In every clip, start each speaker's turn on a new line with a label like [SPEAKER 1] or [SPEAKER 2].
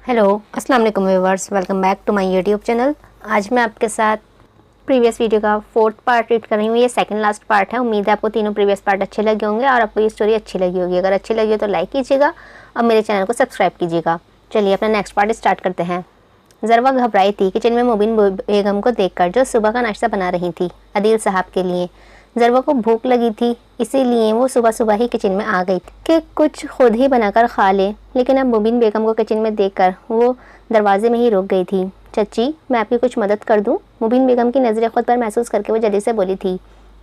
[SPEAKER 1] Hello अस्सलाम वालेकुम viewers, welcome back to my YouTube channel. आज मैं आपके साथ प्रीवियस वीडियो का 4th पार्ट रीड कर रही हूँ। ये सेकंड लास्ट पार्ट है। उम्मीद है आपको तीनों प्रीवियस पार्ट अच्छे लगे होंगे और आपको ये स्टोरी अच्छी लगी होगी। अगर अच्छी लगी हो तो लाइक कीजिएगा और मेरे चैनल को सब्सक्राइब कीजिएगा। चलिए अपना नेक्स्ट पार्ट स्टार्ट करते हैं। ज़रवा घबराई थी किचन में मुबीन बेगम को देखकर, जो सुबह का नाश्ता बना रही थी अदील साहब के लिए। ज़रवा को भूख लगी थी, इसीलिए वो सुबह सुबह ही किचन में आ गई थी कि कुछ खुद ही बनाकर खा ले। लेकिन अब मुबीन बेगम को किचन में देखकर वो दरवाजे में ही रुक गई थी। चच्ची, मैं आपकी कुछ मदद कर दूं? मुबीन बेगम की नज़रें खुद पर महसूस करके वो जल्दी से बोली थी।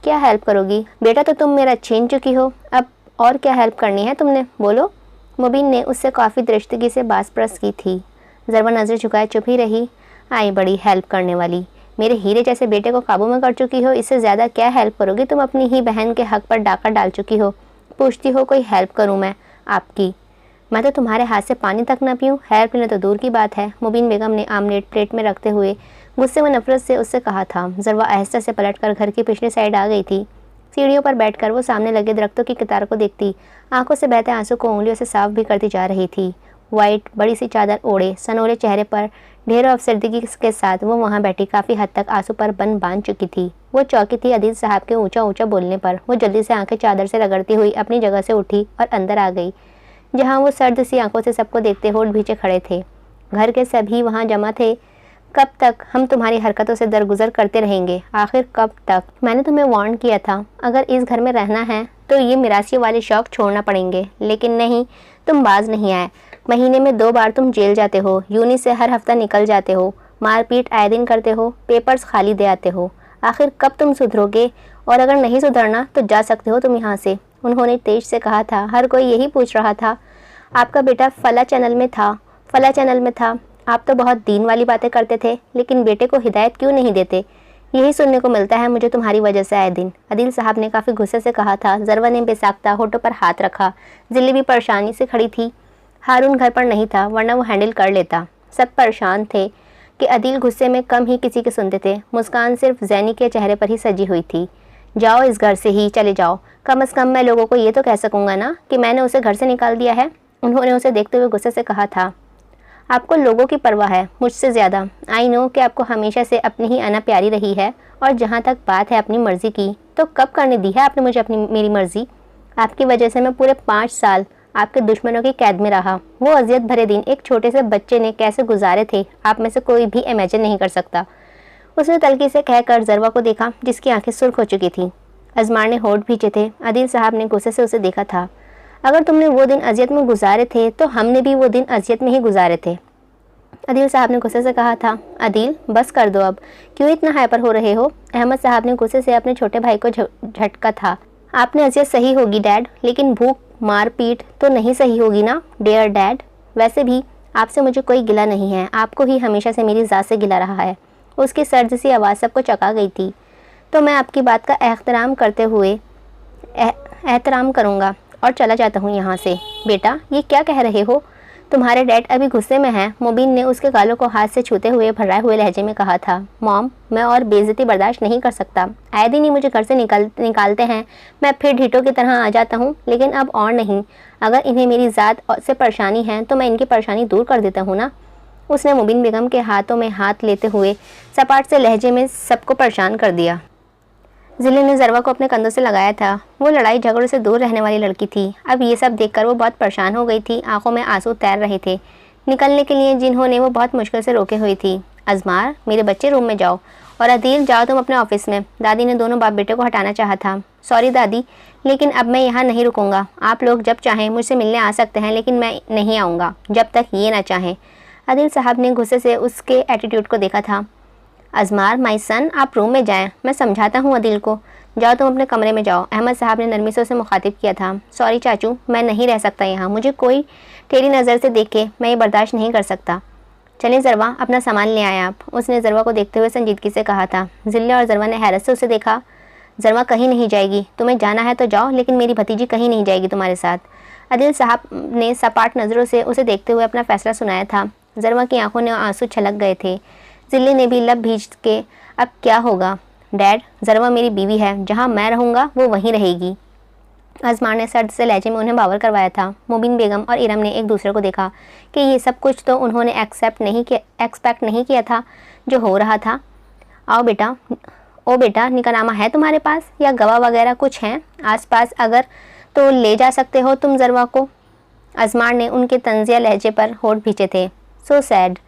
[SPEAKER 1] क्या हेल्प करोगी? बेटा तो तुम मेरा छीन चुकी हो, अब और क्या हेल्प करनी है तुमने, बोलो। मुबीन ने उससे काफ़ी दृष्टि से बासपरस की थी। ज़रवा नज़र झुकाए चुप ही रही। आई बड़ी हेल्प करने वाली, मेरे हीरे जैसे बेटे को काबू में कर चुकी हो, इससे ज़्यादा क्या हेल्प करोगी तुम? अपनी ही बहन के हक पर डाका डाल चुकी हो, पूछती हो कोई हेल्प करूं मैं आपकी? मैं तो तुम्हारे हाथ से पानी तक न पीऊं, हेल्प लेना तो दूर की बात है। मुबीन बेगम ने आमलेट प्लेट में रखते हुए गुस्से व नफरत से उससे कहा था। ज़रवा आहिस्ता से पलटकर घर की पिछली साइड आ गई थी। सीढ़ियों पर बैठकर वो सामने लगे दरख्तों की कतार को देखती, आंखों से बहते आंसू को उंगलियों से साफ भी करती जा रही थी। वाइट बड़ी सी चादर ओढ़े, सनोरे चेहरे पर ढेरों अफसरदगी के साथ वो वहाँ बैठी काफ़ी हद तक आंसू पर बन बांध चुकी थी। वो चौंकी थी अदील साहब के ऊंचा ऊंचा बोलने पर। वो जल्दी से आंखें चादर से रगड़ती हुई अपनी जगह से उठी और अंदर आ गई, जहाँ वो सर्द सी आंखों से सबको देखते होठ भींचे खड़े थे। घर के सभी वहाँ जमा थे। कब तक हम तुम्हारी हरकतों से दरगुजर करते रहेंगे? आखिर कब तक? मैंने तुम्हें वार्न किया था, अगर इस घर में रहना है तो ये मिरासी वाले शौक छोड़ना पड़ेंगे, लेकिन नहीं, तुम बाज नहीं आए। महीने में 2 बार तुम जेल जाते हो, यूनि से हर हफ्ता निकल जाते हो, मारपीट आए दिन करते हो, पेपर्स खाली दे आते हो। आखिर कब तुम सुधरोगे? और अगर नहीं सुधरना तो जा सकते हो तुम यहाँ से, उन्होंने तेज से कहा था। हर कोई यही पूछ रहा था, आपका बेटा फला चैनल में था, फला चैनल में था। आप तो बहुत दीन वाली बातें करते थे, लेकिन बेटे को हिदायत क्यों नहीं देते? यही सुनने को मिलता है मुझे तुम्हारी वजह से आए दिन, अदील साहब ने काफ़ी गुस्से से कहा था। ज़रवा ने बेसाख्ता होठों पर हाथ रखा। जिल्ली भी परेशानी से खड़ी थी। हारून घर पर नहीं था, वरना वो हैंडल कर लेता। सब परेशान थे कि अदील गुस्से में कम ही किसी के सुनते थे। मुस्कान सिर्फ जैनी के चेहरे पर ही सजी हुई थी। जाओ, इस घर से ही चले जाओ, कम से कम मैं लोगों को ये तो कह सकूंगा ना कि मैंने उसे घर से निकाल दिया है, उन्होंने उसे देखते हुए गुस्से से कहा था। आपको लोगों की परवाह है मुझसे ज़्यादा। आई नो कि आपको हमेशा से अपनी ही अना प्यारी रही है, और जहाँ तक बात है अपनी मर्ज़ी की, तो कब करने दी है आपने मुझे अपनी मेरी मर्ज़ी? आपकी वजह से मैं पूरे 5 साल आपके दुश्मनों की कैद में रहा। वो अजियत भरे दिन एक छोटे से बच्चे ने कैसे गुजारे थे, आप में से कोई भी इमेजिन नहीं कर सकता। उसने तलखी से कहकर ज़रवा को देखा, जिसकी आंखें सुर्ख हो चुकी थीं। अजमार ने होठ भींचे थे। अदील साहब ने गुस्से से उसे देखा था। अगर तुमने वो दिन अजियत में गुजारे थे तो हमने भी वो दिन अजियत में ही गुजारे थे, अदील साहब ने गुस्से से कहा था। अदील, बस कर दो अब, क्यों इतना हाइपर हो रहे हो? अहमद साहब ने गुस्से से अपने छोटे भाई को झटका था। आपने अजियत सही होगी डैड, लेकिन भूख मारपीट तो नहीं सही होगी ना डियर डैड। वैसे भी आपसे मुझे कोई गिला नहीं है, आपको ही हमेशा से मेरी ज़ात से गिला रहा है। उसकी सर्द सी आवाज़ सबको चका गई थी। तो मैं आपकी बात का एहतराम करते हुए एहतराम करूँगा और चला जाता हूँ यहाँ से। बेटा, ये क्या कह रहे हो? तुम्हारे डैड अभी गुस्से में हैं, मुबीन ने उसके गालों को हाथ से छूते हुए भर्राए हुए लहजे में कहा था। मॉम, मैं और बेइज्जती बर्दाश्त नहीं कर सकता। आए दिन ही मुझे घर से निकालते हैं, मैं फिर ढीठों की तरह आ जाता हूँ, लेकिन अब और नहीं। अगर इन्हें मेरी ज़ात से परेशानी है तो मैं इनकी परेशानी दूर कर देता हूँ ना। उसने मुबीन बेगम के हाथों में हाथ लेते हुए सपाट से लहजे में सबको परेशान कर दिया। जिले ने ज़रवा को अपने कंधों से लगाया था। वो लड़ाई झगड़ों से दूर रहने वाली लड़की थी। अब ये सब देखकर वो बहुत परेशान हो गई थी। आंखों में आंसू तैर रहे थे निकलने के लिए, जिन्होंने वो बहुत मुश्किल से रोके हुई थी। अजमार, मेरे बच्चे रूम में जाओ, और अदील जाओ तुम अपने ऑफिस में। दादी ने दोनों बाप बेटे को हटाना चाहा था। सॉरी दादी, लेकिन अब मैं यहाँ नहीं रुकूंगा। आप लोग जब चाहें मुझसे मिलने आ सकते हैं, लेकिन मैं नहीं आऊँगा जब तक ये ना चाहें। अदील साहब ने गुस्से से उसके एटीट्यूड को देखा था। अजमार माई सन, आप रूम में जाएं, मैं समझाता हूँ अदील को। जाओ तुम अपने कमरे में जाओ, अहमद साहब ने नरमी से उसे मुखातिब किया था। सॉरी चाचू, मैं नहीं रह सकता यहाँ, मुझे कोई टेढ़ी नज़र से देखे मैं ये बर्दाश्त नहीं कर सकता। चलें ज़रवा, अपना सामान ले आए आप, उसने ज़रवा को देखते हुए संजीदगी से कहा था। जिल्ले और ज़रवा ने हैरत से उसे देखा। ज़रवा कहीं नहीं जाएगी, तुम्हें जाना है तो जाओ, लेकिन मेरी भतीजी कहीं नहीं जाएगी तुम्हारे साथ। अदील साहब ने सपाट नज़रों से उसे देखते हुए अपना फैसला सुनाया था। ज़रवा की आंखों में आंसू छलक गए थे। जिले ने भी लब भींच के, अब क्या होगा डैड? ज़रवा मेरी बीवी है, जहाँ मैं रहूँगा वो वहीं रहेगी। अजमार ने सर्द से लहजे में उन्हें बावर करवाया था। मुबीन बेगम और इरम ने एक दूसरे को देखा कि ये सब कुछ तो उन्होंने एक्सपेक्ट नहीं किया था जो हो रहा था। ओ बेटा, निकाहनामा है तुम्हारे पास या गवाह वगैरह कुछ हैं आसपास? अगर तो ले जा सकते हो तुम ज़रवा को। अजमार ने उनके तंजिया लहजे पर होठ भींचे थे। So sad.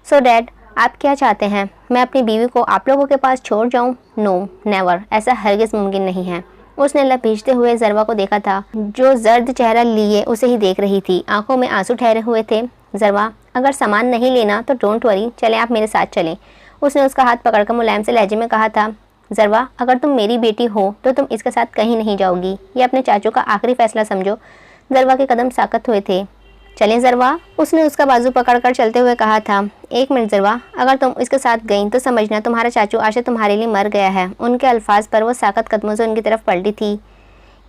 [SPEAKER 1] सो डैड, आप क्या चाहते हैं? मैं अपनी बीवी को आप लोगों के पास छोड़ जाऊं? नो नेवर, ऐसा हरगिज़ मुमकिन नहीं है। उसने लब भींचते हुए ज़रवा को देखा था, जो जर्द चेहरा लिए उसे ही देख रही थी। आंखों में आंसू ठहरे हुए थे। ज़रवा, अगर सामान नहीं लेना तो डोंट वरी, चलें, आप मेरे साथ चलें। उसने उसका हाथ पकड़कर मुलायम से लहजे में कहा था। ज़रवा, अगर तुम मेरी बेटी हो तो तुम इसके साथ कहीं नहीं जाओगी। ये अपने चाचू का आखिरी फैसला समझो। ज़रवा के कदम साकत हुए थे। चलें ज़रवा, उसने उसका बाजू पकड़कर चलते हुए कहा था। एक मिनट ज़रवा, अगर तुम इसके साथ गईं तो समझना तुम्हारा चाचू आज तुम्हारे लिए मर गया है। उनके अल्फाज पर वो साकत कदमों से उनकी तरफ पलटी थी।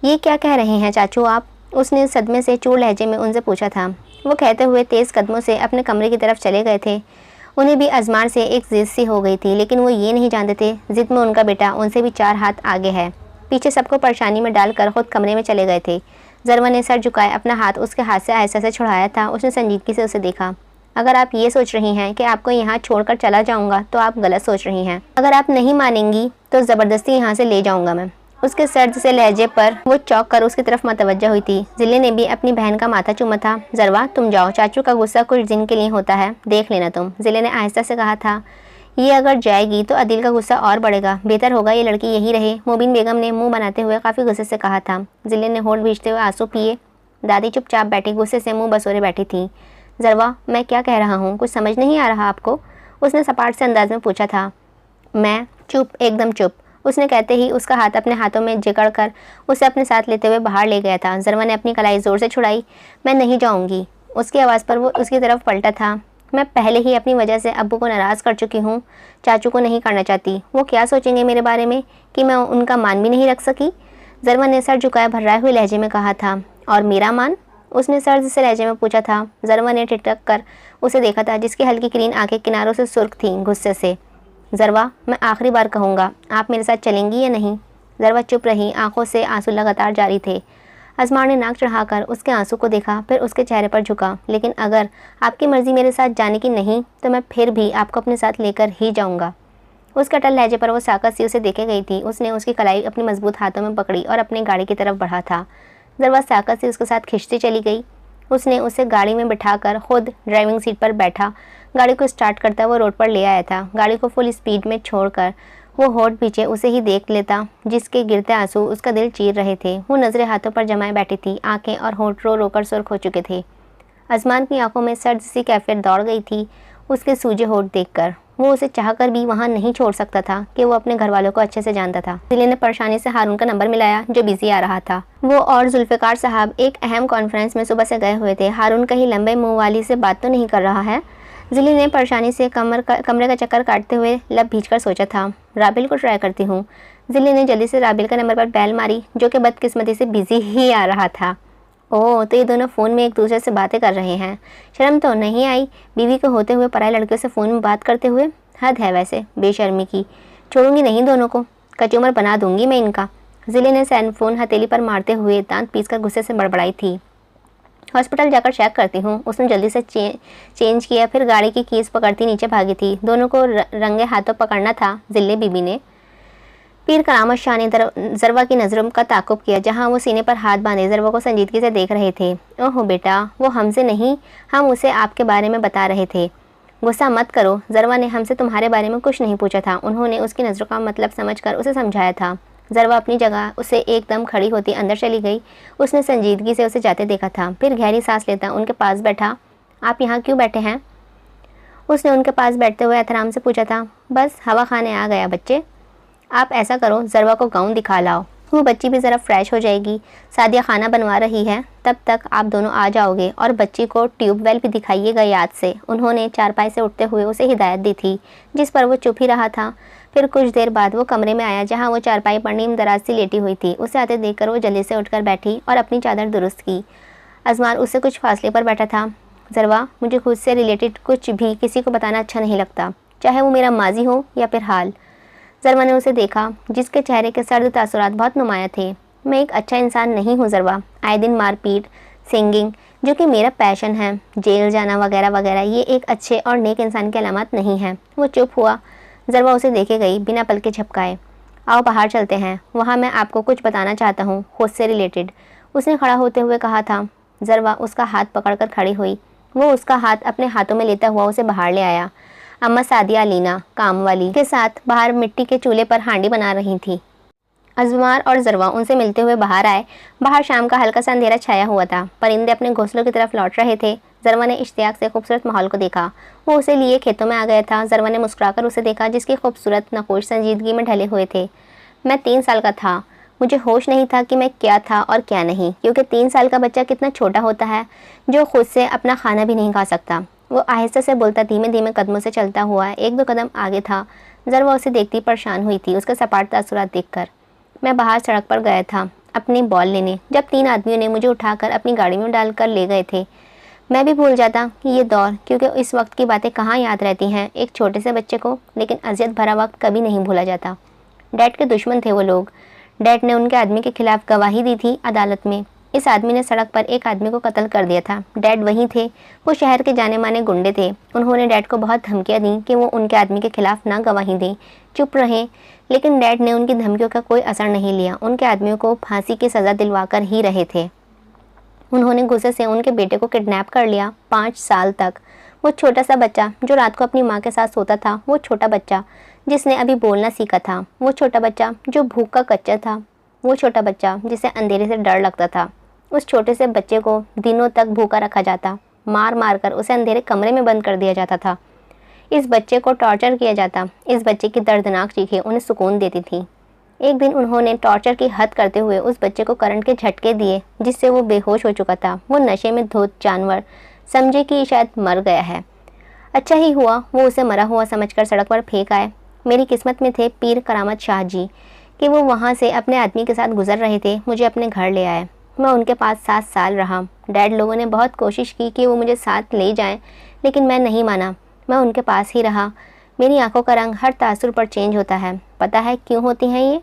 [SPEAKER 1] ये क्या कह रहे हैं चाचू आप? उसने सदमे से चूर लहजे में उनसे पूछा था। वो कहते हुए तेज़ कदमों से अपने कमरे की तरफ चले गए थे। उन्हें भी अजमार से एक जिद सी हो गई थी, लेकिन वो ये नहीं जानते थे जिद में उनका बेटा उनसे भी 4 हाथ आगे है। पीछे सबको परेशानी में डालकर खुद कमरे में चले गए थे। ज़रवा ने सर झुकाए अपना हाथ उसके हाथ से आहिस्ता से छुड़ाया था। उसने संजीदगी से उसे देखा। अगर आप ये सोच रही हैं कि आपको यहाँ छोड़कर चला जाऊँगा तो आप गलत सोच रही हैं। अगर आप नहीं मानेंगी तो ज़बरदस्ती यहाँ से ले जाऊँगा मैं। उसके सर्द से लहजे पर वो चौंक कर उसकी तरफ मतवज्जा हुई थी। जिले ने भी अपनी बहन का माथा चूमा था। ज़रवा, तुम जाओ, चाचू का गुस्सा कुछ दिन के लिए होता है, देख लेना तुम। जिले ने आहिस्ता से कहा था। ये अगर जाएगी तो अदिल का गुस्सा और बढ़ेगा, बेहतर होगा ये लड़की यही रहे। मुबीन बेगम ने मुंह बनाते हुए काफ़ी गुस्से से कहा था। जिले ने होठ भींचते हुए आंसू पिए। दादी चुपचाप बैठी गुस्से से मुँह बसोरे बैठी थी। ज़रवा, मैं क्या कह रहा हूँ, कुछ समझ नहीं आ रहा आपको? उसने सपाट से अंदाज में पूछा था। मैं चुप, एकदम चुप। उसने कहते ही उसका हाथ अपने हाथों में जकड़ कर उसे अपने साथ लेते हुए बाहर ले गया था। ज़रवा ने अपनी कलाई ज़ोर से छुड़ाई। मैं नहीं जाऊँगी। उसकी आवाज़ पर वो उसकी तरफ पलटा था। मैं पहले ही अपनी वजह से अब्बू को नाराज़ कर चुकी हूँ, चाचू को नहीं करना चाहती। वो क्या सोचेंगे मेरे बारे में कि मैं उनका मान भी नहीं रख सकी? ज़रवा ने सर झुकाए भर्राए हुए लहजे में कहा था। और मेरा मान? उसने सर्द से लहजे में पूछा था। ज़रवा ने ठिठक कर उसे देखा था, जिसकी हल्की ग्रीन आंखें किनारों से सुर्ख थीं गुस्से से। ज़रवा, मैं आखिरी बार कहूँगा, आप मेरे साथ चलेंगी या नहीं? ज़रवा चुप रही, आंखों से आंसू लगातार जारी थे। अजमार ने नाक चढ़ाकर उसके आंसू को देखा, फिर उसके चेहरे पर झुका। लेकिन अगर आपकी मर्ज़ी मेरे साथ जाने की नहीं तो मैं फिर भी आपको अपने साथ लेकर ही जाऊँगा। उसके अटल लहजे पर वो साकत सी उसे देखे गई थी। उसने उसकी कलाई अपने मजबूत हाथों में पकड़ी और अपनी गाड़ी की तरफ बढ़ा था। ज़रवा साकत से उसके साथ खिंचती चली गई। उसने उसे गाड़ी में बिठाकर खुद ड्राइविंग सीट पर बैठा गाड़ी को स्टार्ट करता वो रोड पर ले आया था। गाड़ी को फुल स्पीड में छोड़कर वो होठ पीछे उसे ही देख लेता, जिसके गिरते आंसू उसका दिल चीर रहे थे। वो नज़रें हाथों पर जमाए बैठी थी, आंखें और होठ रो रोकर सुर्ख हो चुके थे। आसमान की आंखों में सर्द सी कैफियत दौड़ गई थी उसके सूजे होठ देखकर। वो उसे चाहकर भी वहाँ नहीं छोड़ सकता था कि वो अपने घर वालों को अच्छे से जानता था। जिले ने परेशानी से हारून का नंबर मिलाया, जो बिजी आ रहा था। वो और जुल्फ़िकार साहब एक अहम कॉन्फ्रेंस में सुबह से गए हुए थे। हारून कहीं लंबे मुँह वाली से बात तो नहीं कर रहा है? जिले ने परेशानी से कमरे का चक्कर काटते हुए लब भींचकर सोचा था। राबिल को ट्राई करती हूँ। जिले ने जल्दी से राबिल का नंबर पर बैल मारी, जो कि बदकिस्मती से बिजी ही आ रहा था। ओह, तो ये दोनों फ़ोन में एक दूसरे से बातें कर रहे हैं। शर्म तो नहीं आई बीवी के होते हुए पराई लड़कियों से फ़ोन में बात करते हुए? हद है वैसे बेशर्मी की। छोड़ूंगी नहीं दोनों को, कचूमर बना दूंगी मैं इनका। जिले ने सैनफोन हथेली पर मारते हुए दांत पीसकर गुस्से से बड़बड़ाई थी। हॉस्पिटल जाकर चेक करती हूँ। उसने जल्दी से चेंज किया, फिर गाड़ी की कीज़ पकड़ती नीचे भागी थी। दोनों को रंगे हाथों पकड़ना था। जिले बीबी ने पीर करामत शाह ने ज़रवा की नज़रों का ताक़ुब किया, जहाँ वो सीने पर हाथ बांधे ज़रवा को संजीदगी से देख रहे थे। ओह बेटा, वो हमसे नहीं, हम उसे आपके बारे में बता रहे थे। गुस्सा मत करो, ज़रवा ने हमसे तुम्हारे बारे में कुछ नहीं पूछा था। उन्होंने उसकी नज़रों का मतलब समझकर उसे समझाया था। ज़रवा अपनी जगह उसे एकदम खड़ी होती अंदर चली गई। उसने संजीदगी से उसे जाते देखा था, फिर गहरी सांस लेता उनके पास बैठा। आप यहाँ क्यों बैठे हैं? उसने उनके पास बैठते हुए एहतराम से पूछा था। बस हवा खाने आ गया बच्चे। आप ऐसा करो, ज़रवा को गाउन दिखा लाओ, वो बच्ची भी ज़रा फ्रेश हो जाएगी। सादिया खाना बनवा रही है, तब तक आप दोनों आ जाओगे। और बच्ची को ट्यूबवेल भी दिखाइएगा याद से। उन्होंने चारपाई से उठते हुए उसे हिदायत दी थी, जिस पर वो चुप ही रहा था। फिर कुछ देर बाद वो कमरे में आया, जहाँ वो चारपाई पर नीम दराज सी लेटी हुई थी। उसे आते देखकर वो जल्दी से उठकर बैठी और अपनी चादर दुरुस्त की। अजमार उससे कुछ फासले पर बैठा था। ज़रवा, मुझे खुद से रिलेटेड कुछ भी किसी को बताना अच्छा नहीं लगता, चाहे वो मेरा माजी हो या फिर हाल। ज़रवा ने उसे देखा, जिसके चेहरे के सर्द तासुरात बहुत नुमाया थे। मैं एक अच्छा इंसान नहीं हूँ ज़रवा। आए दिन मारपीट, सिंगिंग जो कि मेरा पैशन है, जेल जाना वगैरह वगैरह, ये एक अच्छे और नेक इंसान की अलामत नहीं है। वो चुप हुआ। ज़रवा उसे देखे गई बिना पलके झपकाए। आओ बाहर चलते हैं, वहाँ मैं आपको कुछ बताना चाहता हूँ, खुद से रिलेटेड, उसने खड़ा होते हुए कहा था। ज़रवा उसका हाथ पकड़कर खड़ी हुई। वो उसका हाथ अपने हाथों में लेता हुआ उसे बाहर ले आया। अम्मा सादिया अलीना काम वाली के साथ बाहर मिट्टी के चूल्हे पर हांडी बना रही थी। अजमार और ज़रवा उनसे मिलते हुए बाहर आए। बाहर शाम का हल्का सा अंधेरा छाया हुआ था। परिंदे अपने घोंसलों की तरफ लौट रहे थे। ज़रवा ने इश्तियाक से खूबसूरत माहौल को देखा। वो उसे लिए खेतों में आ गया था। ज़रवा ने मुस्कुराकर उसे देखा, जिसकी खूबसूरत नकोश संजीदगी में ढले हुए थे। मैं 3 साल का था। मुझे होश नहीं था कि मैं क्या था और क्या नहीं, क्योंकि 3 साल का बच्चा कितना छोटा होता है, जो खुद से अपना खाना भी नहीं खा सकता। वो आहिस्ता से बोलता, धीमे धीमे कदमों से चलता हुआ 1-2 कदम आगे था। ज़रवा उसे देखती परेशान हुई थी, उसके सपाट तासुरात देखकर। मैं बाहर सड़क पर गया था अपनी बॉल लेने, जब 3 आदमियों ने मुझे उठाकर अपनी गाड़ी में डालकर ले गए थे। मैं भी भूल जाता कि ये दौर, क्योंकि इस वक्त की बातें कहाँ याद रहती हैं एक छोटे से बच्चे को, लेकिन अजियत भरा वक्त कभी नहीं भूला जाता। डैड के दुश्मन थे वो लोग। डैड ने उनके आदमी के खिलाफ गवाही दी थी अदालत में। इस आदमी ने सड़क पर एक आदमी को कत्ल कर दिया था। डैड वही थे। वो शहर के जाने माने गुंडे थे। उन्होंने डैड को बहुत धमकियां दी कि वो उनके आदमी के खिलाफ ना गवाही दें, चुप रहें, लेकिन डैड ने उनकी धमकियों का कोई असर नहीं लिया। उनके आदमियों को फांसी की सज़ा दिलवाकर ही रहे थे। उन्होंने गुस्से से उनके बेटे को किडनैप कर लिया 5 साल तक। वो छोटा सा बच्चा जो रात को अपनी माँ के साथ सोता था, वो छोटा बच्चा जिसने अभी बोलना सीखा था, वो छोटा बच्चा जो भूख का कच्चा था, वो छोटा बच्चा जिसे अंधेरे से डर लगता था। उस छोटे से बच्चे को दिनों तक भूखा रखा जाता, मार मार कर उसे अंधेरे कमरे में बंद कर दिया जाता था। इस बच्चे को टॉर्चर किया जाता। इस बच्चे की दर्दनाक चीखें उन्हें सुकून देती थी। एक दिन उन्होंने टॉर्चर की हद करते हुए उस बच्चे को करंट के झटके दिए, जिससे वो बेहोश हो चुका था। वो नशे में धुत जानवर समझे कि शायद मर गया है। अच्छा ही हुआ वो उसे मरा हुआ समझकर सड़क पर फेंक आए। मेरी किस्मत में थे पीर करामत शाह जी कि वो वहाँ से अपने आदमी के साथ गुजर रहे थे। मुझे अपने घर ले आए। मैं उनके पास 7 साल रहा। डैड लोगों ने बहुत कोशिश की कि वो मुझे साथ ले जाएं, लेकिन मैं नहीं माना। मैं उनके पास ही रहा। मेरी आंखों का रंग हर तासुर पर चेंज होता है। पता है क्यों होती हैं ये?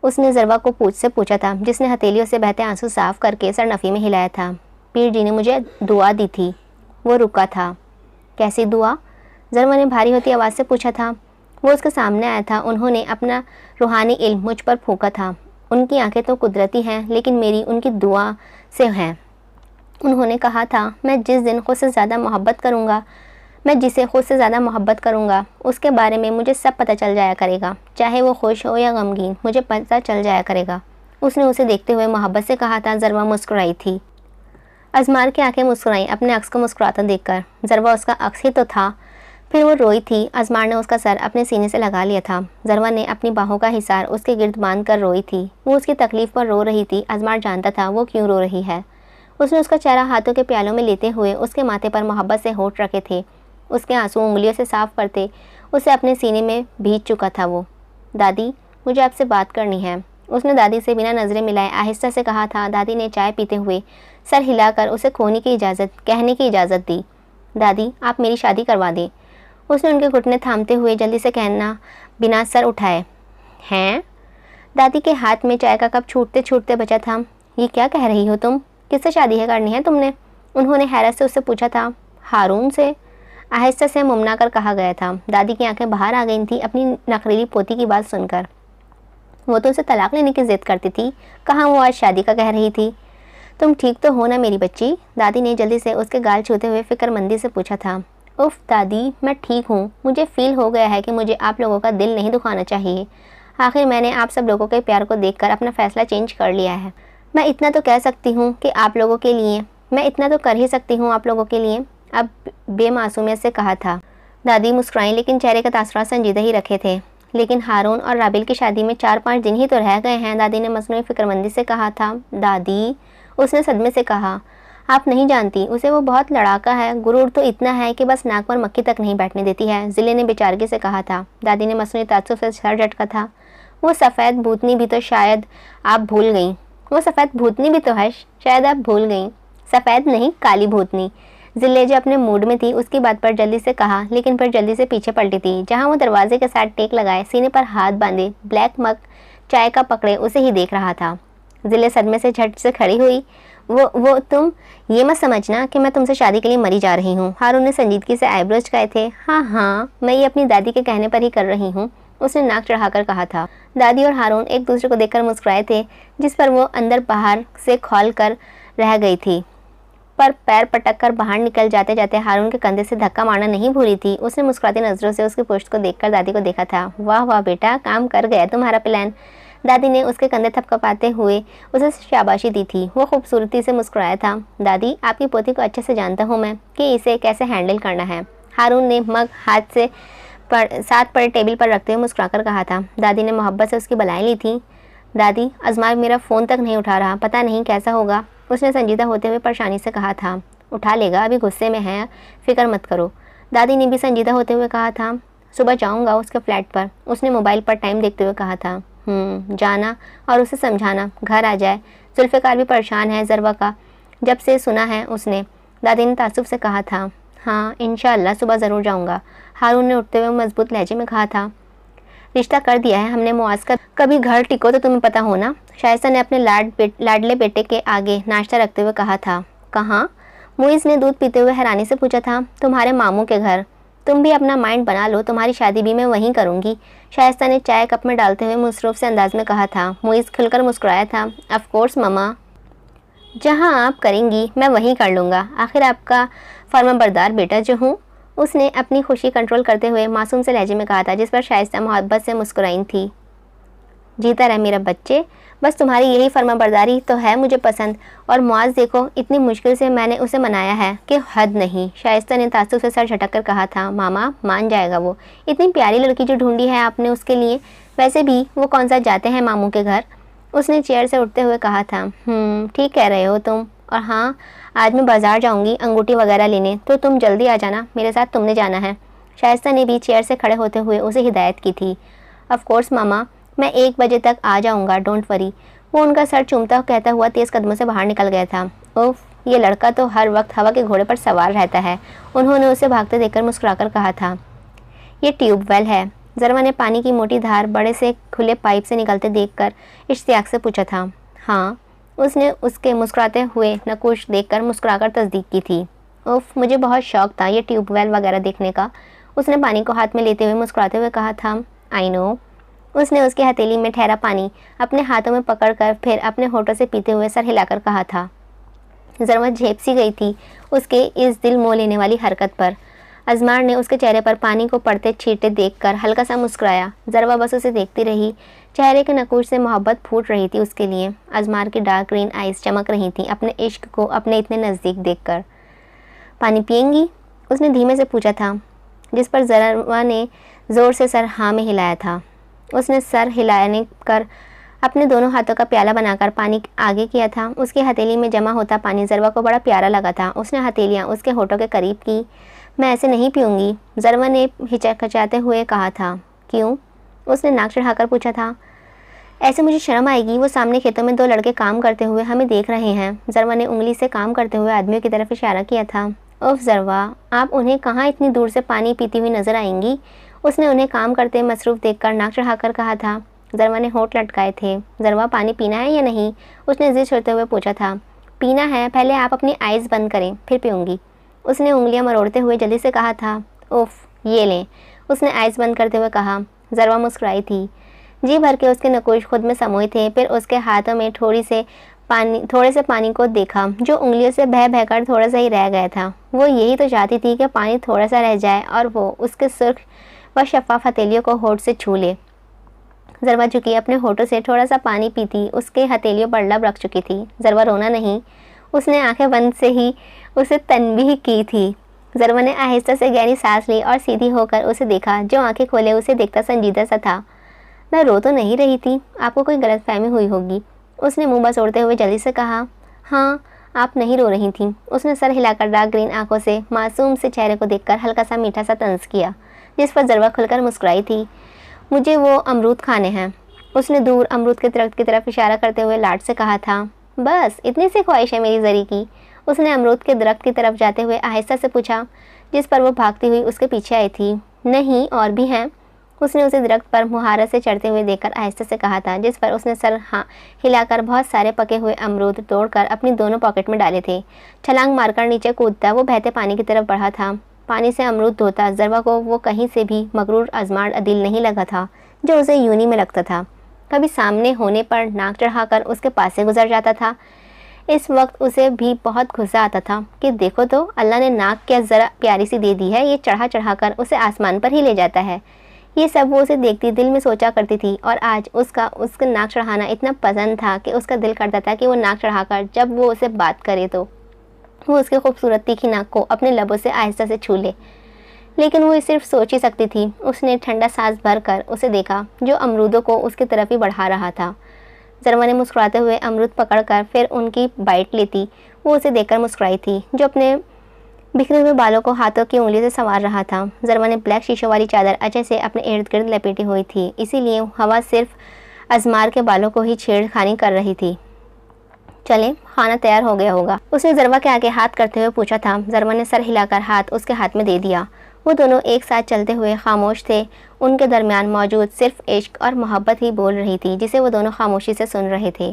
[SPEAKER 1] उसने ज़रवा को पूछा था, जिसने हथेलियों से बहते आंसू साफ करके सर नफ़ी में हिलाया था। पीर जी ने मुझे दुआ दी थी। वो रुका था। कैसी दुआ? ज़रवा ने भारी होती आवाज़ से पूछा था। वो उसके सामने आया था। उन्होंने अपना रूहानी इल्म मुझ पर फूंका था। उनकी आंखें तो कुदरती हैं, लेकिन मेरी उनकी दुआ से हैं। उन्होंने कहा था, मैं जिस दिन खुद से ज़्यादा मोहब्बत करूँगा, मैं जिसे खुद से ज़्यादा मोहब्बत करूँगा, उसके बारे में मुझे सब पता चल जाया करेगा, चाहे वो खुश हो या गमगीन, मुझे पता चल जाया करेगा। उसने उसे देखते हुए मोहब्बत से कहा था। ज़रवा मुस्कुराई थी। अजमार की आंखें मुस्कुराईं अपने अक्स को मुस्कुराता देखकर। ज़रवा उसका अक्स ही तो था। फिर वो रोई थी। अजमार ने उसका सर अपने सीने से लगा लिया था। ज़रवा ने अपनी बाहों का हिसार उसके गिर्द बांध कर रोई थी। वो उसकी तकलीफ़ पर रो रही थी। अजमार जानता था वो क्यों रो रही है। उसने उसका चेहरा हाथों के प्यालों में लेते हुए उसके माथे पर मोहब्बत से होठ रखे थे। उसके आंसू उंगलियों से साफ करते उसे अपने सीने में भीग चुका था। वो, दादी मुझे आपसे बात करनी है, उसने दादी से बिना नज़रें मिलाए आहिस्ता से कहा था। दादी ने चाय पीते हुए सर हिलाकर उसे कहने की इजाज़त दी। दादी आप मेरी शादी करवा दें, उसने उनके घुटने थामते हुए जल्दी से कहना बिना सर उठाए। हैं? दादी के हाथ में चाय का कप छूटते छूटते बचा था। ये क्या कह रही हो तुम? किससे शादी है करनी है तुमने? उन्होंने हैरत से उससे पूछा था। हारून से, आहिस्ता से मुमना कर कहा गया था। दादी की आंखें बाहर आ गई थी अपनी नखरीली पोती की बात सुनकर। वो तो उसे तलाक लेने की जिद करती थी, कहाँ वो आज शादी का कह रही थी। तुम ठीक तो हो ना मेरी बच्ची? दादी ने जल्दी से उसके गाल छूते हुए फिक्रमंदी से पूछा था। उफ दादी मैं ठीक हूँ। मुझे फील हो गया है कि मुझे आप लोगों का दिल नहीं दुखाना चाहिए। आखिर मैंने आप सब लोगों के प्यार को देखकर अपना फ़ैसला चेंज कर लिया है। मैं इतना तो कह सकती हूँ कि आप लोगों के लिए, मैं इतना तो कर ही सकती हूँ आप लोगों के लिए, अब बेमासूमियत से कहा था। दादी मुस्कुराई, लेकिन चेहरे का तासुरात संजीदा ही रखे थे। लेकिन हारून और राबिल की शादी में 4-5 दिन ही तो रह गए हैं, दादी ने मसनूई फिक्रमंदी से कहा था। दादी, उसने सदमे से कहा, आप नहीं जानती उसे, वो बहुत लड़ाका है। गुरूर तो इतना है कि बस नाक पर मक्खी तक नहीं बैठने देती है, ज़िले ने बेचारगी से कहा था। दादी ने मसनूई ताज्जुब से सर झटका था। वो सफ़ेद भूतनी भी तो शायद आप भूल गई। वो सफ़ेद भूतनी भी तो है, शायद आप भूल गई। सफ़ेद नहीं, काली भूतनी। ज़िले जो अपने मूड में थी उसकी बात पर जल्दी से कहा, लेकिन फिर जल्दी से पीछे पलटी थी। जहाँ वो दरवाजे के साथ टेक लगाए, सीने पर हाथ बांधे, ब्लैक मग चाय का पकड़े उसे ही देख रहा था। जिले सदमे से झट से खड़ी हुई। वो तुम ये मत समझना कि मैं तुमसे शादी के लिए मरी जा रही हूँ। हारून ने संजीदगी से आईब्रोज कहे थे। हाँ, मैं ये अपनी दादी के कहने पर ही कर रही हूँ, उसने नाक चढ़ाकर कहा था। दादी और हारून एक दूसरे को देखकर मुस्कुराए थे, जिस पर वो अंदर बाहर से खौल कर रह गई थी। पर पैर पटक कर बाहर निकल जाते जाते हारून के कंधे से धक्का मारना नहीं भूली थी। उसने मुस्कुराती नजरों से उसकी पुश्त को देखकर दादी को देखा था। वाह वाह बेटा, काम कर गया तुम्हारा प्लान। दादी ने उसके कंधे थपथपाते हुए उसे शाबाशी दी थी। वो खूबसूरती से मुस्कुराया था। दादी, आपकी पोती को अच्छे से जानता हूँ मैं कि इसे कैसे हैंडल करना है। हारून ने मग हाथ से साथ पड़े टेबल पर रखते हुए मुस्कुराकर कहा था। दादी ने मोहब्बत से उसकी बलाई ली थी। दादी, अजमार मेरा फ़ोन तक नहीं उठा रहा, पता नहीं कैसा होगा, उसने संजीदा होते हुए परेशानी से कहा था। उठा लेगा, अभी गुस्से में है, फिक्र मत करो। दादी ने भी संजीदा होते हुए कहा था। सुबह जाऊंगा उसके फ्लैट पर, उसने मोबाइल पर टाइम देखते हुए कहा था। जाना और उसे समझाना घर आ जाए। जुल्फ़िकार भी परेशान है ज़रवा का, जब से सुना है उसने। दादी ने तासुब से कहा था। हाँ, इंशाअल्लाह सुबह ज़रूर जाऊंगा, हारून ने उठते हुए मजबूत लहजे में कहा था। रिश्ता कर दिया है हमने मुआज़ का, कभी घर टिको तो तुम्हें पता हो ना। शाइस्ता ने अपने लाडले बेटे के आगे नाश्ता रखते हुए कहा था। कहाँ? मुइज़ ने दूध पीते हुए हैरानी से पूछा था। तुम्हारे मामू के घर। तुम भी अपना माइंड बना लो, तुम्हारी शादी भी मैं वहीं करूँगी, शाइस्ता ने चाय कप में डालते हुए मुसरूफ़ से अंदाज में कहा था। मुइज़ खुलकर मुस्कुराया था। ऑफ कोर्स ममा, जहाँ आप करेंगी मैं वहीं कर लूँगा, आखिर आपका फर्माबरदार बेटा जो हूँ, उसने अपनी खुशी कंट्रोल करते हुए मासूम से लहजे में कहा था, जिस पर शाइस्ता मोहब्बत से मुस्कुराई थी। जीता रहे मेरा बच्चे, बस तुम्हारी यही फर्माबरदारी तो है मुझे पसंद। और मुआज़ देखो, इतनी मुश्किल से मैंने उसे मनाया है कि हद नहीं। शाइस्ता ने तासुब से सर झटक कर कहा था। मामा, मान जाएगा वो, इतनी प्यारी लड़की जो ढूंढी है आपने उसके लिए। वैसे भी वो कौन सा जाते हैं मामू के घर, उसने चेयर से उठते हुए कहा था। ठीक कह रहे हो तुम। और हाँ, आज मैं बाज़ार जाऊंगी अंगूठी वगैरह लेने, तो तुम जल्दी आ जाना, मेरे साथ तुमने जाना है। शाइस्ता ने भी चेयर से खड़े होते हुए उसे हिदायत की थी। ऑफ कोर्स मामा, मैं 1 बजे तक आ जाऊंगा, डोंट वरी। वो उनका सर चूमता कहता हुआ तेज़ कदमों से बाहर निकल गया था। उफ, ये लड़का तो हर वक्त हवा के घोड़े पर सवार रहता है, उन्होंने उसे भागते देखकर मुस्कुराकर कहा था। ये ट्यूबवेल है, ज़रवा ने पानी की मोटी धार बड़े से खुले पाइप से निकलते देखकर इश्तियाक से पूछा था। हाँ, उसने उसके मुस्कुराते हुए नकुश देखकर मुस्कुराकर तस्दीक की थी। उफ, मुझे बहुत शौक था ये ट्यूबवेल वगैरह देखने का, उसने पानी को हाथ में लेते हुए मुस्कुराते हुए कहा था। I no. उसने उसकी हथेली में ठहरा पानी अपने हाथों में पकड़कर फिर अपने होठों से पीते हुए सर हिलाकर कहा था। ज़रवा झेप सी गई थी उसके इस दिल मोह लेने वाली हरकत पर। अजमार ने उसके चेहरे पर पानी को पड़ते छींटे देखकर हल्का सा मुस्कुराया। ज़रवा बस उसे देखती रही। चेहरे के नकूश से मोहब्बत फूट रही थी उसके लिए। अजमार की डार्क ग्रीन आइज़ चमक रही थी अपने इश्क को अपने इतने नज़दीक देखकर। पानी पिएंगी? उसने धीमे से पूछा था, जिस पर ज़रवा ने ज़ोर से सर हाँ में हिलाया था। उसने सर हिलाने कर अपने दोनों हाथों का प्याला बनाकर पानी आगे किया था। उसकी हथेली में जमा होता पानी ज़रवा को बड़ा प्यारा लगा था। उसने हथेलियाँ उसके होठों के करीब की। मैं ऐसे नहीं पीऊँगी, ज़रवा ने हिचकिचाते हुए कहा था। क्यों? उसने नाक चढ़ाकर पूछा था। ऐसे मुझे शर्म आएगी, वो सामने खेतों में 2 लड़के काम करते हुए हमें देख रहे हैं। ज़रवा ने उंगली से काम करते हुए आदमियों की तरफ इशारा किया था। उफ ज़रवा, आप उन्हें कहाँ इतनी दूर से पानी पीती हुई नजर आएंगी, उसने उन्हें काम करते मसरूफ़ देखकर नाक चढ़ाकर कहा था। ज़रवा ने होठ लटकाए थे। ज़रवा, पानी पीना है या नहीं, उसने जिद छोड़ते हुए पूछा था। पीना है, पहले आप अपनी आइज़ बंद करें, फिर पीऊँगी, उसने उंगलियां मरोड़ते हुए जल्दी से कहा था। उफ, ये लें, उसने आइज़ बंद करते हुए कहा। ज़रवा मुस्कुराई थी। जी भर के उसके नकुश खुद में समोए थे। फिर उसके हाथों में थोड़े से पानी को देखा, जो उंगलियों से बह बहकर थोड़ा सा ही रह गया था। वो यही तो चाहती थी कि पानी थोड़ा सा रह जाए और वो उसके सुर्ख व शफाफ हथेलियों को होठ से छू ले। ज़रवा झुकी अपने होठों से थोड़ा सा पानी पीती उसके हथेलियों पर लब रख चुकी थी। ज़रवा रोना नहीं, उसने आंखें बंद से ही उसे तनबीह की थी। ज़रवा ने आहिस्ता से गहरी सांस ली और सीधी होकर उसे देखा। जो आंखें खोले उसे देखता संजीदा सा था। मैं रो तो नहीं रही थी, आपको कोई गलतफहमी हुई होगी, उसने मुँह बसोड़ते हुए जल्दी से कहा। हाँ, आप नहीं रो रही थीं, उसने सर हिलाकर डार्क ग्रीन आंखों से मासूम से चेहरे को देखकर हल्का सा मीठा सा तंज किया, जिस पर ज़रवा खुलकर मुस्कुराई थी। मुझे वो अमरूद खाने हैं, उसने दूर अमरूद के दरख्त की तरफ इशारा करते हुए लाड से कहा था। बस इतनी सी ख्वाहिश है मेरी ज़री की, उसने अमरूद के दरख्त की तरफ जाते हुए आहिस्ता से पूछा, जिस पर वो भागती हुई उसके पीछे आई थी। नहीं, और भी हैं, उसने उसे दरख्त पर मुहारत से चढ़ते हुए देखकर आहिस्ते से कहा था, जिस पर उसने सर हिलाकर बहुत सारे पके हुए अमरूद तोड़कर अपनी दोनों पॉकेट में डाले थे। छलांग मारकर नीचे कूदता वो बहते पानी की तरफ बढ़ा था। पानी से अमरूद धोता ज़रवा को वो कहीं से भी मगरूर अजमाड़ दिल नहीं लगा था जो उसे यूनी में लगता था। कभी सामने होने पर नाक चढ़ाकर उसके पास से गुजर जाता था। इस वक्त उसे भी बहुत गुस्सा आता था कि देखो तो अल्लाह ने नाक क्या ज़रा प्यारी सी दे दी है, ये चढ़ा चढ़ा कर उसे आसमान पर ही ले जाता है। ये सब वो उसे देखती दिल में सोचा करती थी और आज उसका नाक चढ़ाना इतना पसंद था कि उसका दिल करता था कि वो नाक चढ़ाकर जब वो उसे बात करे तो वो उसके खूबसूरत तीखी नाक को अपने लबों से आहिस्ता से छू ले। लेकिन वो सिर्फ सोच ही सकती थी। उसने ठंडा सांस भर कर उसे देखा जो अमरूदों को उसकी तरफ ही बढ़ा रहा था। ज़रवा ने मुस्कुराते हुए अमरूद पकड़कर फिर उनकी बाइट लेती। वो उसे देखकर मुस्कुराई थी जो अपने बिखरे हुए बालों को हाथों की उंगली से संवार रहा था। ज़रवा ने ब्लैक शीशों वाली चादर अच्छे से अपने इर्द गिर्द लपेटी हुई थी, इसीलिए हवा सिर्फ अजमार के बालों को ही छेड़खानी कर रही थी। चले, खाना तैयार हो गया होगा, उसने ज़रवा के आगे हाथ करते हुए पूछा था। ज़रवा ने सर हिलाकर हाथ उसके हाथ में दे दिया। वो दोनों एक साथ चलते हुए खामोश थे। उनके दरमियान मौजूद सिर्फ इश्क और मोहब्बत ही बोल रही थी जिसे वो दोनों खामोशी से सुन रहे थे।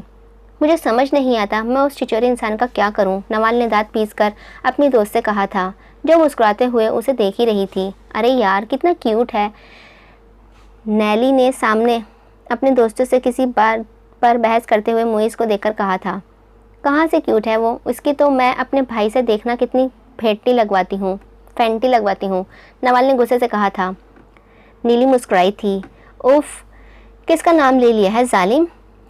[SPEAKER 1] मुझे समझ नहीं आता मैं उस चिचोरे इंसान का क्या करूं, नवाल ने दांत पीसकर अपनी दोस्त से कहा था जो मुस्कुराते हुए उसे देख ही रही थी। अरे यार कितना क्यूट है, नैली ने सामने अपने दोस्तों से किसी बात पर बहस करते हुए मुइज़ को देखकर कहा था। कहाँ से क्यूट है वो, उसकी तो मैं अपने भाई से देखना कितनी फेंटी लगवाती हूँ, नवाल ने गुस्से से कहा था। नीली मुस्कुराई थी। उफ, किसका नाम ले लिया है जालिम,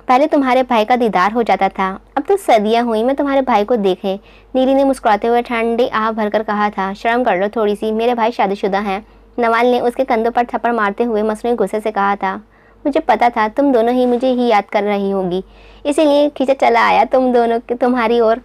[SPEAKER 1] पहले तुम्हारे भाई का दीदार हो जाता था, अब तो सदियां हुई मैं तुम्हारे भाई को देखे। नीली ने मुस्कुराते हुए ठंडी आह भरकर कहा था। शर्म कर लो थोड़ी सी, मेरे भाई शादीशुदा हैं, नवाल ने उसके कंधों पर थप्पड़ मारते हुए मसनूई गुस्से से कहा था। मुझे पता था तुम दोनों ही मुझे ही याद कर रही होगी, इसीलिए खींचा चला आया तुम दोनों के तुम्हारी ओर।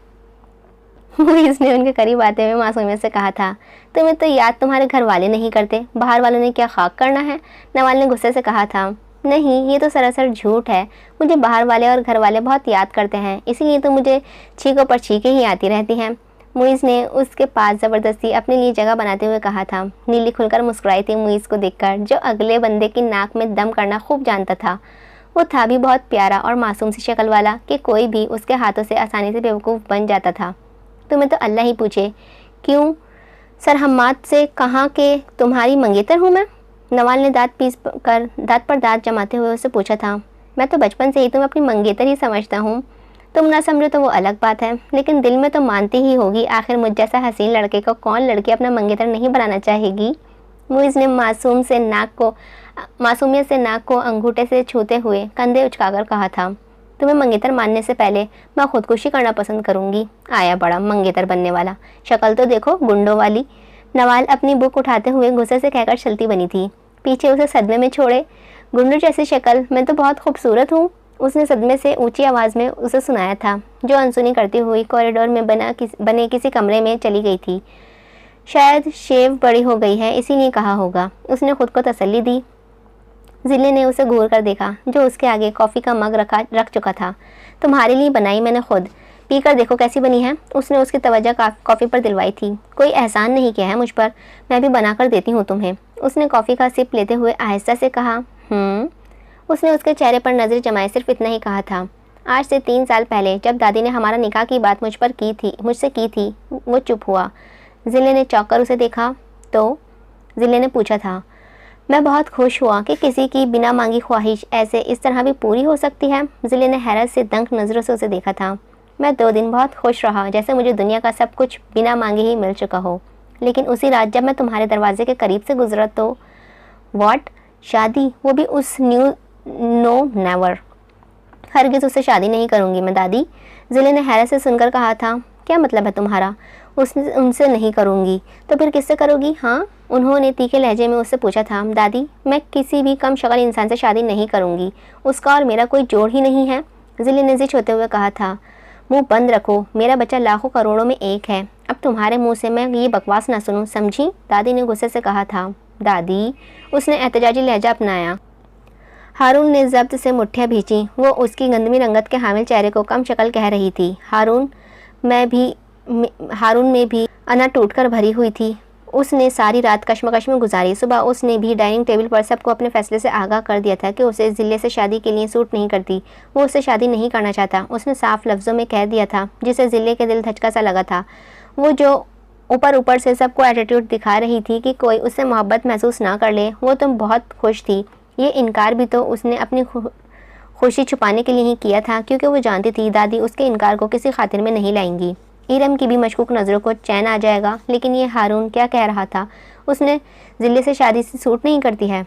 [SPEAKER 1] इसने उनके करीब आते हुए मासूमियत से कहा था। तुम्हें तो याद तुम्हारे घर वाले नहीं करते, बाहर वालों ने क्या खाक करना है, नवाल ने गुस्से से कहा था। नहीं, ये तो सरासर झूठ है, मुझे बाहर वाले और घर वाले बहुत याद करते हैं, इसीलिए तो मुझे छींकों पर छींकें ही आती रहती हैं, मुइज़ ने उसके पास ज़बरदस्ती अपने लिए जगह बनाते हुए कहा था। नीली खुलकर मुस्कुराई थी मुइज़ को देखकर, जो अगले बंदे की नाक में दम करना खूब जानता था। वो था भी बहुत प्यारा और मासूम सी शक्ल वाला कि कोई भी उसके हाथों से आसानी से बेवकूफ़ बन जाता था। तुम्हें तो अल्लाह ही पूछे, क्यों सरहमाद से कहाँ के तुम्हारी मंगेतर हूँ मैं, नवाल ने दांत पर दांत जमाते हुए उससे पूछा था। मैं तो बचपन से ही तुम्हें अपनी मंगेतर ही समझता हूँ, तुम ना समझो तो वो अलग बात है, लेकिन दिल में तो मानती ही होगी, आखिर मुझ जैसा हसीन लड़के को कौन लड़की अपना मंगेतर नहीं बनाना चाहेगी। मुइज़ ने मासूमियत से नाक को अंगूठे से छूते हुए कंधे उचकाकर कहा था। तुम्हें मंगेतर मानने से पहले मैं खुदकुशी करना पसंद करूंगी। आया बड़ा मंगेतर बनने वाला, शक्ल तो देखो गुंडों वाली, नवाल अपनी बुक उठाते हुए गुस्से से कहकर चलती बनी थी। पीछे उसे सदमे में छोड़े, गुंडों जैसी शक्ल, मैं तो बहुत खूबसूरत हूँ, उसने सदमे से ऊंची आवाज़ में उसे सुनाया था, जो अनसुनी करती हुई कॉरिडोर में बने किसी कमरे में चली गई थी। शायद शेव बड़ी हो गई है इसीलिए कहा होगा, उसने खुद को तसल्ली दी। जिले ने उसे घूर कर देखा जो उसके आगे कॉफ़ी का मग रख चुका था। तुम्हारे लिए बनाई मैंने खुद, पी कर देखो कैसी बनी है, उसने उसकी तवज्जो कॉफ़ी पर दिलवाई थी। कोई एहसान नहीं किया है मुझ पर, मैं भी बना कर देती हूँ तुम्हें, उसने कॉफ़ी का सिप लेते हुए आहिस्ता से कहा। उसने उसके चेहरे पर नज़र जमाए सिर्फ इतना ही कहा था। आज से 3 साल पहले जब दादी ने हमारा निकाह की बात मुझसे की थी, वो चुप हुआ। जिले ने चौंक कर उसे देखा तो जिले ने पूछा था। मैं बहुत खुश हुआ कि किसी की बिना मांगी ख्वाहिश ऐसे इस तरह भी पूरी हो सकती है। जिले ने हैरत से दंग नज़रों से उसे देखा था। मैं 2 दिन बहुत खुश रहा, जैसे मुझे दुनिया का सब कुछ बिना मांगे ही मिल चुका हो, लेकिन उसी रात जब मैं तुम्हारे दरवाजे के करीब से गुजरा तो व्हाट, शादी, वो भी उस नो नेवर, हरगिज़ उससे शादी नहीं करूँगी मैं दादी, जिले ने हैरत से सुनकर कहा था। क्या मतलब है तुम्हारा, उनसे नहीं करूँगी तो फिर किससे करोगी? हाँ, उन्होंने तीखे लहजे में उससे पूछा था। दादी, मैं किसी भी कम शक्ल इंसान से शादी नहीं करूँगी, उसका और मेरा कोई जोड़ ही नहीं है, जिले ने जिद होते हुए कहा था। मुंह बंद रखो, मेरा बच्चा लाखों करोड़ों में एक है, अब तुम्हारे मुंह से मैं ये बकवास ना सुनूं, समझी, दादी ने गुस्से से कहा था। दादी, उसने एहतजाजी लहजा अपनाया। हारून ने जब्त से मुट्ठियाँ भींची, वो उसकी गंदमी रंगत के हामिल चेहरे को कम शक्ल कह रही थी। हारून में भी अना टूटकर भरी हुई थी। उसने सारी रात कश्मकश में गुजारी। सुबह उसने भी डाइनिंग टेबल पर सबको अपने फैसले से आगाह कर दिया था कि उसे जिले से शादी के लिए सूट नहीं करती, वो उससे शादी नहीं करना चाहता। उसने साफ लफ्ज़ों में कह दिया था, जिसे जिले के दिल धचका सा लगा था। वो जो ऊपर ऊपर से सबको एटीट्यूड दिखा रही थी कि कोई उससे मोहब्बत महसूस ना कर ले, वो तुम बहुत खुश थी। ये इनकार भी तो उसने अपनी खुशी छुपाने के लिए ही किया था, क्योंकि वो जानती थी दादी उसके इनकार को किसी खातिर में नहीं लाएंगी। इरम की भी मशकूक नज़रों को चैन आ जाएगा, लेकिन ये हारून क्या कह रहा था? उसने जिले से शादी से सूट नहीं करती है,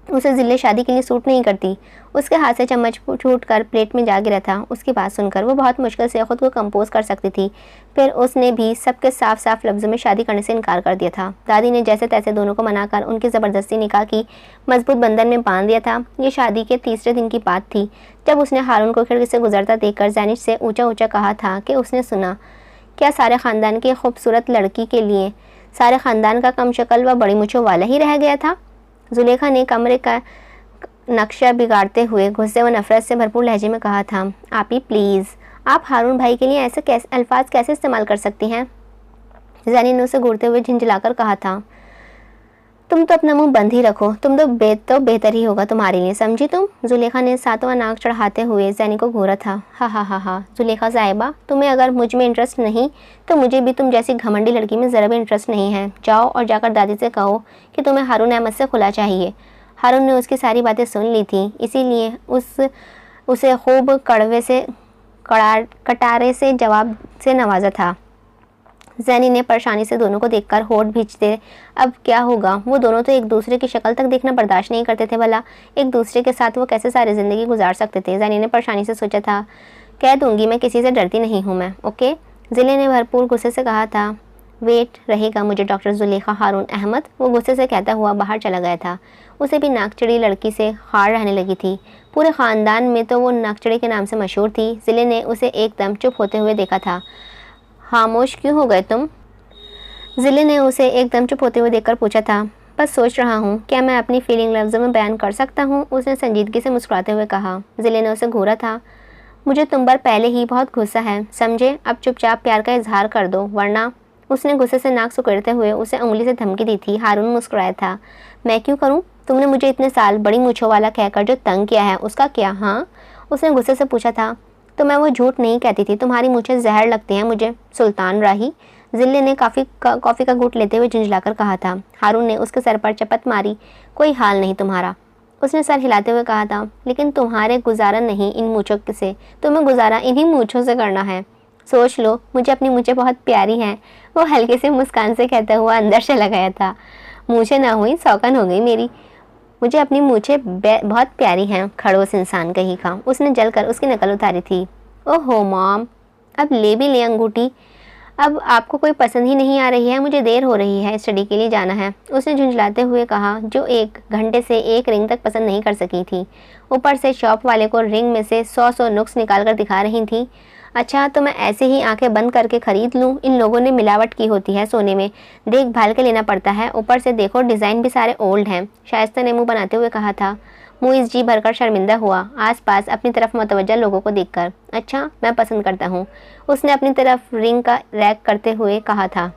[SPEAKER 1] उसे जिले शादी के लिए सूट नहीं करती। उसके हाथ से चम्मच छूट कर प्लेट में जा गिरा था। उसकी बात सुनकर वो बहुत मुश्किल से खुद को कंपोज कर सकती थी। फिर उसने भी सबके साफ साफ लफ्ज़ों में शादी करने से इनकार कर दिया था। दादी ने जैसे तैसे दोनों को मनाकर उनकी ज़बरदस्ती निकाह की मजबूत बंधन में बांध दिया था। ये शादी के तीसरे दिन की बात थी, जब उसने हारून को खिड़की से गुजरता देखकर जैनिश से ऊँचा ऊँचा कहा था कि उसने सुना, क्या सारे ख़ानदान की खूबसूरत लड़की के लिए सारे ख़ानदान का कम शक्ल व बड़ी मूँछों वाला ही रह गया था? जुलेखा ने कमरे का नक्शा बिगाड़ते हुए गुस्से व नफरत से भरपूर लहजे में कहा था, आपी प्लीज़, आप हारून भाई के लिए ऐसे अल्फाज कैसे इस्तेमाल कर सकती हैं? जैनी ने उसे घूरते हुए झिंझलाकर कहा था, तुम तो अपना मुंह बंद ही रखो, तुम तो बेहतर ही होगा तुम्हारे लिए, समझी तुम? जुलेखा ने सातवां नाक चढ़ाते हुए जैनी को घूरा था। हा हा हा हा, जुलेखा साहिबा, तुम्हें अगर मुझ में इंटरेस्ट नहीं तो मुझे भी तुम जैसी घमंडी लड़की में ज़रा भी इंटरेस्ट नहीं है। जाओ और जाकर दादी से कहो कि तुम्हें हारून अहमद से खुला चाहिए। हारून ने उसकी सारी बातें सुन ली थी, इसीलिए उसे खूब कटारे से जवाब से नवाजा था। जैनी ने परेशानी से दोनों को देखकर होठ भींचते, अब क्या होगा? वो दोनों तो एक दूसरे की शक्ल तक देखना बर्दाश्त नहीं करते थे, भला एक दूसरे के साथ वो कैसे सारी ज़िंदगी गुजार सकते थे? जैनी ने परेशानी से सोचा था, कह दूंगी मैं किसी से डरती नहीं हूँ मैं, ओके? जिले ने भरपूर गुस्से से कहा था, वेट रहेगा मुझे डॉक्टर जुलेखा हारून अहमद। वो गुस्से से कहता हुआ बाहर चला गया था। उसे भी नाकचड़ी लड़की से खार रहने लगी थी। पूरे ख़ानदान में तो वो नाकचड़ी के नाम से मशहूर थी। जिले ने उसे एकदम चुप होते हुए देखा था। खामोश क्यों हो गए तुम? जिले ने उसे एकदम चुप होते हुए देखकर पूछा था। बस सोच रहा हूँ, क्या मैं अपनी फीलिंग लफ्ज़ों में बयान कर सकता हूँ? उसने संजीदगी से मुस्कुराते हुए कहा। जिले ने उसे घूरा था। मुझे तुम पर पहले ही बहुत गुस्सा है, समझे? अब चुपचाप प्यार का इजहार कर दो, वरना। उसने गुस्से से नाक सुकड़ते हुए उसे उंगली से धमकी दी थी। हारून मुस्कुराया था। मैं क्यों करूँ? तुमने मुझे इतने साल बड़ी मूँछों वाला कहकर जो तंग किया है, उसका क्या? हाँ, उसने गुस्से से पूछा था। तो मैं वो झूठ नहीं कहती थी, तुम्हारी मूँछें जहर लगती हैं मुझे, सुल्तान राही। जिले ने कॉफ़ी का घूंट लेते हुए झुंझलाकर कहा था। हारून ने उसके सर पर चपत मारी। कोई हाल नहीं तुम्हारा, उसने सर हिलाते हुए कहा था। लेकिन तुम्हारे गुजारा नहीं इन मूँछों से, तुम्हें गुजारा इन्हीं मूँछों से करना है। सोच लो, मुझे अपनी मूँछें बहुत प्यारी हैं, वो हल्के से मुस्कान से कहता हुआ अंदर चला गया था। मूँछें ना हुई सौकन हो गई मेरी, मुझे अपनी मूँछें बहुत प्यारी हैं, खड़ूस इंसान कहीं का। उसने जलकर उसकी नकल उतारी थी। ओहो मॉम, अब ले भी ले अंगूठी। अब आपको कोई पसंद ही नहीं आ रही है, मुझे देर हो रही है, स्टडी के लिए जाना है, उसने झुंझलाते हुए कहा, जो 1 घंटे से एक रिंग तक पसंद नहीं कर सकी थी। ऊपर से शॉप वाले को रिंग में से 100 नुक्स निकाल कर दिखा रही थी। अच्छा, तो मैं ऐसे ही आंखें बंद करके खरीद लूँ? इन लोगों ने मिलावट की होती है सोने में, देखभाल के लेना पड़ता है, ऊपर से देखो डिज़ाइन भी सारे ओल्ड हैं। शाइस्ता ने मुँह बनाते हुए कहा था। मुइज़ जी भरकर शर्मिंदा हुआ, आसपास अपनी तरफ मुतवज्जा लोगों को देखकर। अच्छा, मैं पसंद करता हूँ, उसने अपनी तरफ रिंग का रैक करते हुए कहा था।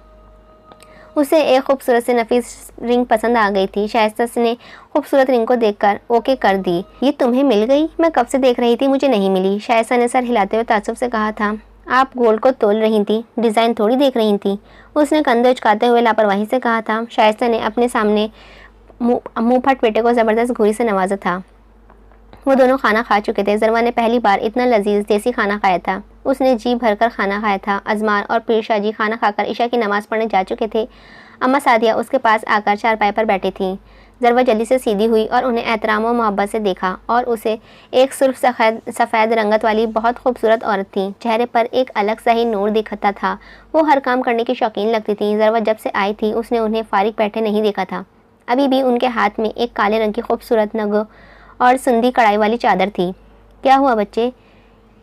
[SPEAKER 1] उसे एक खूबसूरत से नफीस रिंग पसंद आ गई थी। शाइस्ता ने खूबसूरत रिंग को देखकर ओके कर दी। ये तुम्हें मिल गई? मैं कब से देख रही थी, मुझे नहीं मिली। शाइस्ता ने सर हिलाते हुए ताज्जुब से कहा था। आप गोल्ड को तोल रही थी, डिज़ाइन थोड़ी देख रही थी, उसने कंधे उचकाते हुए लापरवाही से कहा था। शाइस्ता ने अपने सामने मुँह फट बेटे को ज़बरदस्त घूरी से नवाजा था। वो दोनों खाना खा चुके थे। ज़रवा ने पहली बार इतना लजीज देसी खाना खाया था। उसने जी भरकर खाना खाया था। अजमार और पीर शाह जी खाना खाकर इशा की नमाज़ पढ़ने जा चुके थे। अम्मा सादिया उसके पास आकर चारपाई पर बैठी थी। ज़रवा जल्दी से सीधी हुई और उन्हें एहतराम और मोहब्बत से देखा और उसे एक सुर्ख सफ़ेद रंगत वाली बहुत खूबसूरत औरत थी। चेहरे पर एक अलग सा ही नूर दिखता था। वो हर काम करने की शौकीन लगती थी। ज़रवा जब से आई थी उसने उन्हें फारिग बैठे नहीं देखा था। अभी भी उनके हाथ में एक काले रंग की खूबसूरत नग और सुंदी कढ़ाई वाली चादर थी। क्या हुआ बच्चे,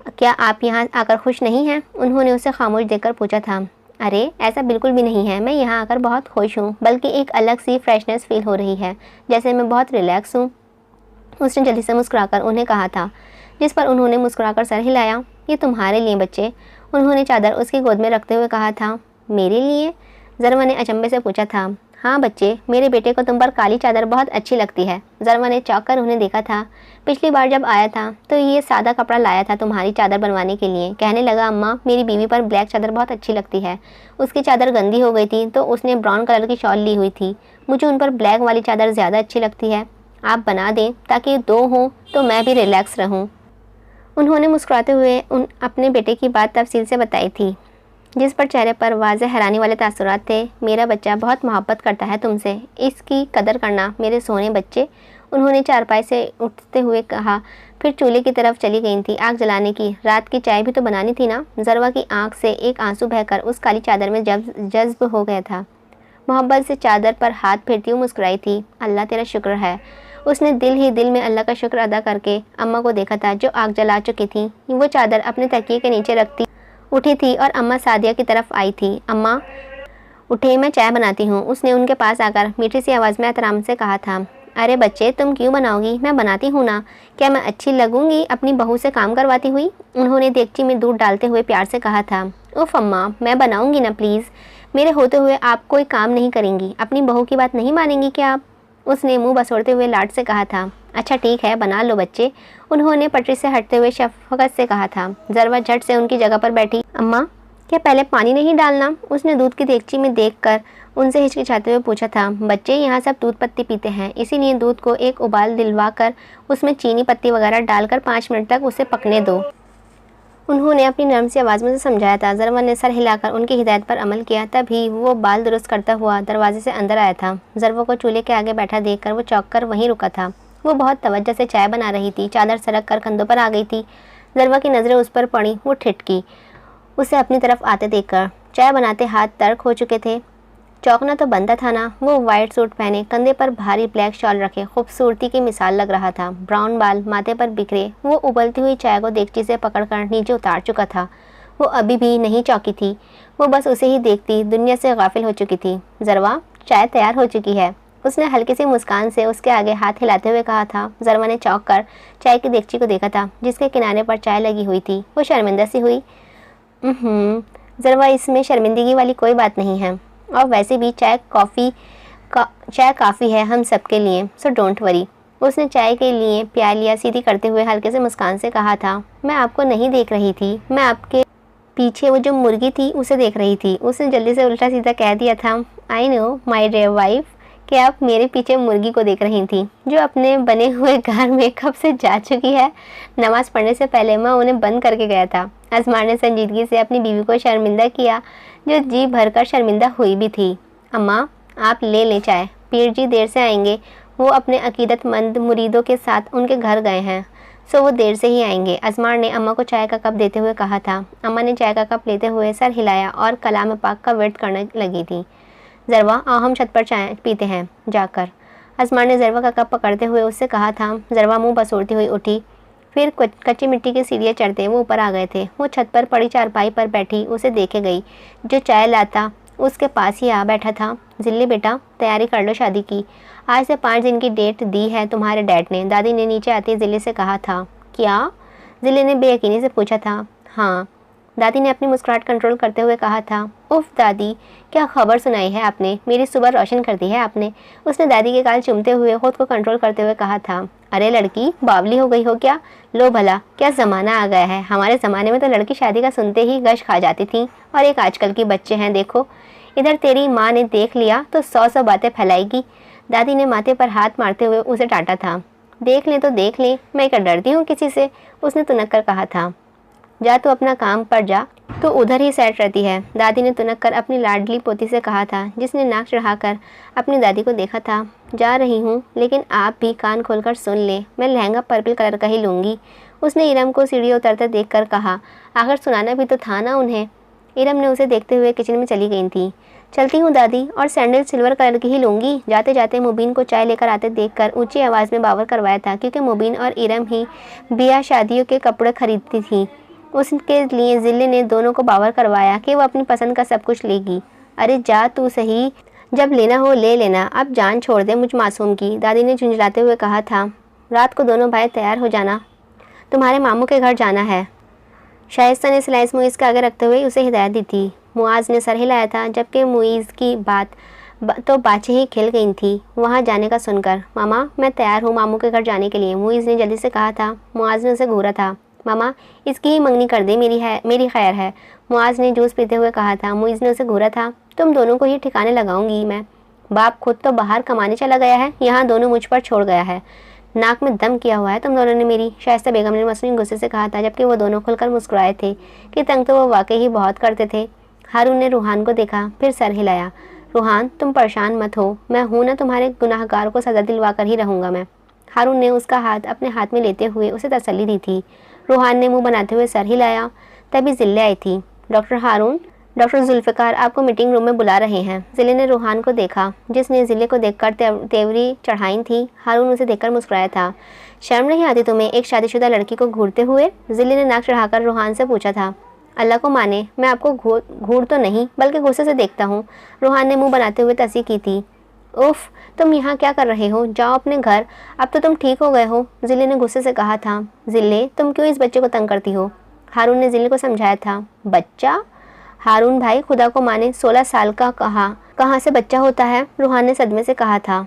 [SPEAKER 1] क्या आप यहाँ आकर खुश नहीं हैं? उन्होंने उसे खामोश देखकर पूछा था। अरे ऐसा बिल्कुल भी नहीं है, मैं यहाँ आकर बहुत खुश हूँ, बल्कि एक अलग सी फ्रेशनेस फील हो रही है, जैसे मैं बहुत रिलैक्स हूँ, उसने जल्दी से मुस्कुराकर उन्हें कहा था, जिस पर उन्होंने मुस्कुराकर सर हिलाया। ये तुम्हारे लिए बच्चे, उन्होंने चादर उसकी गोद में रखते हुए कहा था। मेरे लिए? जरवा ने अचंभे से पूछा था। हाँ बच्चे, मेरे बेटे को तुम पर काली चादर बहुत अच्छी लगती है। जरवा ने चौंक कर उन्हें देखा था। पिछली बार जब आया था तो ये सादा कपड़ा लाया था तुम्हारी चादर बनवाने के लिए। कहने लगा अम्मा मेरी बीवी पर ब्लैक चादर बहुत अच्छी लगती है। उसकी चादर गंदी हो गई थी तो उसने ब्राउन कलर की शॉल ली हुई थी। मुझे उन पर ब्लैक वाली चादर ज़्यादा अच्छी लगती है। आप बना दें ताकि दो हों तो मैं भी रिलैक्स रहूँ। उन्होंने मुस्कुराते हुए अपने बेटे की बात तफसील से बताई थी, जिस पर चेहरे पर वाज़े हैरानी वाले तासुरात थे। मेरा बच्चा बहुत मोहब्बत करता है तुमसे, इसकी कदर करना मेरे सोने बच्चे। उन्होंने चारपाई से उठते हुए कहा, फिर चूल्हे की तरफ चली गई थी आग जलाने की। रात की चाय भी तो बनानी थी ना। जरवा की आंख से एक आंसू बहकर उस काली चादर में जज्ब हो गया था। मोहब्बत से चादर पर हाथ फेरती हुई मुस्कुराई थी। अल्लाह तेरा शुक्र है। उसने दिल ही दिल में अल्लाह का शुक्र अदा करके अम्मा को देखा था, जो आग जला चुकी थी। वो चादर अपने तकिए के नीचे रखती उठी थी और अम्मा सादिया की तरफ आई थी। अम्मा उठे, मैं चाय बनाती हूँ। उसने उनके पास आकर मीठी सी आवाज़ में एहतराम से कहा था। अरे बच्चे, तुम क्यों बनाओगी, मैं बनाती हूँ ना। क्या मैं अच्छी लगूंगी अपनी बहू से काम करवाती हुई? उन्होंने देगची में दूध डालते हुए प्यार से कहा था। उफ अम्मा, मैं बनाऊंगी ना, प्लीज़। मेरे होते हुए आप कोई काम नहीं करेंगी, अपनी बहू की बात नहीं मानेंगी क्या आप? उसने मुंह बसोड़ते हुए लाड से कहा था। अच्छा ठीक है, बना लो बच्चे। उन्होंने पटरी से हटते हुए शफकत से कहा था। जरवा झट से उनकी जगह पर बैठी। अम्मा, क्या पहले पानी नहीं डालना? उसने दूध की देगची में देखकर उनसे हिचकिचाते हुए पूछा था। बच्चे, यहाँ सब दूध पत्ती पीते हैं, इसीलिए दूध को एक उबाल दिलवा कर उसमें चीनी पत्ती वगैरह डालकर 5 मिनट तक उसे पकने दो। उन्होंने अपनी नरम सी आवाज़ में समझाया था। जरवा ने सर हिलाकर उनकी हिदायत पर अमल किया। तभी वो बाल दुरुस्त करता हुआ दरवाजे से अंदर आया था। जरवा को चूल्हे के आगे बैठा देखकर वो चौंक कर वहीं रुका था। वो बहुत तवज्जो से चाय बना रही थी। चादर सरक कर कंधों पर आ गई थी। जरवा की नज़रें उस पर पड़ी। वो ठिठकी उसे अपनी तरफ आते देखकर। चाय बनाते हाथ तर्क हो चुके थे। चौंकना तो बनता था ना। वो वाइट सूट पहने, कंधे पर भारी ब्लैक शॉल रखे, खूबसूरती की मिसाल लग रहा था। ब्राउन बाल माथे पर बिखरे। वो उबलती हुई चाय को देगची से पकड़कर नीचे उतार चुका था। वो अभी भी नहीं चौंकी थी। वो बस उसे ही देखती दुनिया से गाफिल हो चुकी थी। जरवा, चाय तैयार हो चुकी है। उसने हल्की सी मुस्कान से उसके आगे हाथ हिलाते हुए कहा था। जरवा ने चौंक कर चाय की देगची को देखा था, जिसके किनारे पर चाय लगी हुई थी। वो शर्मिंदा सी हुई। जरवा, इसमें शर्मिंदगी वाली कोई बात नहीं है, और वैसे भी चाय काफ़ी है हम सबके लिए, सो डोंट वरी। उसने चाय के लिए प्यालियाँ सीधी करते हुए हल्के से मुस्कान से कहा था। मैं आपको नहीं देख रही थी, मैं आपके पीछे वो जो मुर्गी थी उसे देख रही थी। उसने जल्दी से उल्टा सीधा कह दिया था। I know my dear wife कि आप मेरे पीछे मुर्गी को देख रही थी, जो अपने बने हुए घर में कब से जा चुकी है। नमाज पढ़ने से पहले मैं उन्हें बंद करके गया था। अजमार ने संजीदगी से अपनी बीवी को शर्मिंदा किया, जो जी भरकर शर्मिंदा हुई भी थी। अम्मा, आप ले लें चाय, पीर जी देर से आएंगे। वो अपने अकीदतमंद मुरीदों के साथ उनके घर गए हैं, सो वो देर से ही आएंगे। अजमार ने अम्मा को चाय का कप देते हुए कहा था। अम्मा ने चाय का कप लेते हुए सर हिलाया और कलाम पाक का विर्द करने लगी थी। जरवा, आओ हम छत पर चाय पीते हैं जाकर। अजमार ने जरवा का कप पकड़ते हुए उससे कहा था। जरवा मुंह बसोड़ती हुई उठी। फिर कच्ची मिट्टी की सीढ़ियाँ चढ़ते वो ऊपर आ गए थे। वो छत पर पड़ी चारपाई पर बैठी उसे देखे गई, जो चाय लाता उसके पास ही आ बैठा था। जिल्ली बेटा, तैयारी कर लो शादी की। आज से 5 दिन की डेट दी है तुम्हारे डैड ने, दादी ने नीचे आते जिले से कहा था। क्या? जिले ने बेयकीनी से पूछा था। हाँ, दादी ने अपनी मुस्कुराहट कंट्रोल करते हुए कहा था। उफ दादी, क्या खबर सुनाई है आपने, मेरी सुबह रोशन कर दी है आपने। उसने दादी के गाल चूमते हुए खुद को कंट्रोल करते हुए कहा था। अरे लड़की, बावली हो गई हो क्या? लो भला, क्या ज़माना आ गया है। हमारे ज़माने में तो लड़की शादी का सुनते ही गश खा जाती थी, और एक आजकल की बच्चे हैं देखो। इधर तेरी माँ ने देख लिया तो 100 बातें फैलाएगी। दादी ने माथे पर हाथ मारते हुए उसे डांटा था। देख ले तो देख ले, मैं क्या डरती हूँ किसी से, उसने तुनक कर कहा था। जा तो अपना काम पर जा, तो उधर ही सेट रहती है, दादी ने तुनक कर अपनी लाडली पोती से कहा था, जिसने नाक चढ़ाकर अपनी दादी को देखा था। जा रही हूँ, लेकिन आप भी कान खोलकर सुन ले, मैं लहंगा पर्पल कलर का ही लूँगी। उसने इरम को सीढ़ी उतरते देखकर कहा। आखिर सुनाना भी तो था ना उन्हें। इरम ने उसे देखते हुए किचन में चली गई थी। चलती हूँ दादी, और सैंडल सिल्वर कलर की ही लूँगी। जाते जाते मुबीन को चाय लेकर आते देखकर ऊंची आवाज़ में बावर करवाया था, क्योंकि मुबीन और इरम ही ब्याह शादियों के कपड़े खरीदती थी। उसके लिए जिले ने दोनों को बावर करवाया कि वो अपनी पसंद का सब कुछ लेगी। अरे जा तू सही, जब लेना हो ले लेना, अब जान छोड़ दे मुझ मासूम की, दादी ने झुंझलाते हुए कहा था। रात को दोनों भाई तैयार हो जाना, तुम्हारे मामू के घर जाना है। शाइस्ता ने स्लाइस मुँह इसके आगे रखते हुए उसे हिदायत दी थी। मुआज़ ने सर हिलाया था, जबकि मुईज़ की तो बातें ही खिल गई थी वहाँ जाने का सुनकर। मामा, मैं तैयार हूँ मामू के घर जाने के लिए, मुईज़ ने जल्दी से कहा था। मुआज़ ने उसे घूरा था। मामा, इसकी ही मंगनी कर दे, मेरी खैर है, मुआज़ ने जूस पीते हुए कहा था। मुईज़ ने उसे घूरा था। तुम दोनों को ही ठिकाने लगाऊंगी मैं। बाप खुद तो बाहर कमाने चला गया है, यहाँ दोनों मुझ पर छोड़ गया है। नाक में दम किया हुआ है तुम दोनों ने मेरी, शाइस्ता बेगम ने मसनून गुस्से से कहा था, जबकि वो दोनों खुलकर मुस्कुराए थे कि तंग तो वो वाकई ही बहुत करते थे। हारून ने रूहान को देखा, फिर सर हिलाया। रूहान, तुम परेशान मत हो, मैं हूं ना, तुम्हारे गुनाहगार को सज़ा दिलवा कर ही रहूँगा मैं। हारून ने उसका हाथ अपने हाथ में लेते हुए उसे तसल्ली दी थी। रूहान ने मुंह बनाते हुए सर हिलाया। तभी जिले आई थी। डॉक्टर हारून, डॉक्टर जुल्फ़िकार आपको मीटिंग रूम में बुला रहे हैं। जिले ने रूहान को देखा, जिसने जिले को देखकर तेवरी चढ़ाई थी। हारून उसे देखकर मुस्कुराया था। शर्म नहीं आती तुम्हें एक शादीशुदा लड़की को घूरते हुए? जिले ने नाक चढ़ाकर रूहान से पूछा था। अल्लाह को माने, मैं आपको घूर तो नहीं बल्कि गुस्से से देखता हूँ। रूहान ने मुंह बनाते हुए तस्दीक की थी। उफ, तुम यहाँ क्या कर रहे हो? जाओ अपने घर, अब तो तुम ठीक हो गए हो, जिले ने गुस्से से कहा था। जिले, तुम क्यों इस बच्चे को तंग करती हो? हारून ने जिले को समझाया था। बच्चा? हारून भाई, खुदा को माने 16 साल का कहाँ से बच्चा होता है? रूहान ने सदमे से कहा था।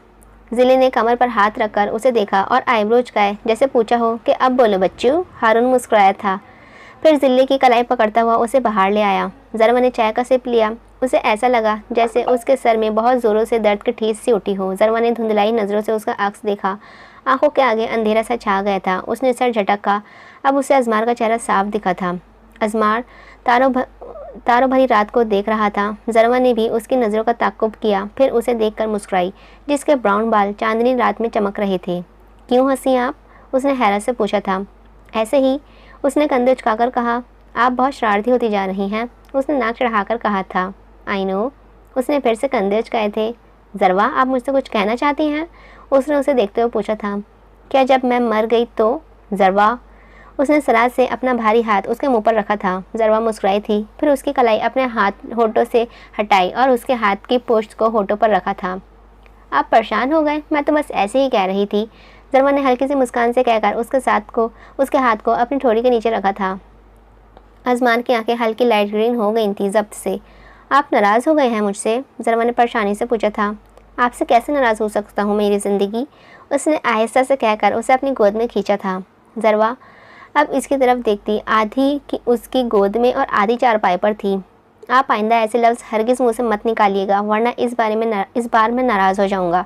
[SPEAKER 1] जिले ने कमर पर हाथ रखकर उसे देखा और आईब्रोज गाए, जैसे पूछा हो कि अब बोलो बच्चू। हारून मुस्कुराया था। फिर जिले की कलाई पकड़ता हुआ उसे बाहर ले आया। ज़रवा ने चाय का सिप लिया। उसे ऐसा लगा जैसे उसके सर में बहुत ज़ोरों से दर्द की ठीस सी उठी हो। ज़रवा ने धुंधलाई नज़रों से उसका अक्स देखा। आंखों के आगे अंधेरा सा छा गया था। उसने सर झटका। अब उसे अजमार का चेहरा साफ दिखा था। अजमार तारों भरी रात को देख रहा था। ज़रवा ने भी उसकी नज़रों का ताक़ुब किया, फिर उसे देखकर मुस्कुराई, जिसके ब्राउन बाल चांदनी रात में चमक रहे थे। क्यों हंसी आप? उसने हैरत से पूछा था। ऐसे ही, उसने कंधे उचकाकर कहा। आप बहुत शरारती होती जा रही हैं, उसने नाक चढ़ाकर कहा था। आई नो, उसने फिर से कंधे उचकाए थे। ज़रवा, आप मुझसे कुछ कहना चाहती हैं? उसने उसे देखते हुए पूछा था। क्या जब मैं मर गई तो? ज़रवा, उसने सराज से अपना भारी हाथ उसके मुंह पर रखा था। ज़रवा मुस्कुराई थी, फिर उसकी कलाई अपने होठों से हटाई और उसके हाथ की पोस्ट को होठों पर रखा था। आप परेशान हो गए? मैं तो बस ऐसे ही कह रही थी, ज़रवा ने हल्की सी मुस्कान से कहकर उसके हाथ को अपनी ठोड़ी के नीचे रखा था। अजमान की आंखें हल्की लाइट ग्रीन हो गई थी ज़ब्त से। आप नाराज़ हो गए हैं मुझसे? ज़रवा ने परेशानी से पूछा था। आपसे कैसे नाराज़ हो सकता हूँ मेरी ज़िंदगी? उसने आहिस्ता से कहकर उसे अपनी गोद में खींचा था। ज़रवा अब इसकी तरफ देखती, आधी की उसकी गोद में और आधी चारपाई पर थी। आप आइंदा ऐसे लफ्ज़ हरगिज़ मुँह से मत निकालिएगा, वरना इस बार मैं नाराज़ हो जाऊँगा।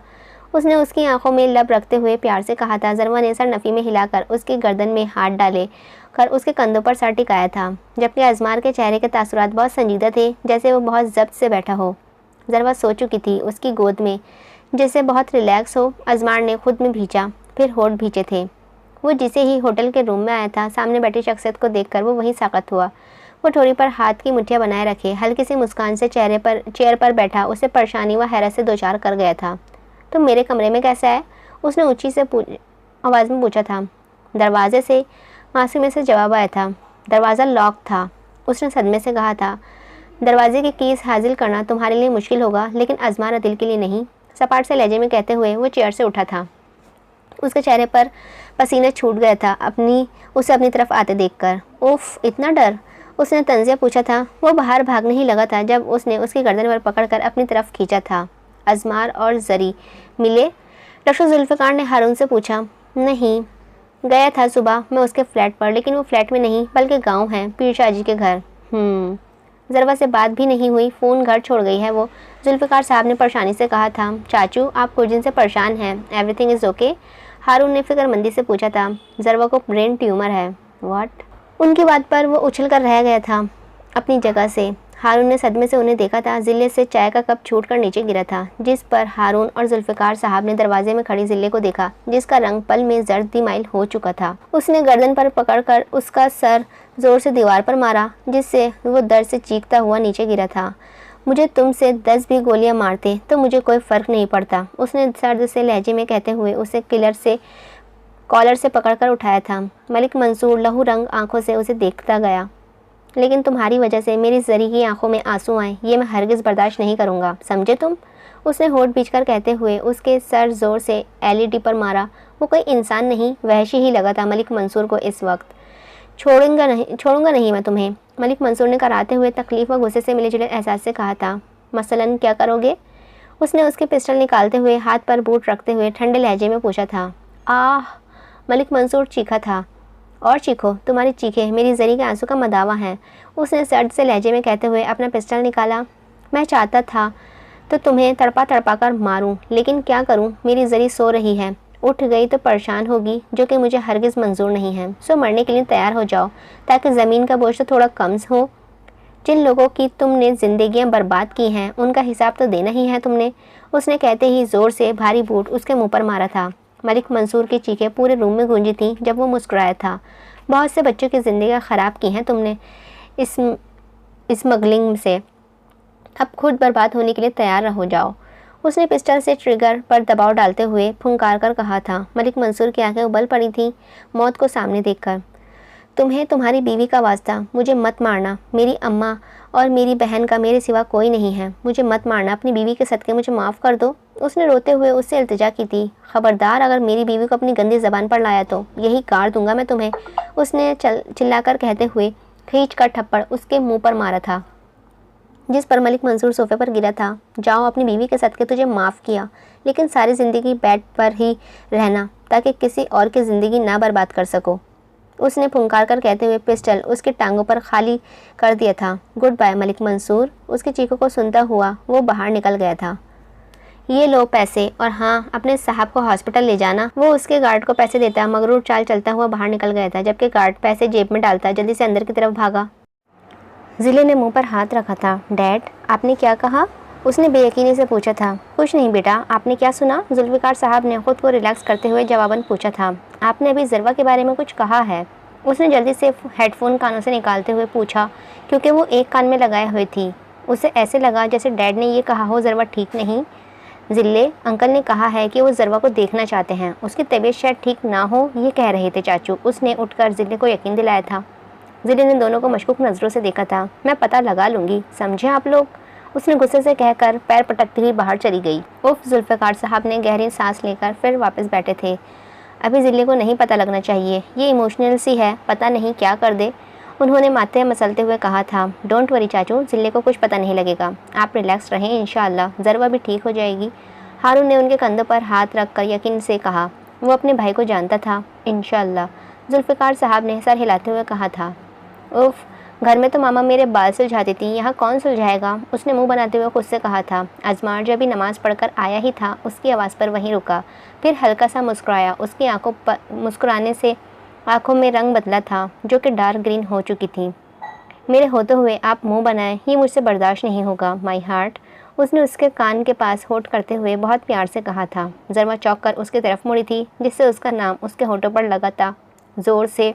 [SPEAKER 1] उसने उसकी आंखों में लब रखते हुए प्यार से कहा था। ज़रवा ने सर नफ़ी में हिलाकर उसकी गर्दन में हाथ डाले कर उसके कंधों पर सर टिकाया था, जबकि अजमार के चेहरे के तासुरात बहुत संजीदा थे, जैसे वो बहुत ज़ब्त से बैठा हो। ज़रवा सो चुकी थी उसकी गोद में, जैसे बहुत रिलैक्स हो। अजमार ने खुद में भींचा, फिर होठ भींचे थे। वो जिसे ही होटल के रूम में आया था, सामने बैठी शख्सियत को देखकर वो वहीं साकत हुआ। वो ठोड़ी पर हाथ की मुठ्ठियाँ बनाए रखे हल्की सी मुस्कान से चेयर पर बैठा उसे परेशानी व हैरत से दो चार कर गया था। तुम मेरे कमरे में कैसे आए? उसने ऊंची से आवाज़ में पूछा था। दरवाजे से, मासूमी से जवाब आया था। दरवाज़ा लॉक था, उसने सदमे से कहा था। दरवाजे की कीज़ हासिल करना तुम्हारे लिए मुश्किल होगा, लेकिन अजमार अदिल के लिए नहीं, सपाट से लहजे में कहते हुए वो चेयर से उठा था। उसके चेहरे पर पसीना छूट गया था उसे अपनी तरफ आते देखकर। उफ, इतना डर? उसने तंजिया पूछा था। वो बाहर भागने ही लगा था जब उसने उसकी गर्दन पर पकड़कर अपनी तरफ खींचा था। अजमार और जरी मिले? डॉक्टर जुल्फ़िकार ने हारून से पूछा। नहीं, गया था सुबह मैं उसके फ्लैट पर, लेकिन वो फ्लैट में नहीं बल्कि गांव है, पीर शाहजी के घर। ज़रवा से बात भी नहीं हुई, फ़ोन घर छोड़ गई है वो, जुल्फ़िकार साहब ने परेशानी से कहा था। चाचू, आप कुछ दिन से परेशान हैं, एवरीथिंग इज़ ओके? हारून ने फिक्रमंदी से पूछा था। ज़रवा को ब्रेन ट्यूमर है। व्हाट? उनकी बात पर वो उछल कर रह गया था अपनी जगह से। हारून ने सदमे से उन्हें देखा था। जिले से चाय का कप छूटकर नीचे गिरा था, जिस पर हारून और जुल्फ़िकार साहब ने दरवाजे में खड़ी जिले को देखा, जिसका रंग पल में जर्दी माइल हो चुका था। उसने गर्दन पर पकड़कर उसका सर जोर से दीवार पर मारा, जिससे वो दर्द से चीखता हुआ नीचे गिरा था। मुझे तुमसे 10 भी गोलियां मारते तो मुझे कोई फ़र्क नहीं पड़ता, उसने सर्द से लहजे में कहते हुए उसे कॉलर से पकड़कर उठाया था। मलिक मंसूर लहू रंग आंखों से उसे देखता गया। लेकिन तुम्हारी वजह से मेरी जरी की आंखों में आंसू आए, ये मैं हरगिज़ बर्दाश्त नहीं करूँगा, समझे तुम? उसने होठ भींचकर कहते हुए उसके सर जोर से एलईडी पर मारा। वो कोई इंसान नहीं, वहशी ही लगा था मलिक मंसूर को इस वक्त। छोड़ूंगा नहीं मैं तुम्हें, मलिक मंसूर ने कराते हुए तकलीफ व गुस्से से मिले जुले एहसास से कहा था। मसलन क्या करोगे? उसने उसके पिस्टल निकालते हुए हाथ पर बूट रखते हुए ठंडे लहजे में पूछा था। आह, मलिक मंसूर चीखा था। और चीखो, तुम्हारी चीखें मेरी जरी के आंसू का मदावा है, उसने सर्द से लहजे में कहते हुए अपना पिस्टल निकाला। मैं चाहता था तो तुम्हें तड़पा तड़पा कर मारूं, लेकिन क्या करूं, मेरी जरी सो रही है, उठ गई तो परेशान होगी, जो कि मुझे हरगिज़ मंजूर नहीं है। सो मरने के लिए तैयार हो जाओ, ताकि ज़मीन का बोझ तो थोड़ा कम हो। जिन लोगों की तुमने जिंदगियां बर्बाद की हैं, उनका हिसाब तो देना ही है तुमने, उसने कहते ही ज़ोर से भारी बूट उसके मुंह पर मारा था। मलिक मंसूर की चीखें पूरे रूम में गूंजी थीं जब वो मुस्कुराया था। बहुत से बच्चों की ज़िंदगियाँ ख़राब की हैं तुमने इस स्मगलिंग से, अब खुद बर्बाद होने के लिए तैयार हो जाओ, उसने पिस्टल से ट्रिगर पर दबाव डालते हुए फुंकार कर कहा था। मलिक मंसूर की आंखें उबल पड़ी थीं मौत को सामने देखकर। तुम्हें तुम्हारी बीवी का वास्ता, मुझे मत मारना, मेरी अम्मा और मेरी बहन का मेरे सिवा कोई नहीं है, मुझे मत मारना, अपनी बीवी के सदके मुझे माफ़ कर दो, उसने रोते हुए उससे इल्तिजा की थी। खबरदार, अगर मेरी बीवी को अपनी गंदी ज़बान पर लाया तो यही गाड़ दूंगा मैं तुम्हें, उसने चिल्लाकर कहते हुए खींच कर थप्पड़ उसके मुंह पर मारा था, जिस पर मलिक मंसूर सोफे पर गिरा था। जाओ, अपनी बीवी के सदके तुझे माफ़ किया, लेकिन सारी ज़िंदगी बेड पर ही रहना, ताकि किसी और की ज़िंदगी ना बर्बाद कर सको, उसने फुंकार कर कहते हुए पिस्टल उसकी टांगों पर खाली कर दिया था। गुड बाय मलिक मंसूर, उसकी चीखों को सुनता हुआ वो बाहर निकल गया था। ये लो पैसे, और हाँ, अपने साहब को हॉस्पिटल ले जाना, वो उसके गार्ड को पैसे देता मगरूर चाल चलता हुआ बाहर निकल गया था, जबकि गार्ड पैसे जेब में डालता जल्दी से अंदर की तरफ भागा। जिले ने मुंह पर हाथ रखा था। डैड, आपने क्या कहा? उसने बेयकीनी से पूछा था। कुछ नहीं बेटा, आपने क्या सुना? जुल्फ़िकार साहब ने खुद को रिलैक्स करते हुए जवाबन पूछा था। आपने अभी ज़रवा के बारे में कुछ कहा है? उसने जल्दी से हेडफोन कानों से निकालते हुए पूछा, क्योंकि वो एक कान में लगाए हुए थी। उसे ऐसे लगा जैसे डैड ने ये कहा हो ज़रवा ठीक नहीं। जिले, अंकल ने कहा है कि वो ज़रवा को देखना चाहते हैं, उसकी तबीयत शायद ठीक ना हो, ये कह रहे थे चाचू, उसने उठकर जिले को यकीन दिलाया था। जिले ने दोनों को मशकूक नज़रों से देखा था। मैं पता लगा लूँगी, समझे आप लोग, उसने गुस्से से कहकर पैर पटकती हुई बाहर चली गई। उफ, जुल्फ़िकार साहब ने गहरी सांस लेकर फिर वापस बैठे थे। अभी जिले को नहीं पता लगना चाहिए, ये इमोशनल सी है, पता नहीं क्या कर दे, उन्होंने माथे मसलते हुए कहा था। डोंट वरी चाचू, जिले को कुछ पता नहीं लगेगा, आप रिलैक्स रहें, इंशाअल्लाह ज़रवा भी ठीक हो जाएगी। हारून ने उनके कंधों पर हाथ रखकर यकीन से कहा। वो अपने भाई को जानता था। इंशाअल्लाह, जुल्फ़िकार साहब ने सर हिलाते हुए कहा था। उफ, घर में तो मामा मेरे बाल सुलझाती थी, यहाँ कौन सुलझाएगा, उसने मुंह बनाते हुए खुद से कहा था। अजमार जब भी नमाज़ पढ़कर आया ही था, उसकी आवाज़ पर वहीं रुका, फिर हल्का सा मुस्कुराया। उसकी आंखों पर मुस्कुराने से आंखों में रंग बदला था, जो कि डार्क ग्रीन हो चुकी थी। मेरे होते हुए आप मुंह बनाएं, ये मुझसे बर्दाश्त नहीं होगा माई हार्ट, उसने उसके कान के पास होठ करते हुए बहुत प्यार से कहा था। ज़रमा चौंक कर उसकी तरफ मुड़ी थी, जिससे उसका नाम उसके होठों पर लगा था। ज़ोर से,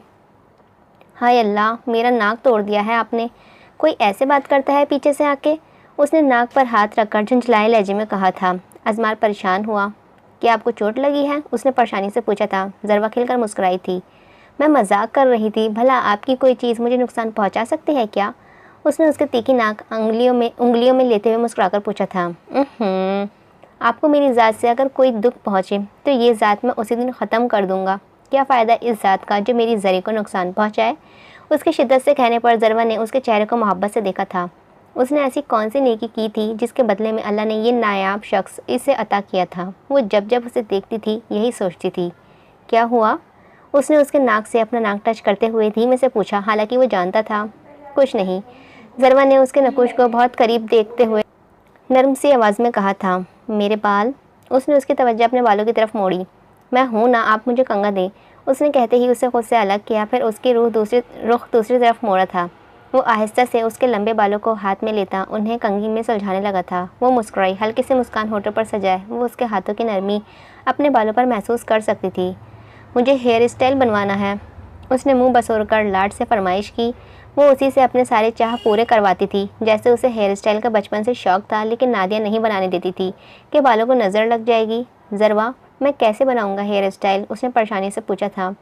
[SPEAKER 1] हाय अल्लाह, मेरा नाक तोड़ दिया है आपने, कोई ऐसे बात करता है पीछे से आके, उसने नाक पर हाथ रखकर झुंझलाए लहजे में कहा था। अजमार परेशान हुआ। क्या आपको चोट लगी है, उसने परेशानी से पूछा था। ज़रवा खिलकर मुस्कुराई थी। मैं मजाक कर रही थी, भला आपकी कोई चीज़ मुझे नुकसान पहुंचा सकती है क्या, उसने उसके तीखी नाक उंगलियों में लेते हुए मुस्कुराकर पूछा था। आपको मेरी ज़ात से अगर कोई दुख पहुँचे तो ये ज़ात मैं उसी दिन ख़त्म कर दूँगा, क्या फ़ायदा इस ज़ात का जो मेरी ज़री को नुकसान पहुँचाए, उसकी शिद्दत से कहने पर ज़रवा ने उसके चेहरे को मोहब्बत से देखा था। उसने ऐसी कौन सी नेकी की थी जिसके बदले में अल्लाह ने ये नायाब शख्स इसे अता किया था। वो जब जब उसे देखती थी यही सोचती थी। क्या हुआ, उसने उसके नाक से अपना नाक टच करते हुए धीमे से पूछा, हालांकि वो जानता था। कुछ नहीं, ज़रवा ने उसके नकुश को बहुत करीब देखते हुए नरम सी आवाज़ में कहा था। मेरे बाल, उसने उसकी तवज्जो अपने बालों की तरफ मोड़ी। मैं हूँ ना, आप मुझे कंगा दें, उसने कहते ही उसे खुद से अलग किया, फिर उसकी रुख दूसरी तरफ मोड़ा था। वो आहिस्ता से उसके लंबे बालों को हाथ में लेता उन्हें कंघी में सुलझाने लगा था। वो मुस्कुराई, हल्की सी मुस्कान होठों पर सजाए, वो उसके हाथों की नरमी अपने बालों पर महसूस कर सकती थी। मुझे हेयर स्टाइल बनवाना है, उसने मुंह बसोरकर लाड से फरमाइश की। वो उसी से अपने सारे चाह पूरे करवाती थी। जैसे उसे हेयर स्टाइल का बचपन से शौक़ था, लेकिन नादिया नहीं बनाने देती थी कि बालों को नज़र लग जाएगी। ज़रवा, मैं कैसे बनाऊंगा हेयर स्टाइल, उसने परेशानी से पूछा था।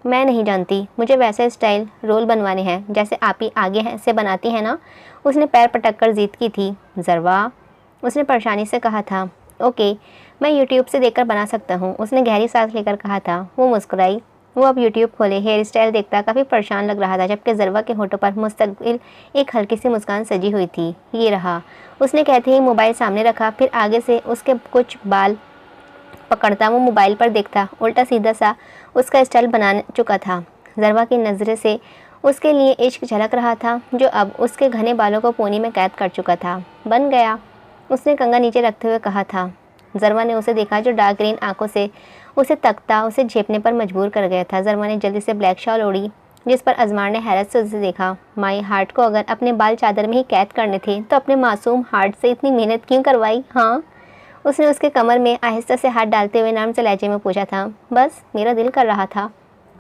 [SPEAKER 1] मैं नहीं जानती, मुझे वैसे स्टाइल रोल बनवाने हैं जैसे आप ही आगे से बनाती हैं ना, उसने पैर पटक कर ज़िद की थी। ज़रवा, उसने परेशानी से कहा था। ओके, मैं यूट्यूब से देखकर बना सकता हूँ, उसने गहरी सांस लेकर कहा था। वो मुस्कुराई। वो अब यूट्यूब खोले हेयर स्टाइल देखता काफ़ी परेशान लग रहा था, जबकि ज़रवा के होठों पर मुस्तकिल एक हल्की सी मुस्कान सजी हुई थी। ये रहा, उसने कहते ही मोबाइल सामने रखा, फिर आगे से उसके कुछ बाल पकड़ता वो मोबाइल पर देखता। उल्टा सीधा सा उसका स्टाइल बना चुका था। ज़रवा की नज़र से उसके लिए इश्क झलक रहा था, जो अब उसके घने बालों को पोनी में कैद कर चुका था। बन गया, उसने कंघा नीचे रखते हुए कहा था। ज़रवा ने उसे देखा, जो डार्क ग्रीन आंखों से उसे तकता उसे झेपने पर मजबूर कर गया था। ज़रवा ने जल्दी से ब्लैक शॉल ओढ़ी, जिस पर अजमार ने हैरत से उसे देखा। माई हार्ट को अगर अपने बाल चादर में ही कैद करने थे तो अपने मासूम हार्ट से इतनी मेहनत क्यों करवाई? हाँ, उसने उसके कमर में आहिस्ता से हाथ डालते हुए नरम से लहजे में पूछा था। बस मेरा दिल कर रहा था,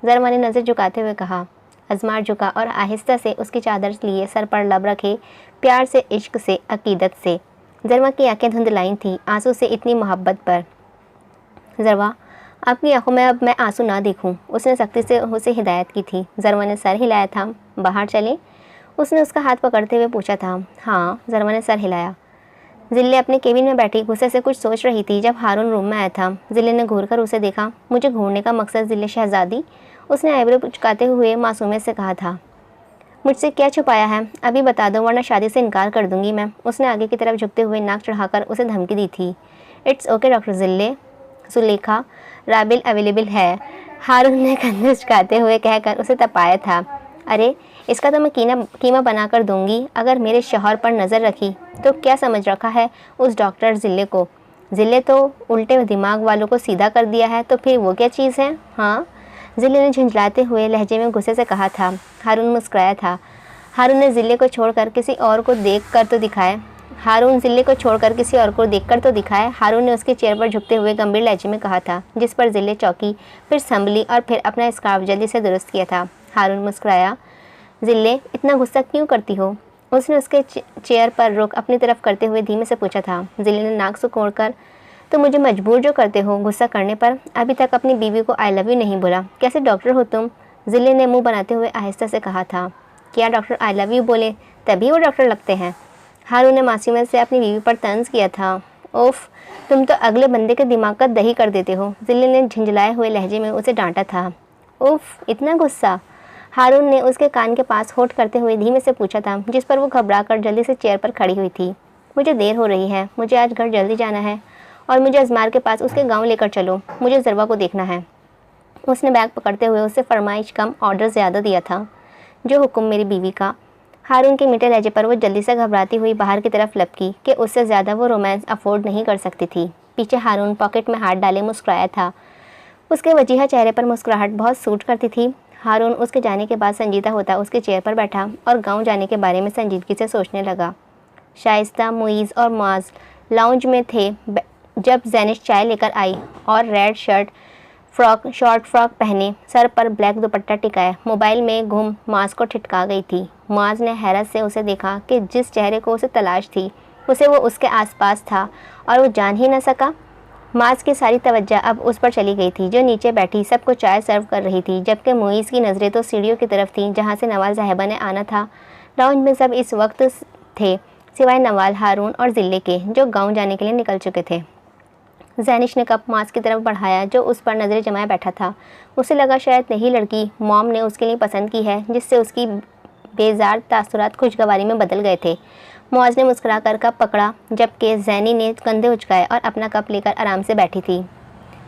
[SPEAKER 1] ज़रवा ने नज़र झुकाते हुए कहा। अजमार झुका और आहिस्ता से उसकी चादर लिए सर पर लब रखे, प्यार से, इश्क से, अकीदत से। ज़रवा की आंखें धुंधलाई थीं आंसू से, इतनी मोहब्बत पर। ज़रवा, आपकी आंखों में अब मैं आंसू ना देखूं, उसने सख्ती से उसे हिदायत की थी। ज़रवा ने सर हिलाया था। बाहर चले, उसने उसका हाथ पकड़ते हुए पूछा था। हाँ, ज़रवा ने सर हिलाया। जिल्ले अपने केबिन में बैठी गुस्से से कुछ सोच रही थी जब हारून रूम में आया था। जिले ने घूर कर उसे देखा। मुझे घूरने का मकसद जिले शहजादी, उसने आईब्रो पुचकाते हुए मासूमियत से कहा था। मुझसे क्या छुपाया है, अभी बता दो वरना शादी से इनकार कर दूंगी मैं, उसने आगे की तरफ झुकते हुए नाक चढ़ाकर उसे धमकी दी थी। इट्स ओके डॉक्टर जिल्ले, सुलेखा राबिल अवेलेबल है, हारून ने कंधे झुकाते हुए कहकर उसे तपाया था। अरे, इसका तो मैं कीमा बना कर दूंगी अगर मेरे शौहर पर नज़र रखी तो। क्या समझ रखा है उस डॉक्टर जिले को? जिले तो उल्टे दिमाग वालों को सीधा कर दिया है, तो फिर वो क्या चीज़ है? हाँ, जिले ने झुंझलाते हुए लहजे में गुस्से से कहा था। हारून मुस्कुराया था। हारून ने जिले को छोड़कर किसी और को देख कर तो दिखाए। हारून ने उसके चेयर पर झुकते हुए गंभीर लहजे में कहा था, जिस पर जिले चौकी, फिर संभली और फिर अपना स्कार्फ जल्दी से दुरुस्त किया था। हारून मुस्कुराया। जिले, इतना गुस्सा क्यों करती हो? उसने उसके चेयर पर रुख अपनी तरफ करते हुए धीमे से पूछा था। जिले ने नाक सुकोड़कर, तो मुझे मजबूर जो करते हो गुस्सा करने पर, अभी तक अपनी बीवी को आई लव यू नहीं बोला, कैसे डॉक्टर हो तुम? जिले ने मुंह बनाते हुए आहिस्ता से कहा था। क्या डॉक्टर आई लव यू बोले तभी वो डॉक्टर लगते हैं? हारून ने मासूमियत से अपनी बीवी पर तंज किया था। ओफ, तुम तो अगले बंदे के दिमाग का दही कर देते हो, जिले ने झिंझलाए हुए लहजे में उसे डांटा था। उफ, इतना गुस्सा? हारून ने उसके कान के पास होठ करते हुए धीमे से पूछा था, जिस पर वो घबराकर जल्दी से चेयर पर खड़ी हुई थी। मुझे देर हो रही है, मुझे आज घर जल्दी जाना है और मुझे अजमार के पास उसके गांव लेकर चलो, मुझे ज़रवा को देखना है। उसने बैग पकड़ते हुए उससे फरमाइश कम ऑर्डर ज़्यादा दिया था। जो हुक्म मेरी बीवी का। हारून के मीठे लहजे पर वो जल्दी से घबराती हुई बाहर की तरफ लपकी कि उससे ज़्यादा वो रोमांस अफोर्ड नहीं कर सकती थी। पीछे हारून पॉकेट में हाथ डाले मुस्कुराया था। उसके वजीहा चेहरे पर मुस्कुराहट बहुत सूट करती थी। हारून उसके जाने के बाद संजीदा होता उसके चेयर पर बैठा और गांव जाने के बारे में संजीदगी से सोचने लगा। शाइस्ता, मुईज़ और मुआज़ लाउंज में थे जब जैनिश चाय लेकर आई और रेड शॉर्ट फ्रॉक पहने, सर पर ब्लैक दुपट्टा टिकाया, मोबाइल में गुम मुआज़ को ठिठका गई थी। मुआज़ ने हैरत से उसे देखा कि जिस चेहरे को उसे तलाश थी उसे वो उसके आसपास था और वो जान ही न सका। मुआज़ की सारी तवज्जो अब उस पर चली गई थी, जो नीचे बैठी सबको चाय सर्व कर रही थी, जबकि मुईज़ की नज़रें तो सीढ़ियों की तरफ थीं जहाँ से नवाल साहिबा ने आना था। लाउंज में सब इस वक्त थे सिवाय नवाल, हारून और जिले के, जो गाँव जाने के लिए निकल चुके थे। जैनिश ने कप मुआज़ की तरफ बढ़ाया, जो उस पर नज़रें जमाए बैठा था। उसे लगा शायद यही लड़की मॉम ने उसके लिए पसंद की है, जिससे उसकी बेजार तासुरात खुशगवारी में बदल गए थे। मुआज़ ने मुस्कुरा कर कप पकड़ा, जबकि जैनी ने कंधे उचकाए और अपना कप लेकर आराम से बैठी थी।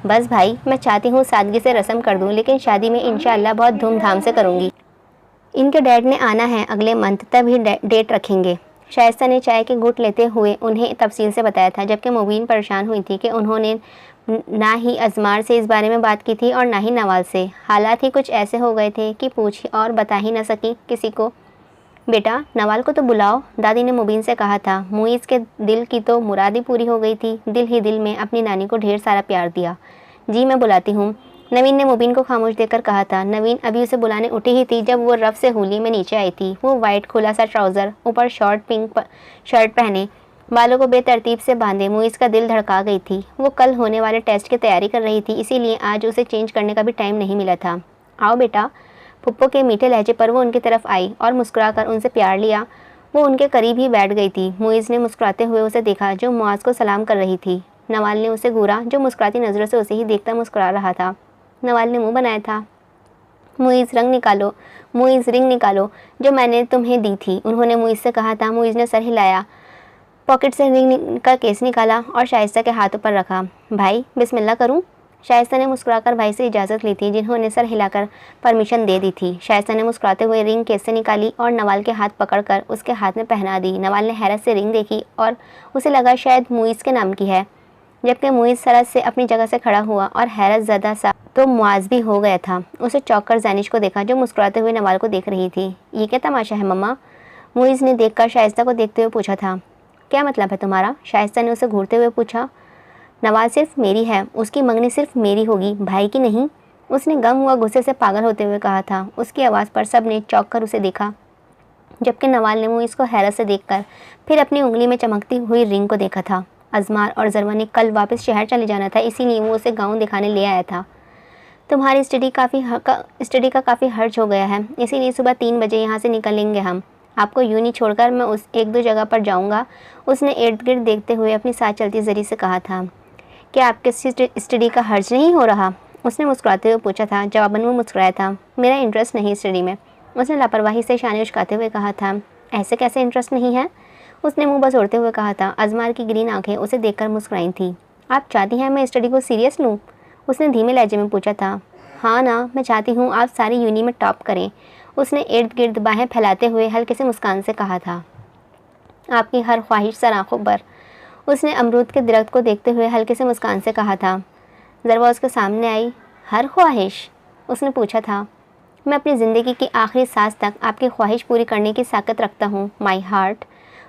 [SPEAKER 1] बस भाई, मैं चाहती हूँ सादगी से रस्म कर दूँ, लेकिन शादी में इंशाअल्लाह बहुत धूमधाम से करूँगी। इनके डैड ने आना है अगले मंथ, तभी डेट रखेंगे। शाइस्ता ने चाय के घूंट लेते हुए उन्हें तफसील से बताया था, जबकि मुबीन परेशान हुई थी कि उन्होंने ना ही अजमार से इस बारे में बात की थी और ना ही नवाल से। हालात ही कुछ ऐसे हो गए थे कि पूछ और बता ही न सकी किसी को। बेटा, नवाल को तो बुलाओ, दादी ने मुबीन से कहा था। मुईज़ के दिल की तो मुराद ही पूरी हो गई थी। दिल ही दिल में अपनी नानी को ढेर सारा प्यार दिया। जी, मैं बुलाती हूँ, नवीन ने मुबीन को खामोश देकर कहा था। नवीन अभी उसे बुलाने उठी ही थी जब वो रफ से होली में नीचे आई थी। वो वाइट खुला सा ट्राउज़र, ऊपर शॉर्ट पिंक शर्ट पहने, बालों को बेतरतीब से बांधे मुईज़ का दिल धड़का गई थी। वो कल होने वाले टेस्ट की तैयारी कर रही थी, इसीलिए आज उसे चेंज करने का भी टाइम नहीं मिला था। आओ बेटा, पुप्पो के मीठे लहजे पर वो उनकी तरफ आई और मुस्कुराकर उनसे प्यार लिया। वो उनके करीब ही बैठ गई थी। मुईज़ ने मुस्कुराते हुए उसे देखा, जो मुआज़ को सलाम कर रही थी। नवाल ने उसे घूरा, जो मुस्कुराती नज़रों से उसे ही देखता मुस्कुरा रहा था। नवाल ने मुंह बनाया था। मुइज़ रिंग निकालो जो मैंने तुम्हें दी थी, उन्होंने मुइज़ से कहा था। मुइज़ ने सर हिलाया, पॉकेट से रिंग का केस निकाला और शाइस्ता के हाथों पर रखा। भाई बिस्मिल्लाह करूं? शाइस्ता ने मुस्कुराकर भाई से इजाज़त ली थी, जिन्होंने सर हिलाकर परमिशन दे दी थी। शाइस्ता ने मुस्कुराते हुए रिंग केस से निकाली और नवाल के हाथ पकड़कर उसके हाथ में पहना दी। नवाल ने हैरत से रिंग देखी और उसे लगा शायद मुइज़ के नाम की है, जबकि मुइज़ सरस से अपनी जगह से खड़ा हुआ और हैरत ज़दा सा तो मुआज़ भी हो गया था। उसे चौंक कर ज़ैनिश को देखा, जो मुस्कुराते हुए नवाल को देख रही थी। ये क्या तमाशा है मम्मा? मुइज़ ने देखकर शाइस्ता को देखते हुए पूछा था। क्या मतलब है तुम्हारा? शाइस्ता ने उसे घूरते हुए पूछा। नवाज सिर्फ मेरी है, उसकी मंगनी सिर्फ मेरी होगी, भाई की नहीं, उसने गम हुआ गुस्से से पागल होते हुए कहा था। उसकी आवाज़ पर सब ने चौंक कर उसे देखा, जबकि नवाल ने मुइज़ को हैरत से देखकर फिर अपनी उंगली में चमकती हुई रिंग को देखा था। अजमार और जरवा ने कल वापस शहर चले जाना था, इसीलिए वो उसे गाँव दिखाने ले आया था। तुम्हारी स्टडी का काफ़ी खर्च हो गया है, इसीलिए सुबह 3 बजे यहाँ से निकलेंगे हम। आपको यूं नहीं छोड़कर मैं उस 1-2 जगह पर जाऊँगा, उसने इर्द गिर्द देखते हुए अपनी साथ चलती जरी से कहा था। क्या आपके स्टडी का खर्च नहीं हो रहा? उसने मुस्कुराते हुए पूछा था। जवाबन वो मुस्कुराया था। मेरा इंटरेस्ट नहीं स्टडी में, उसने लापरवाही से शाने उचकाते हुए कहा था। ऐसे कैसे इंटरेस्ट नहीं है? उसने मुँह बसोड़ते हुए कहा था। अजमार की ग्रीन आंखें उसे देखकर मुस्कुराई थी। आप चाहती हैं मैं स्टडी को सीरियस लूँ? उसने धीमे लहजे में पूछा था। हाँ ना, मैं चाहती हूँ आप सारी यूनी में टॉप करें, उसने इर्द गिर्द बाहें फैलाते हुए हल्के से मुस्कान से कहा था। आपकी हर ख्वाहिश सर आँखों पर, उसने अमरूद के दरख्त को देखते हुए हल्के से मुस्कान से कहा था। ज़रवा उसके सामने आई। हर ख्वाहिश? उसने पूछा था। मैं अपनी ज़िंदगी की आखिरी सांस तक आपकी ख्वाहिश पूरी करने की ताकत रखता हूँ, माई हार्ट,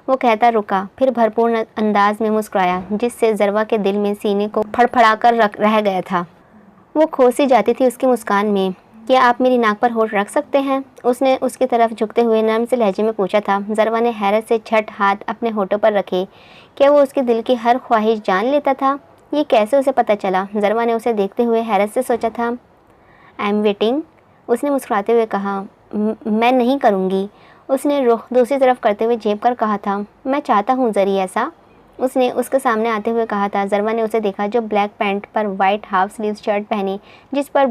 [SPEAKER 1] वो कहता रुका, फिर भरपूर अंदाज में मुस्कुराया, जिससे ज़रवा के दिल में सीने को फड़फड़ा कर रह गया था। वो खो सी जाती थी उसकी मुस्कान में। क्या आप मेरी नाक पर होठ रख सकते हैं? उसने उसकी तरफ झुकते हुए नरम से लहजे में पूछा था। ज़रवा ने हैरत से झट हाथ अपने होठों पर रखे। क्या वो उसके दिल की हर ख्वाहिश जान लेता था? ये कैसे उसे पता चला? ज़रवा ने उसे देखते हुए हैरत से सोचा था। आई एम वेटिंग, उसने मुस्कुराते हुए कहा। मैं नहीं करूँगी, उसने रुख दूसरी तरफ करते हुए झेप कर कहा था। मैं चाहता हूँ ज़री ऐसा, उसने उसके सामने आते हुए कहा था। ज़रवा ने उसे देखा, जो ब्लैक पैंट पर वाइट हाफ स्लीव शर्ट पहनी, जिस पर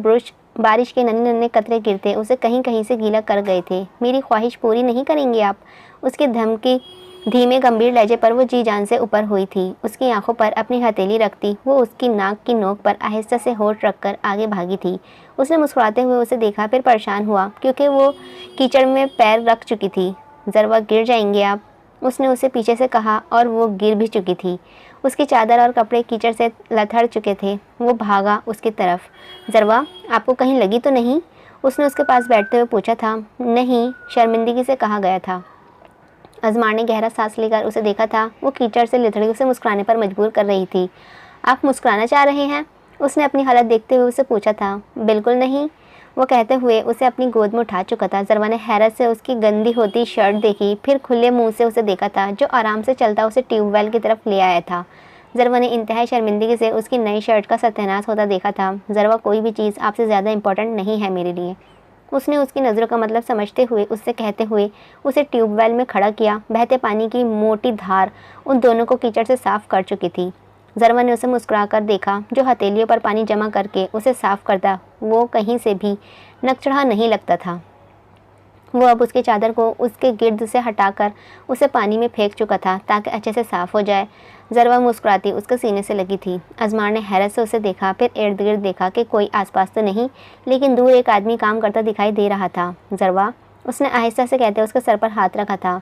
[SPEAKER 1] बारिश के नन्हे नन्हे कतरे गिरते उसे कहीं कहीं से गीला कर गए थे। मेरी ख्वाहिश पूरी नहीं करेंगे आप? उसके धमकी धीमे गंभीर लहजे पर वो जी जान से ऊपर हुई थी। उसकी आंखों पर अपनी हथेली रखती वो उसकी नाक की नोक पर आहिस्ता से होठ रखकर आगे भागी थी। उसने मुस्कुराते हुए उसे देखा, फिर परेशान हुआ क्योंकि वो कीचड़ में पैर रख चुकी थी। ज़रवा गिर जाएंगे आप, उसने उसे पीछे से कहा, और वो गिर भी चुकी थी। उसकी चादर और कपड़े कीचड़ से लथड़ चुके थे। वो भागा उसकी तरफ। ज़रवा, आपको कहीं लगी तो नहीं? उसने उसके पास बैठते हुए पूछा था। नहीं, शर्मिंदगी से कहा गया था। अजमार ने गहरा सांस लेकर उसे देखा था। वो कीचड़ से लिथड़ी उसे मुस्कुराने पर मजबूर कर रही थी। आप मुस्कुराना चाह रहे हैं? उसने अपनी हालत देखते हुए उसे पूछा था। बिल्कुल नहीं, वो कहते हुए उसे अपनी गोद में उठा चुका था। ज़रवा ने हैरत से उसकी गंदी होती शर्ट देखी, फिर खुले मुंह से उसे देखा था, जो आराम से चलता उसे ट्यूबवेल की तरफ ले आया था। ज़रवा ने इंतहाई शर्मिंदगी से उसकी नई शर्ट का सत्यानाश होता देखा था। ज़रवा, कोई भी चीज़ आपसे ज़्यादा इंपॉर्टेंट नहीं है मेरे लिए, उसने उसकी नज़रों का मतलब समझते हुए उससे कहते हुए उसे ट्यूबवेल में खड़ा किया। बहते पानी की मोटी धार उन दोनों को कीचड़ से साफ कर चुकी थी। ज़रवा ने उसे मुस्कुराकर देखा, जो हथेलियों पर पानी जमा करके उसे साफ करता वो कहीं से भी नकचढ़ा नहीं लगता था। वो अब उसकी चादर को उसके गिर्द से हटाकर उसे पानी में फेंक चुका था, ताकि अच्छे से साफ़ हो जाए। ज़रवा मुस्कुराती उसके सीने से लगी थी। अजमार ने हैरत से उसे देखा, फिर इर्द गिर्द देखा कि कोई आसपास तो नहीं, लेकिन दूर एक आदमी काम करता दिखाई दे रहा था। ज़रवा, उसने आहिस्ता से कहते उसके सर पर हाथ रखा था।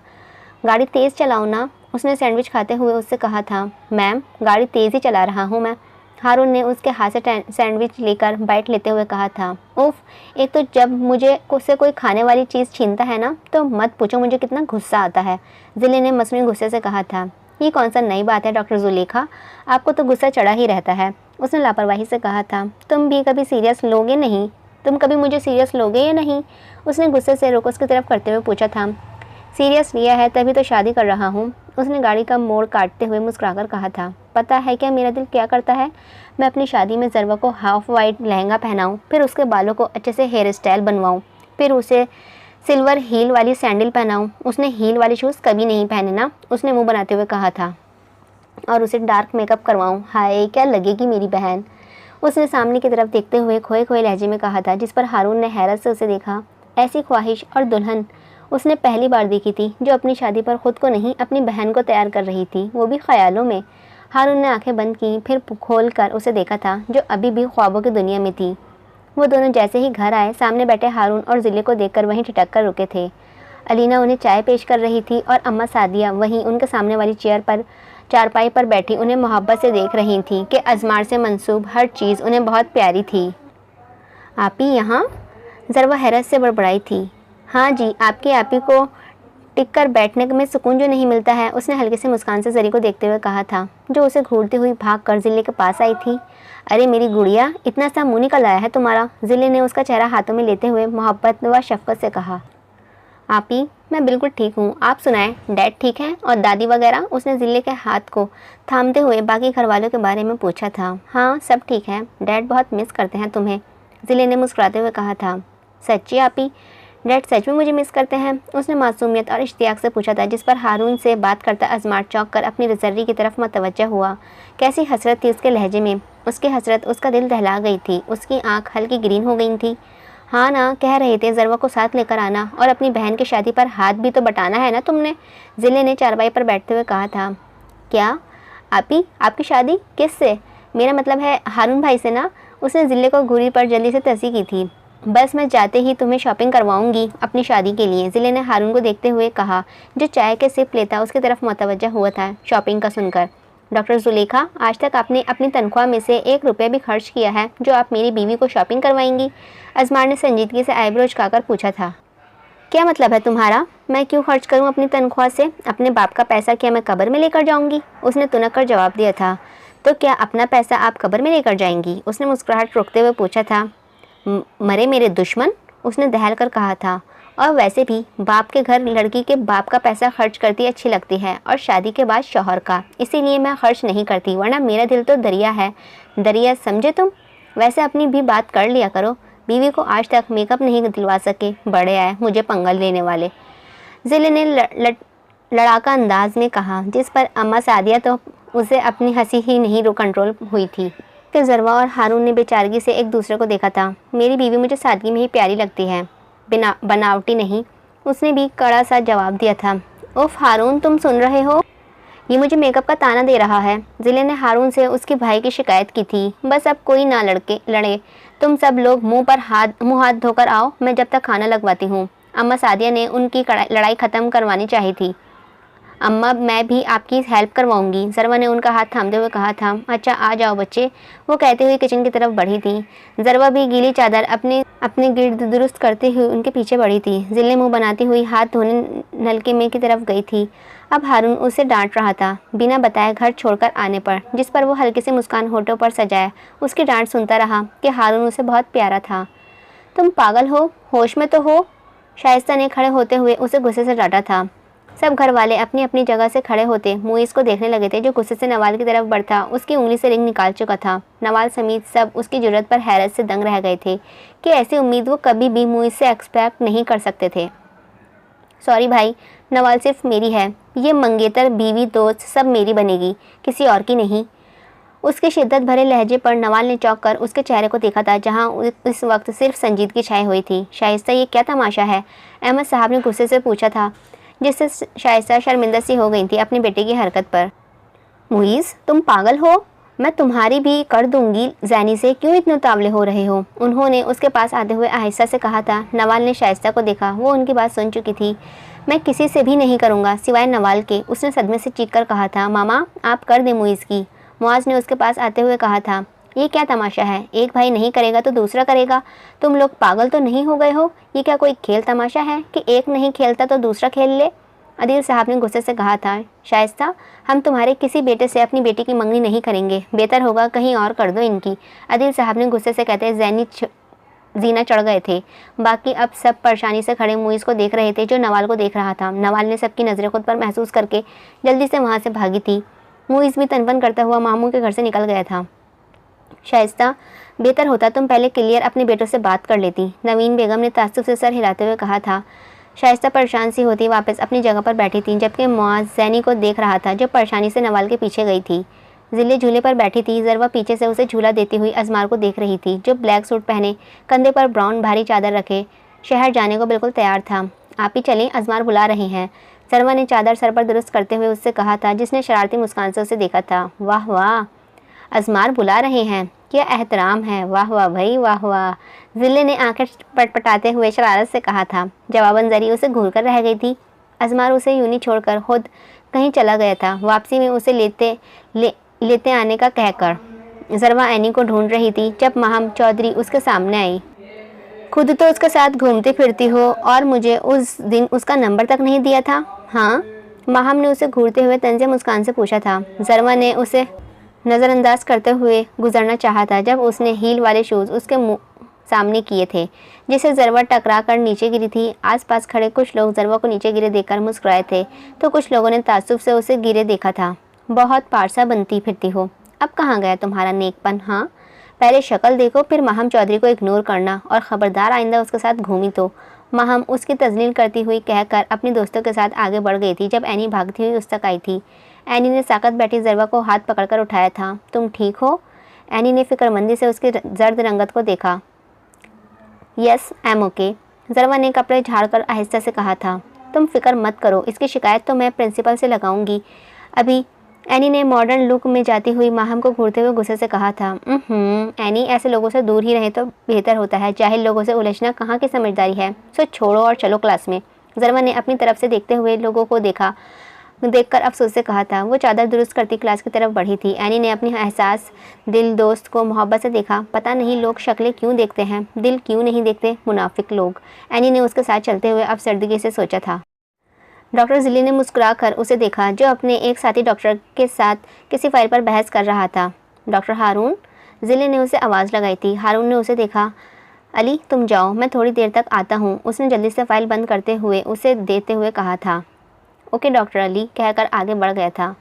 [SPEAKER 1] गाड़ी तेज़ चलाओ ना, उसने सैंडविच खाते हुए उससे कहा था। मैम, गाड़ी तेज़ ही चला रहा हूँ मैं, हारून ने उसके हाथ से सैंडविच लेकर बाइट लेते हुए कहा था। उफ, एक तो जब मुझे उससे कोई खाने वाली चीज़ छीनता है ना, तो मत पूछो मुझे कितना गुस्सा आता है, ज़िले ने मसनूई गुस्से से कहा था। ये कौन सा नई बात है डॉक्टर जुलेखा, आपको तो गुस्सा चढ़ा ही रहता है, उसने लापरवाही से कहा था। तुम भी कभी सीरियस लोगे नहीं? तुम कभी मुझे सीरियस लोगे या नहीं? उसने गुस्से से रुख उसकी तरफ करते हुए पूछा था। सीरियस लिया है तभी तो शादी कर रहा हूँ, उसने गाड़ी का मोड़ काटते हुए मुस्कुराकर कहा था। पता है क्या मेरा दिल क्या करता है? मैं अपनी शादी में ज़रवा को हाफ वाइट लहंगा पहनाऊँ, फिर उसके बालों को अच्छे से हेयर स्टाइल बनवाऊँ, फिर उसे सिल्वर हील वाली सैंडल पहनाऊँ। उसने हील वाले शूज़ कभी नहीं पहने ना, उसने मुँह बनाते हुए कहा था। और उसे डार्क मेकअप करवाऊँ। हाय, क्या लगेगी मेरी बहन, उसने सामने की तरफ देखते हुए खोए खोए लहजे में कहा था, जिस पर हारून ने हैरत से उसे देखा। ऐसी ख्वाहिश और दुल्हन उसने पहली बार देखी थी, जो अपनी शादी पर खुद को नहीं अपनी बहन को तैयार कर रही थी, वो भी ख्यालों में। हारून ने आंखें बंद की, फिर खोल कर उसे देखा था, जो अभी भी ख्वाबों की दुनिया में थी। वो दोनों जैसे ही घर आए, सामने बैठे हारून और जिले को देखकर वहीं ठिठक कर रुके थे। अलीना उन्हें चाय पेश कर रही थी और अम्मा सादिया वहीं उनके सामने वाली चेयर पर चारपाई पर बैठी उन्हें मोहब्बत से देख रही थी कि अजमार से मंसूब हर चीज़ उन्हें बहुत प्यारी थी। आप ही यहाँ? ज़रवा हैरत से बड़बड़ाई थी। हाँ जी, आपकी आपी को टिक कर बैठने में सुकून जो नहीं मिलता है, उसने हल्के से मुस्कान से जरी को देखते हुए कहा था, जो उसे घूरती हुई भाग कर जिले के पास आई थी। अरे मेरी गुड़िया, इतना सा मुँह निकल आया है तुम्हारा। जिले ने उसका चेहरा हाथों में लेते हुए मोहब्बत व शफ़क़त से कहा। आपी, मैं बिल्कुल ठीक हूँ, आप सुनाएं, डैड ठीक है और दादी वगैरह? उसने जिले के हाथ को थामते हुए बाकी घर वालों के बारे में पूछा था। हाँ, सब ठीक है, डैड बहुत मिस करते हैं तुम्हें, जिले ने मुस्कुराते हुए कहा था। सच्ची आपी, डैड सच में मुझे मिस करते हैं? उसने मासूमियत और इश्तियाक से पूछा था, जिस पर हारून से बात करता अजमार चौंक कर अपनी रजर्री की तरफ मतवज्जा हुआ। कैसी हसरत थी उसके लहजे में, उसकी हसरत उसका दिल दहला गई थी। उसकी आंख हल्की ग्रीन हो गई थी। हाँ ना, कह रहे थे ज़रवा को साथ लेकर आना और अपनी बहन की शादी पर हाथ भी तो बटाना है ना तुमने, जिले ने चारपाई पर बैठते हुए कहा था। क्या आपी, आपकी शादी किससे? मेरा मतलब है हारून भाई से ना, उसने जिले को घूरी पर जल्दी से तस्दी की थी। बस मैं जाते ही तुम्हें शॉपिंग करवाऊंगी अपनी शादी के लिए, जिले ने हारून को देखते हुए कहा, जो चाय के सिप लेता उसकी तरफ मुतवज्जा हुआ था शॉपिंग का सुनकर। डॉक्टर जुलेखा, आज तक आपने अपनी तनख्वाह में से 1 रुपया भी खर्च किया है जो आप मेरी बीवी को शॉपिंग करवाएंगी? अजमार ने संजीदगी से आईब्रो झुकाकर पूछा था। क्या मतलब है तुम्हारा? मैं क्यों खर्च करूं अपनी तनख्वाह से? अपने बाप का पैसा क्या मैं कब्र में लेकर जाऊंगी? उसने तुनक कर जवाब दिया था। तो क्या अपना पैसा आप कब्र में लेकर जाएंगी? उसने मुस्कुराहट रोकते हुए पूछा था। मरे मेरे दुश्मन, उसने दहल कर कहा था। और वैसे भी बाप के घर लड़की के बाप का पैसा खर्च करती अच्छी लगती है, और शादी के बाद शौहर का, इसीलिए मैं खर्च नहीं करती, वरना मेरा दिल तो दरिया है, दरिया समझे तुम। वैसे अपनी भी बात कर लिया करो, बीवी को आज तक मेकअप नहीं दिलवा सके, बड़े आए मुझे पंगल लेने वाले, जिले ने लड़ाका अंदाज में कहा, जिस पर अम्मा सादिया तो उसे अपनी हंसी ही नहीं कंट्रोल हुई थी कि ज़रवा और हारून ने बेचारगी से एक दूसरे को देखा था। मेरी बीवी मुझे सादगी में ही प्यारी लगती है, बिना बनावटी नहीं, उसने भी कड़ा सा जवाब दिया था। उफ हारून, तुम सुन रहे हो? ये मुझे मेकअप का ताना दे रहा है, जिले ने हारून से उसके भाई की शिकायत की थी। बस अब कोई ना लड़े, तुम सब लोग मुंह हाथ धोकर आओ, मैं जब तक खाना लगवाती हूँ। अम्मा सादिया ने उनकी लड़ाई ख़त्म करवानी चाहिए थी। अम्मा, मैं भी आपकी हेल्प करवाऊंगी, ज़रवा ने उनका हाथ थामते हुए कहा था। अच्छा आ जाओ बच्चे, वो कहते हुए किचन की तरफ बढ़ी थी। ज़रवा भी गीली चादर अपने गिर्द दुरुस्त करते हुए उनके पीछे बढ़ी थी। जिले मुंह बनाती हुई हाथ धोने नलके में की तरफ गई थी। अब हारून उसे डांट रहा था बिना बताए घर छोड़कर आने पर, जिस पर वो हल्के से मुस्कान होठों पर सजाए उसकी डांट सुनता रहा कि हारून उसे बहुत प्यारा था। तुम पागल हो, होश में तो हो, शाइस्ता ने खड़े होते हुए उसे गुस्से से डांटा था। सब घर वाले अपनी अपनी जगह से खड़े होते मुइज़ को देखने लगे थे, जो गुस्से से नवाल की तरफ बढ़ता उसकी उंगली से रिंग निकाल चुका था। नवाल समेत सब उसकी जुर्रत पर हैरत से दंग रह गए थे कि ऐसी उम्मीद वो कभी भी मुइज़ से एक्सपेक्ट नहीं कर सकते थे। सॉरी भाई, नवाल सिर्फ मेरी है, ये मंगेतर बीवी दोस्त सब मेरी बनेगी, किसी और की नहीं। उसके शिद्दत भरे लहजे पर नवाल ने चौंक कर उसके चेहरे को देखा था, जहां इस वक्त सिर्फ संजीदगी छाई हुई थी। शाइस्ता, ये क्या तमाशा है? अहमद साहब ने गुस्से से पूछा था, जिससे शाइस्ता शर्मिंदा सी हो गई थी अपनी बेटे की हरकत पर। मुइज़, तुम पागल हो? मैं तुम्हारी भी कर दूंगी जैनी से, क्यों इतने उतावले हो रहे हो? उन्होंने उसके पास आते हुए आहिस्ता से कहा था। नवाल ने शाइस्ता को देखा, वो उनकी बात सुन चुकी थी। मैं किसी से भी नहीं करूँगा सिवाय नवाल के, उसने सदमे से चीख कर कहा था। मामा, आप कर दें मुइज़ की, मुआज़ ने उसके पास आते हुए कहा था। ये क्या तमाशा है? एक भाई नहीं करेगा तो दूसरा करेगा, तुम लोग पागल तो नहीं हो गए हो? ये क्या कोई खेल तमाशा है कि एक नहीं खेलता तो दूसरा खेल ले? अदील साहब ने गुस्से से कहा था। शाइस्ता, हम तुम्हारे किसी बेटे से अपनी बेटी की मंगनी नहीं करेंगे, बेहतर होगा कहीं और कर दो इनकी, अदील साहब ने गुस्से से कहते जैनी जीना चढ़ गए थे। बाकी अब सब परेशानी से खड़े मुइज़ को देख रहे थे, जो नवाल को देख रहा था। नवाल ने सबकी नज़रें खुद पर महसूस करके जल्दी से वहाँ से भागी थी। मुइज़ भी तनपन करता हुआ मामू के घर से निकल गया था। शाइस्ता, बेहतर होता तुम पहले क्लियर अपने बेटों से बात कर लेती, नवीन बेगम ने ताज्जुब से सर हिलाते हुए कहा था। शाइस्ता परेशान सी होती वापस अपनी जगह पर बैठी थी, जबकि मुआज़ जैनी को देख रहा था, जो परेशानी से नवाल के पीछे गई थी। जिले झूले पर बैठी थी। जरवा पीछे से उसे झूला देती हुई अजमार को देख रही थी, जो ब्लैक सूट पहने, कंधे पर ब्राउन भारी चादर रखे शहर जाने को बिल्कुल तैयार था। आप ही चलें, अजमार बुला रहे हैं, जरवा ने चादर सर पर दुरुस्त करते हुए उससे कहा था, जिसने शरारती मुस्कान से उसे देखा था। वाह वाह, अजमार बुला रहे हैं, क्या एहतराम है, वाह वाह भाई वाह वाह, जिले ने आंखें पटपटाते हुए शरारत से कहा था। जवाबन जरी उसे घूर कर रह गई थी। अजमार उसे यूं ही छोड़कर खुद कहीं चला गया था, वापसी में उसे लेते आने का कहकर। जरवा एनी को ढूंढ रही थी जब माहम चौधरी उसके सामने आई। खुद तो उसके साथ घूमती फिरती हो और मुझे उस दिन उसका नंबर तक नहीं दिया था। हाँ, माहम ने उसे घूरते हुए तंजे मुस्कान से पूछा था। जरवा ने उसे नज़रअंदाज करते हुए गुजरना चाहा था जब उसने हील वाले शूज़ उसके मुंह सामने किए थे, जिसे जरवा टकरा कर नीचे गिरी थी। आसपास खड़े कुछ लोग जरवा को नीचे गिरे देखकर मुस्कुराए थे, तो कुछ लोगों ने ताज्जुब से उसे गिरे देखा था। बहुत पारसा बनती फिरती हो, अब कहाँ गया तुम्हारा नेकपन? हाँ, पहले शक्ल देखो, फिर माहम चौधरी को इग्नोर करना, और ख़बरदार आइंदा उसके साथ घूमी तो। माहम उसकी तजलील करती हुई कहकर अपने दोस्तों के साथ आगे बढ़ गई थी जब एनी भागती हुई उस तक आई थी। एनी ने साकत बैठी जरवा को हाथ पकड़कर उठाया था। तुम ठीक हो? एनी ने फिक्रमंदी से उसकी जर्द रंगत को देखा। Yes, I am okay, Jarawa ने कपड़े झाड़कर आहिस्ता से कहा था। तुम फिक्र मत करो, इसकी शिकायत तो मैं प्रिंसिपल से लगाऊंगी अभी। एनी ने मॉडर्न लुक में जाती हुई माहम को घूरते हुए गुस्से से कहा था। एनी, ऐसे लोगों से दूर ही रहे तो बेहतर होता है, जाहिल लोगों से उलझना कहाँ की समझदारी है। सो छोड़ो और चलो क्लास में। जरवा ने अपनी तरफ से देखते हुए लोगों को देखकर अफसोस से कहा था। वो चादर दुरुस्त करती क्लास की तरफ बढ़ी थी। एनी ने अपनी एहसास दिल दोस्त को मोहब्बत से देखा। पता नहीं लोग शक्लें क्यों देखते हैं, दिल क्यों नहीं देखते, मुनाफिक लोग। एनी ने उसके साथ चलते हुए अब सर्दगी से सोचा था। डॉक्टर जिले ने मुस्कुराकर उसे देखा, जो अपने एक साथी डॉक्टर के साथ किसी फाइल पर बहस कर रहा था। डॉक्टर हारून, जिले ने उसे आवाज़ लगाई थी। हारून ने उसे देखा। अली, तुम जाओ, मैं थोड़ी देर तक आता हूँ, उसने जल्दी से फाइल बंद करते हुए उसे देते हुए कहा था। ओके डॉक्टर अली, कहकर आगे बढ़ गया था।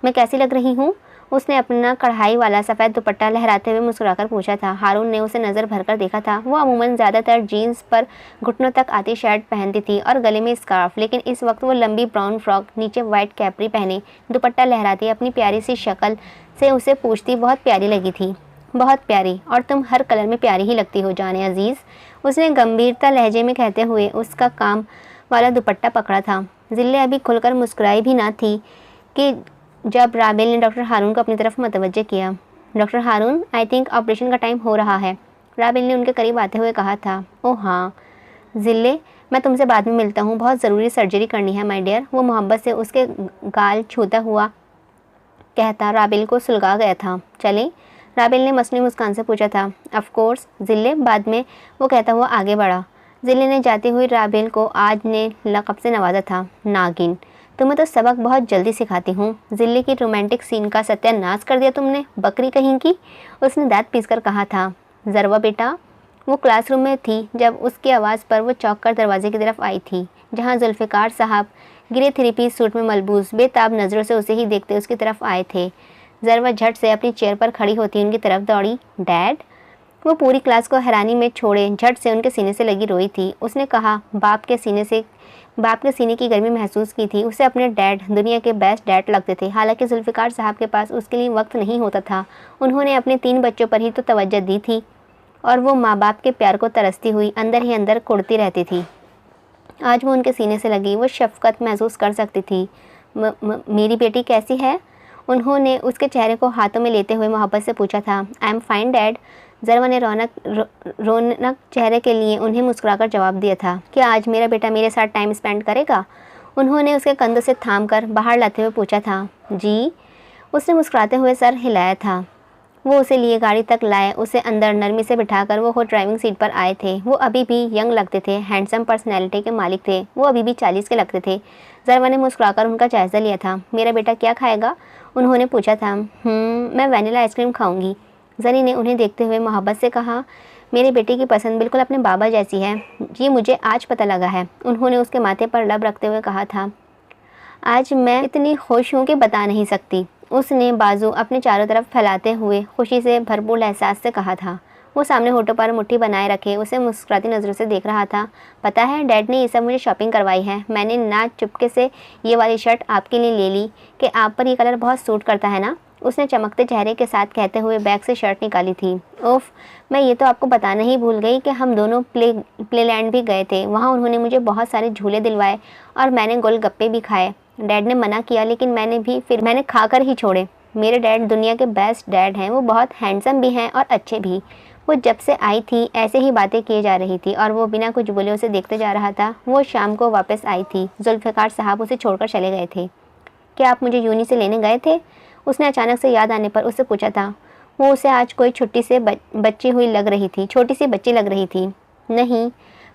[SPEAKER 1] मैं कैसी लग रही हूँ? उसने अपना कढ़ाई वाला सफ़ेद दुपट्टा लहराते हुए मुस्कुराकर पूछा था। हारून ने उसे नज़र भरकर देखा था। वो अमूमन ज़्यादातर जीन्स पर घुटनों तक आती शर्ट पहनती थी और गले में स्कार्फ, लेकिन इस वक्त वो लंबी ब्राउन फ्रॉक, नीचे वाइट कैपरी पहने दुपट्टा लहराती अपनी प्यारी सी शक्ल से उसे पूछती बहुत प्यारी लगी थी। बहुत प्यारी, और तुम हर कलर में प्यारी ही लगती हो जाने अजीज़, उसने गंभीरता लहजे में कहते हुए उसका काम वाला दुपट्टा पकड़ा था। जिले अभी खुलकर मुस्कुराई भी ना थी कि जब राबेल ने डॉक्टर हारून को अपनी तरफ मतवज्जे किया। Doctor Haroon, I think operation का टाइम हो रहा है, राबेल ने उनके करीब आते हुए कहा था। ओह हाँ जिले, मैं तुमसे बाद में मिलता हूँ, बहुत ज़रूरी सर्जरी करनी है माय डियर। वो मोहब्बत से उसके गाल छूता हुआ कहता राबेल को सुलगा गया था। चलें? राबेल ने मसनूई मुस्कान से पूछा था। ऑफ कोर्स जिले, बाद में, वो कहता हुआ आगे बढ़ा। जिले ने जाती हुई राबेल को आज ने लक़ब से नवाजा था, नागिन। तुम्हें तो सबक बहुत जल्दी सिखाती हूँ। जिले की रोमांटिक सीन का सत्यानाश कर दिया तुमने, बकरी कहीं की, उसने दांत पीसकर कहा था। जरवा बेटा, वो क्लासरूम में थी जब उसकी आवाज़ पर वो चौंक कर दरवाजे की तरफ आई थी, जहाँ जुल्फ़िकार साहब गिरे थ्री पीस सूट में मलबूस बेताब नज़रों से उसे ही देखते उसकी तरफ आए थे। जरवा झट से अपनी चेयर पर खड़ी होती उनकी तरफ दौड़ी। डैड? वो पूरी क्लास को हैरानी में छोड़े झट से उनके सीने से लगी रोई थी। उसने कहा बाप के सीने की गर्मी महसूस की थी। उसे अपने डैड दुनिया के बेस्ट डैड लगते थे। हालांकि जुल्फ़िकार साहब के पास उसके लिए वक्त नहीं होता था। उन्होंने अपने 3 बच्चों पर ही तो तवज्जो दी थी और वो माँ बाप के प्यार को तरसती हुई अंदर ही अंदर कुड़ती रहती थी। आज वो उनके सीने से लगी, वो शफ़क़त महसूस कर सकती थी। मेरी बेटी कैसी है? उन्होंने उसके चेहरे को हाथों में लेते हुए मोहब्बत से पूछा था। I am fine dad. Jarawa ने रौनक चेहरे के लिए उन्हें मुस्कुराकर जवाब दिया था। क्या आज मेरा बेटा मेरे साथ टाइम स्पेंड करेगा? उन्होंने उसके कंधों से थाम कर बाहर लाते हुए पूछा था। जी, उसने मुस्कुराते हुए सर हिलाया था। वो उसे लिए गाड़ी तक लाए, उसे अंदर नरमी से बिठाकर वो खुद ड्राइविंग सीट पर आए थे। वो अभी भी यंग लगते थे, हैंडसम पर्सनैलिटी के मालिक थे। वो अभी भी 40 के लगते थे। जरवा ने मुस्कुराकर उनका जायज़ा लिया था। मेरा बेटा क्या खाएगा? उन्होंने पूछा था। मैं वनीला आइसक्रीम खाऊंगी। जरी ने उन्हें देखते हुए मोहब्बत से कहा। मेरे बेटे की पसंद बिल्कुल अपने बाबा जैसी है, ये मुझे आज पता लगा है। उन्होंने उसके माथे पर लब रखते हुए कहा था। आज मैं इतनी खुश हूँ कि बता नहीं सकती। उसने बाजू अपने चारों तरफ फैलाते हुए खुशी से भरपूर एहसास से कहा था। वो सामने होठों पर मुट्ठी बनाए रखे उसे मुस्कुराती नज़रों से देख रहा था। पता है डैड ने ये सब मुझे शॉपिंग करवाई है। मैंने ना चुपके से ये वाली शर्ट आपके लिए ले ली कि आप पर ये कलर बहुत सूट करता है ना। उसने चमकते चेहरे के साथ कहते हुए बैग से शर्ट निकाली थी। ओफ, मैं ये तो आपको बताना ही भूल गई कि हम दोनों प्लेलैंड भी गए थे। वहाँ उन्होंने मुझे बहुत सारे झूले दिलवाए और मैंने गोलगप्पे भी खाए। डैड ने मना किया लेकिन मैंने खाकर ही छोड़े। मेरे डैड दुनिया के बेस्ट डैड हैं। वो बहुत हैंडसम भी हैं और अच्छे भी। वो जब से आई थी ऐसे ही बातें किए जा रही थी और वो बिना कुछ बोले उसे देखते जा रहा था। वो शाम को वापस आई थी। जुल्फ़िकार साहब उसे छोड़कर चले गए थे। क्या आप मुझे यूनी से लेने गए थे? उसने अचानक से याद आने पर उससे पूछा था। वो उसे आज कोई छोटी सी बच्ची लग रही थी। नहीं,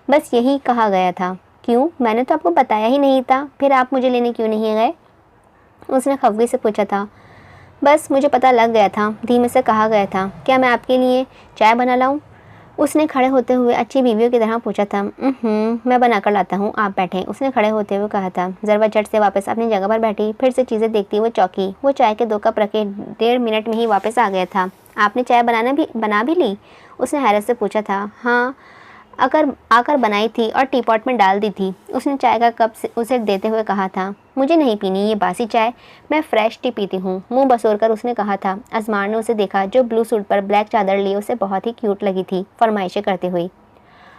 [SPEAKER 1] बस यही कहा गया था। क्यों? मैंने तो आपको बताया ही नहीं था। फिर आप मुझे लेने क्यों नहीं गए? उसने खफगी से पूछा था। बस मुझे पता लग गया था, धीमे से कहा गया था। क्या मैं आपके लिए चाय बना लाऊं? उसने खड़े होते हुए अच्छी बीवियों की तरह पूछा था। मैं बना कर लाता हूँ, आप बैठें, उसने खड़े होते हुए कहा था। ज़रवा झट से वापस अपनी जगह पर बैठी। फिर से चीज़ें देखती वो चौंकी। वो चाय के 2 कप रखे 1.5 मिनट में ही वापस आ गया था। आपने चाय बना भी ली? उसने हैरत से पूछा था। हाँ, आकर बनाई थी और टीपॉट में डाल दी थी। उसने चाय का कप उसे देते हुए कहा था। मुझे नहीं पीनी ये बासी चाय, मैं फ्रेश टी पीती हूँ, मुंह बसोरकर उसने कहा था। अजमार ने उसे देखा, जो ब्लू सूट पर ब्लैक चादर लिए उसे बहुत ही क्यूट लगी थी, फरमाइशें करती हुई।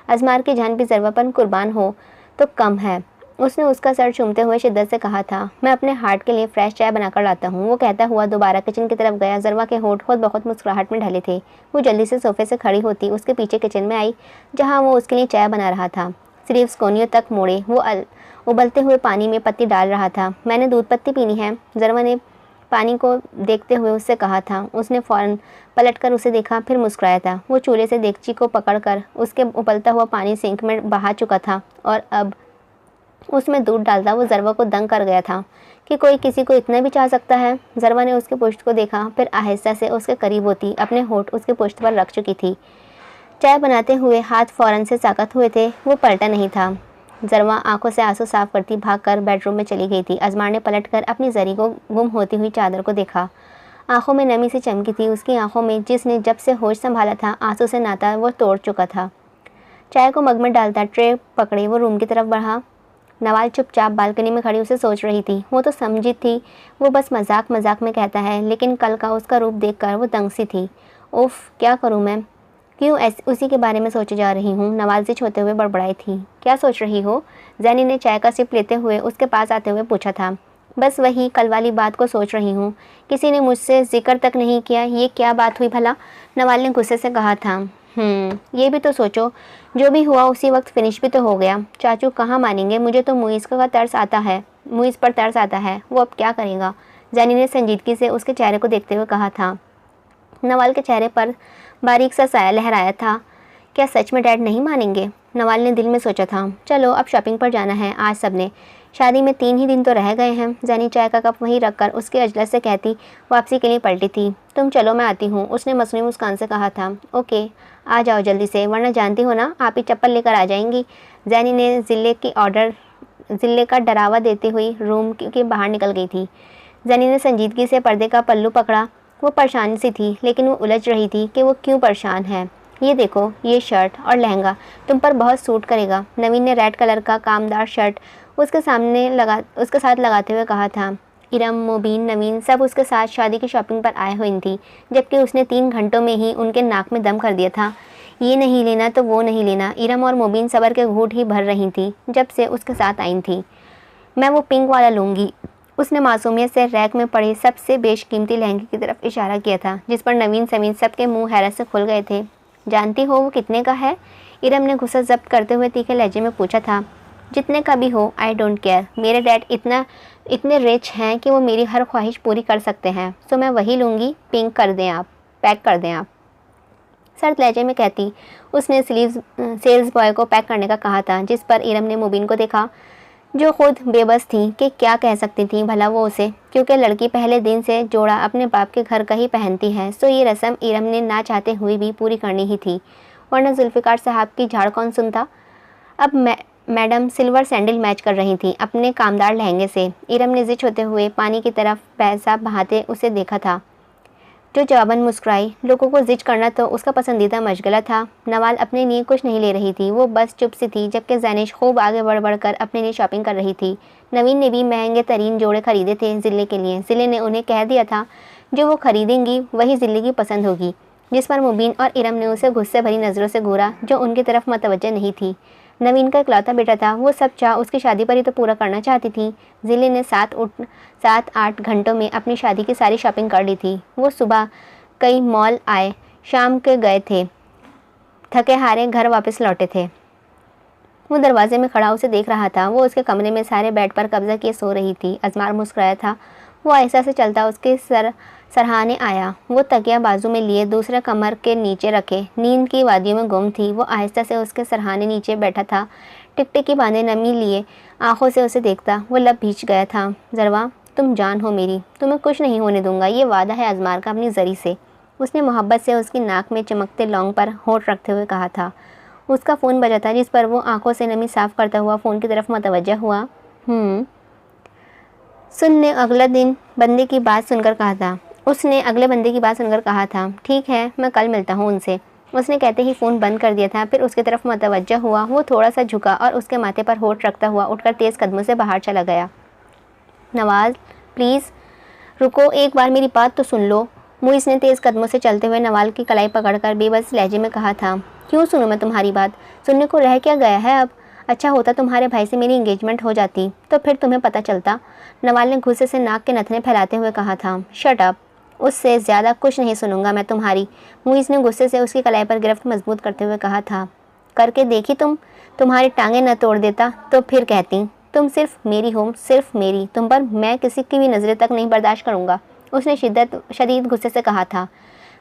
[SPEAKER 1] अजमार की जान भी ज़रवा पर कुर्बान हो तो कम है। उसने उसका सर चूमते हुए शिद्दत से कहा था। मैं अपने हार्ट के लिए फ्रेश चाय बनाकर लाता हूँ, वो कहता हुआ दोबारा किचन की तरफ गया। ज़रवा के होंठ खुद बहुत मुस्कुराहट में ढले थे। वो जल्दी से सोफे से खड़ी होती उसके पीछे किचन में आई, जहाँ वो उसके लिए चाय बना रहा था। सिर्फ कोनियों तक मोड़े वो उबलते हुए पानी में पत्ती डाल रहा था। मैंने दूध पत्ती पीनी है, ज़रवा ने पानी को देखते हुए उससे कहा था। उसने फ़ौरन पलटकर उसे देखा, फिर मुस्कुराया था। वो चूल्हे से देगची को पकड़कर उसके उबलता हुआ पानी सिंक में बहा चुका था और अब उसमें दूध डालता वो ज़रवा को दंग कर गया था कि कोई किसी को इतना भी चाह सकता है। ज़रवा ने उसके पुश्त को देखा, फिर आहिस्ता से उसके करीब होती अपने होंठ उसके पुश्त पर रख चुकी थी। चाय बनाते हुए हाथ फ़ौरन से साकत हुए थे। वो पलटा नहीं था। ज़रवा आंखों से आंसू साफ करती भागकर बेडरूम में चली गई थी। अजमार ने पलटकर अपनी जरी को गुम होती हुई चादर को देखा। आंखों में नमी सी चमकी थी। उसकी आंखों में, जिसने जब से होश संभाला था, आंसू से नाता वो तोड़ चुका था। चाय को मग में डालता ट्रे पकड़े वो रूम की तरफ बढ़ा। नवाल चुपचाप बालकनी में खड़ी उसे सोच रही थी। वो तो समझी थी वो बस मजाक मजाक में कहता है, लेकिन कल का उसका रूप देखकर वो दंग सी थी। उफ, क्या करूँ मैं? क्यों उसी के बारे में सोचे जा रही हूँ? नवाज़िश होते हुए बड़बड़ाई थी। क्या सोच रही हो? जैनी ने चाय का सिप लेते हुए उसके पास आते हुए पूछा था। बस वही कल वाली बात को सोच रही हूँ। किसी ने मुझसे जिक्र तक नहीं किया। ये क्या बात हुई भला? नवाल ने गुस्से से कहा था। ये भी तो सोचो, जो भी हुआ उसी वक्त फिनिश भी तो हो गया। चाचू कहाँ मानेंगे? मुझे तो मुइज़ पर तरस आता है। वो अब क्या करेगा? जैनी ने संजीदगी से उसके चेहरे को देखते हुए कहा था। नवाल के चेहरे पर बारीक सा साया लहराया था। क्या सच में डैड नहीं मानेंगे? नवाल ने दिल में सोचा था। चलो अब शॉपिंग पर जाना है आज सबने। शादी में 3 ही दिन तो रह गए हैं। जैनी चाय का कप वहीं रखकर उसके अजलस से कहती वापसी के लिए पलटी थी। तुम चलो, मैं आती हूँ, उसने मसनूई मुस्कान से कहा था। ओके, आ जाओ जल्दी से, वरना जानती हो ना आप ही चप्पल लेकर आ जाएंगी। जैनी ने जिले का डरावा देते हुई रूम के बाहर निकल गई थी। जैनी ने संजीदगी से पर्दे का पल्लू पकड़ा। वो परेशान सी थी, लेकिन वो उलझ रही थी कि वो क्यों परेशान है। ये देखो, ये शर्ट और लहंगा तुम पर बहुत सूट करेगा। नवीन ने रेड कलर का कामदार शर्ट उसके साथ लगाते हुए कहा था। इरम, मुबीन, नवीन सब उसके साथ शादी की शॉपिंग पर आए हुए थी, जबकि उसने 3 घंटों में ही उनके नाक में दम कर दिया था। ये नहीं लेना तो वो नहीं लेना। इरम और मुबीन सबर के घूंट ही भर रही थी जब से उसके साथ आई थी। मैं वो पिंक वाला लूँगी, उसने मासूमियत से रैक में पड़े सबसे बेशकीमती लहंगे की तरफ इशारा किया था, जिस पर नवीन समीन सबके मुंह हैरत से खुल गए थे। जानती हो वो कितने का है? इरम ने गुस्सा जब्त करते हुए तीखे लहजे में पूछा था। जितने का भी हो, आई डोंट केयर। मेरे डैड इतने रिच हैं कि वो मेरी हर ख्वाहिश पूरी कर सकते हैं, सो मैं वही लूँगी। पैक कर दें आप, सर्द लहजे में कहती उसने सेल्स बॉय को पैक करने का कहा था, जिस पर इरम ने मुबीन को देखा, जो खुद बेबस थी कि क्या कह सकती थी भला वो उसे, क्योंकि लड़की पहले दिन से जोड़ा अपने बाप के घर का ही पहनती है, सो ये रस्म इरम ने ना चाहते हुए भी पूरी करनी ही थी, वरना जुल्फ़िकार साहब की झाड़ कौन सुनता। अब मैडम सिल्वर सैंडल मैच कर रही थी अपने कामदार लहंगे से। इरम ने जिच होते हुए पानी की तरफ पैसा बहाते उसे देखा था, जो जवाबन मुस्कुराई। लोगों को जिच करना तो उसका पसंदीदा मशगला था। नवाल अपने लिए कुछ नहीं ले रही थी, वो बस चुप सी थी, जबकि जैनिश खूब आगे बढ़ कर अपने लिए शॉपिंग कर रही थी। नवीन ने भी महंगे तरीन जोड़े खरीदे थे जिले के लिए। जिले ने उन्हें कह दिया था जो वो खरीदेंगी वही जिले की पसंद होगी। जिस पर मुबीन और इरम ने उसे गुस्से भरी नज़रों से घूरा, जो उनकी तरफ मतवज्जह नहीं थी। नवीन का इकलौता बेटा था, वो सब चाह उसकी शादी पर ही तो पूरा करना चाहती थी। जिले ने 7-8 घंटों में अपनी शादी की सारी शॉपिंग कर ली थी। वो सुबह कई मॉल आए, शाम के गए थे, थके हारे घर वापस लौटे थे। वो दरवाजे में खड़ा उसे देख रहा था। वो उसके कमरे में सारे बेड पर कब्जा किए सो रही थी। अजमार मुस्कुराया था। वो आहिस्ता से चलता उसके सरहाने आया। वो तकिया बाजू में लिए दूसरे कमर के नीचे रखे नींद की वादियों में गुम थी। वो आहिस्ता से उसके सरहाने नीचे बैठा था, टिकटिकी बांधे नमी लिए आंखों से उसे देखता। वो लब भींच गया था। जरवा, तुम जान हो मेरी, तुम्हें कुछ नहीं होने दूंगा, ये वादा है अजमार का अपनी जरी से। उसने मोहब्बत से उसकी नाक में चमकते लौंग पर होंठ रखते हुए कहा था। उसका फ़ोन बजा था, जिस पर वो आंखों से नमी साफ करता हुआ फ़ोन की तरफ मतवज्जा हुआ। उसने अगले बंदे की बात सुनकर कहा था, ठीक है, मैं कल मिलता हूँ उनसे। उसने कहते ही फ़ोन बंद कर दिया था। फिर उसकी तरफ मतवज्जा हुआ। वो थोड़ा सा झुका और उसके माथे पर होंठ रखता हुआ उठकर तेज़ कदमों से बाहर चला गया। नवाज़, प्लीज़ रुको, एक बार मेरी बात तो सुन लो। मुइज़ ने तेज़ कदमों से चलते हुए नवाल की कलाई पकड़कर बेबस लहजे में कहा था। क्यों सुनूं मैं तुम्हारी बात? सुनने को रह क्या गया है अब? अच्छा होता तुम्हारे भाई से मेरी एंगेजमेंट हो जाती, तो फिर तुम्हें पता चलता। नवाल ने गुस्से से नाक के नथने फैलाते हुए कहा था। शट अप, उससे ज़्यादा कुछ नहीं सुनूंगा मैं तुम्हारी। मुइज़ ने गुस्से से उसकी कलाई पर गिरफ्त मजबूत करते हुए कहा था। करके देखी तुम्हारी टांगें न तोड़ देता तो फिर कहती। तुम सिर्फ मेरी हो, सिर्फ मेरी। तुम पर मैं किसी की भी नज़रें तक नहीं बर्दाश्त करूँगा, उसने शदीद गुस्से से कहा था।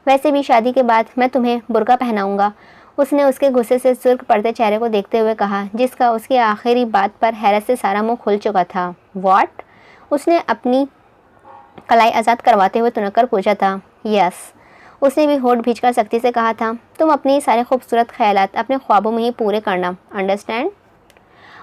[SPEAKER 1] वैसे भी शादी के बाद मैं तुम्हें बुर्का पहनाऊंगा, उसने उसके गुस्से से सुर्ख पड़ते चेहरे को देखते हुए कहा, जिसका उसकी आखिरी बात पर हैरत से सारा मुंह खुल चुका था। व्हाट? उसने अपनी कलाई आज़ाद करवाते हुए तुनकर पूछा था। यस, उसने भी होठ भींचकर सख्ती से कहा था। तुम अपनी सारे खूबसूरत ख्यालात अपने ख्वाबों में ही पूरे करना, अंडरस्टैंड?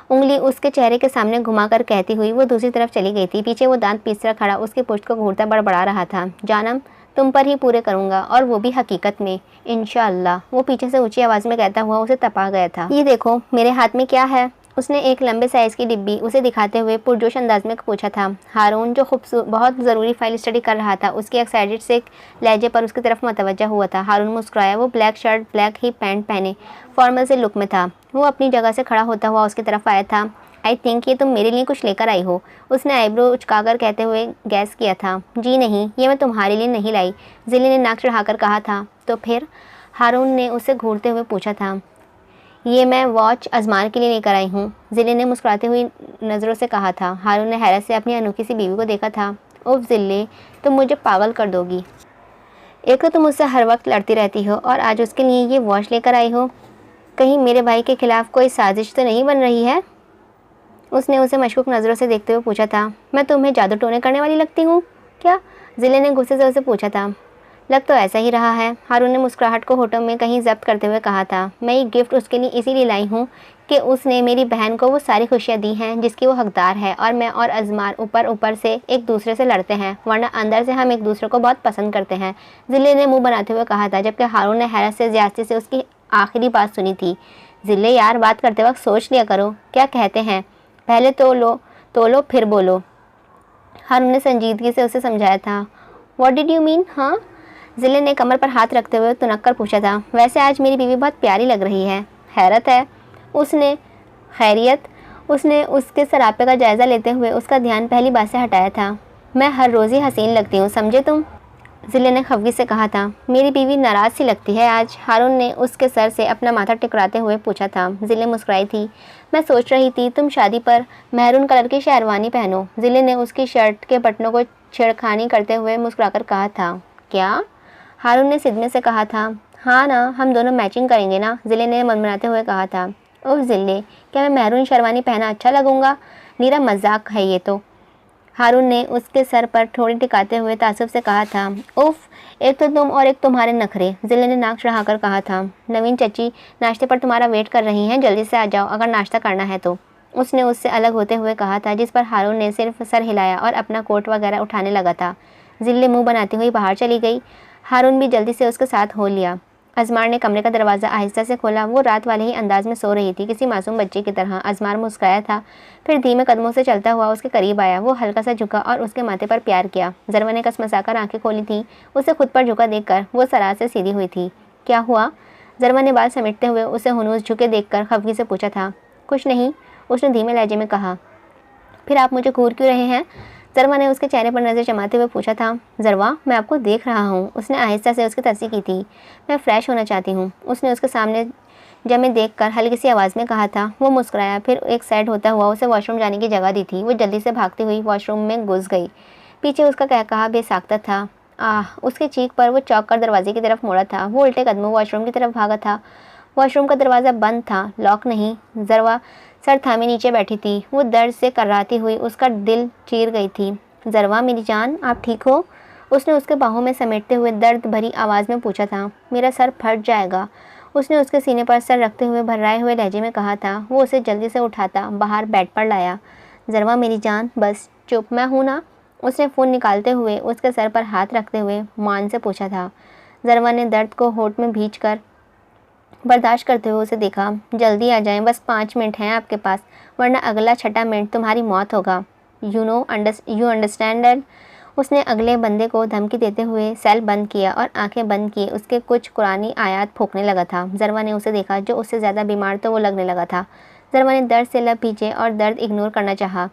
[SPEAKER 1] उंगली उसके चेहरे के सामने घुमाकर कहती हुई वो दूसरी तरफ चली गई थी। पीछे वो दांत पीसकर खड़ा उसकी पुष्ट को घूरता बड़बड़ा रहा था। जानम, तुम पर ही पूरे करूंगा, और वो भी हकीकत में, इंशाअल्लाह। वो पीछे से ऊंची आवाज़ में कहता हुआ उसे तपा गया था। ये देखो मेरे हाथ में क्या है? उसने एक लंबे साइज़ की डिब्बी उसे दिखाते हुए पुरजोश अंदाज में पूछा था। हारून, जो बहुत ज़रूरी फाइल स्टडी कर रहा था, उसके एक्साइटेड से लहजे पर उसकी तरफ मतवज्जा हुआ था। हारून मुस्कुराया। वो ब्लैक शर्ट ब्लैक ही पैंट पहने फॉर्मल से लुक में था। वो अपनी जगह से खड़ा होता हुआ उसकी तरफ आया था। आई थिंक ये तुम मेरे लिए कुछ लेकर आई हो, उसने आईब्रो उचकाकर कहते हुए गैस किया था। जी नहीं, ये मैं तुम्हारे लिए नहीं लाई, जिले ने नाक चढ़ाकर कहा था। तो फिर? हारून ने उसे घूरते हुए पूछा था। ये मैं वॉच अजमार के लिए लेकर आई हूँ, जिले ने मुस्कुराते हुई नज़रों से कहा था। हारून ने हैरत से अपनी अनोखी सी बीवी को देखा था। उफ जिले, तुम मुझे पागल कर दोगी। एक तो तुम मुझसे हर वक्त लड़ती रहती हो, और आज उसके लिए ये वॉच लेकर आई हो। कहीं मेरे भाई के खिलाफ कोई साजिश तो नहीं बन रही है? उसने उसे मशकूक नज़रों से देखते हुए पूछा था। मैं तुम्हें जादू टोने करने वाली लगती हूँ क्या? जिले ने गुस्से से उसे पूछा था। लग तो ऐसा ही रहा है, हारून ने मुस्कुराहट को होठों में कहीं जब्त करते हुए कहा था। मैं ये गिफ्ट उसके लिए इसीलिए लाई हूँ कि उसने मेरी बहन को वो सारी खुशियाँ दी हैं जिसकी वो हकदार है, और मैं और अजमार ऊपर से एक दूसरे से लड़ते हैं, वरना अंदर से हम एक दूसरे को बहुत पसंद करते हैं, जिले ने मुँह बनाते हुए कहा था, जबकि हारून ने हैरत से ज्यादती से उसकी आखिरी बात सुनी थी। जिले यार, बात करते वक्त सोच लिया करो, क्या कहते हैं, पहले तो लो फिर बोलो, हारून ने संजीदगी से उसे समझाया था। What did you mean? हाँ, जिले ने कमर पर हाथ रखते हुए तुनक कर पूछा था। वैसे आज मेरी बीवी बहुत प्यारी लग रही है। हैरत है, उसने खैरियत, उसने उसके सरापे का जायज़ा लेते हुए उसका ध्यान पहली बात से हटाया था। मैं हर रोज़ ही हसीन लगती हूँ, समझे तुम? जिले ने खफगी से कहा था। मेरी बीवी नाराज़ सी लगती है आज, हारून ने उसके सर से अपना माथा टिकराते हुए पूछा था। जिले मुस्कुराई थी। मैं सोच रही थी तुम शादी पर महरून कलर की शेरवानी पहनो, जिले ने उसकी शर्ट के बटनों को छेड़खानी करते हुए मुस्कुराकर कहा था। क्या? हारून ने सिदमे से कहा था। हाँ ना, हम दोनों मैचिंग करेंगे ना, जिले ने मनमनाते हुए कहा था। उफ जिले, क्या मैं महरून शेरवानी पहना अच्छा लगूंगा? नीरा मजाक है ये तो, हारून ने उसके सर पर ठोड़ी टिकाते हुए तासुब से कहा था। उफ, एक तो तुम और एक तुम्हारे नखरे, जिले ने नाक चढ़ाकर कहा था। नवीन चची नाश्ते पर तुम्हारा वेट कर रही हैं, जल्दी से आ जाओ अगर नाश्ता करना है तो, उसने उससे अलग होते हुए कहा था, जिस पर हारून ने सिर्फ सर हिलाया और अपना कोट वगैरह उठाने लगा था। जिले मुंह बनाती हुई बाहर चली गई। हारून भी जल्दी से उसके साथ हो लिया। अजमार ने कमरे का दरवाज़ा आहिस्ता से खोला। वो रात वाले ही अंदाज में सो रही थी, किसी मासूम बच्चे की तरह। अजमार मुस्कुराया था, फिर धीमे कदमों से चलता हुआ उसके करीब आया। वो हल्का सा झुका और उसके माथे पर प्यार किया। ज़रवा ने कसमसाकर आंखें खोली थी। उसे खुद पर झुका देखकर वो सराह से सीधी हुई थी। क्या हुआ? ज़रवा ने बाल समेटते हुए उसे हुनूस झुके देखकर खफगी से पूछा था। कुछ नहीं, उसने धीमे लहजे में कहा। फिर आप मुझे घूर क्यों रहे हैं? ज़रवा ने उसके चेहरे पर नज़र जमाते हुए पूछा था। ज़रवा, मैं आपको देख रहा हूँ। उसने आहिस्ता से उसकी तरसी की थी। मैं फ़्रेश होना चाहती हूँ, उसने उसके सामने जमे देखकर हल्की सी आवाज़ में कहा था। वो मुस्कुराया, फिर एक साइड होता हुआ उसे वॉशरूम जाने की जगह दी थी। वो जल्दी से भागती हुई वॉशरूम में घुस गई। पीछे उसका कहकहा बेसाख्ता था। उसके चीख पर वो चौंक कर दरवाजे की तरफ मुड़ा था। वो उल्टे कदमों वॉशरूम की तरफ भागा था। वॉशरूम का दरवाज़ा बंद था, लॉक नहीं। ज़रवा सर थामे नीचे बैठी थी। वो दर्द से कर्राती हुई उसका दिल चीर गई थी। ज़रवा मेरी जान, आप ठीक हो? उसने उसके बाहों में समेटते हुए दर्द भरी आवाज़ में पूछा था। मेरा सर फट जाएगा, उसने उसके सीने पर सर रखते हुए भर्राए हुए लहजे में कहा था। वो उसे जल्दी से उठाता बाहर बेड पर लाया। ज़रवा मेरी जान, बस चुप, मैं हूँ ना? उसने फ़ोन निकालते हुए उसके सर पर हाथ रखते हुए मान से पूछा था। ज़रवा ने दर्द को होठ में भींच कर बर्दाश्त करते हुए उसे देखा। जल्दी आ जाएं, बस 5 मिनट हैं आपके पास, वरना अगला छठा मिनट तुम्हारी मौत होगा। You understand dad? उसने अगले बंदे को धमकी देते हुए सेल बंद किया और आंखें बंद की उसके कुछ कुरानी आयात फूंकने लगा था। ज़रवा ने उसे देखा, जो उससे ज़्यादा बीमार तो वो लगने लगा था। ज़रवा ने दर्द से लब भींचे और दर्द इग्नोर करना चाहा।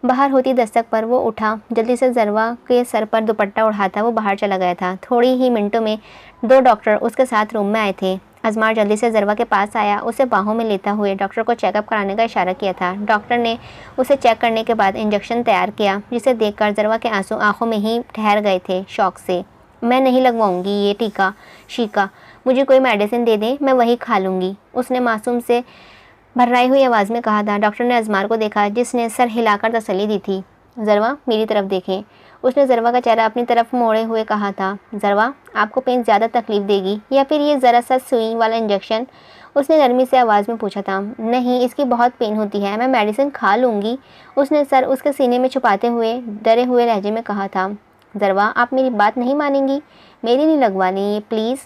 [SPEAKER 1] बाहर होती दस्तक पर वो उठा, जल्दी से ज़रवा के सर पर दुपट्टा उड़ाता वो बाहर चला गया था। थोड़ी ही मिनटों में 2 डॉक्टर उसके साथ रूम में आए थे। अजमार जल्दी से ज़रवा के पास आया, उसे बाहों में लेता हुए डॉक्टर को चेकअप कराने का इशारा किया था। डॉक्टर ने उसे चेक करने के बाद इंजेक्शन तैयार किया, जिसे देखकर ज़रवा के आंसू आंखों में ही ठहर गए थे शौक से। मैं नहीं लगवाऊंगी ये टीका शीका, मुझे कोई मेडिसिन दे दें, मैं वही खा लूँगी, उसने मासूम से भर्राई हुई आवाज़ में कहा था। डॉक्टर ने अजमार को देखा, जिसने सर हिलाकर तसल्ली दी थी। ज़रवा मेरी तरफ देखें, उसने ज़रवा का चेहरा अपनी तरफ मोड़े हुए कहा था। ज़रवा, आपको पेन ज़्यादा तकलीफ़ देगी या फिर ये ज़रा सा सुई वाला इंजेक्शन? उसने नरमी से आवाज़ में पूछा था। नहीं, इसकी बहुत पेन होती है, मैं मेडिसिन खा लूँगी, उसने सर उसके सीने में छुपाते हुए डरे हुए लहजे में कहा था। ज़रवा, आप मेरी बात नहीं मानेंगी? मेरी नहीं लगवानी ये, प्लीज़,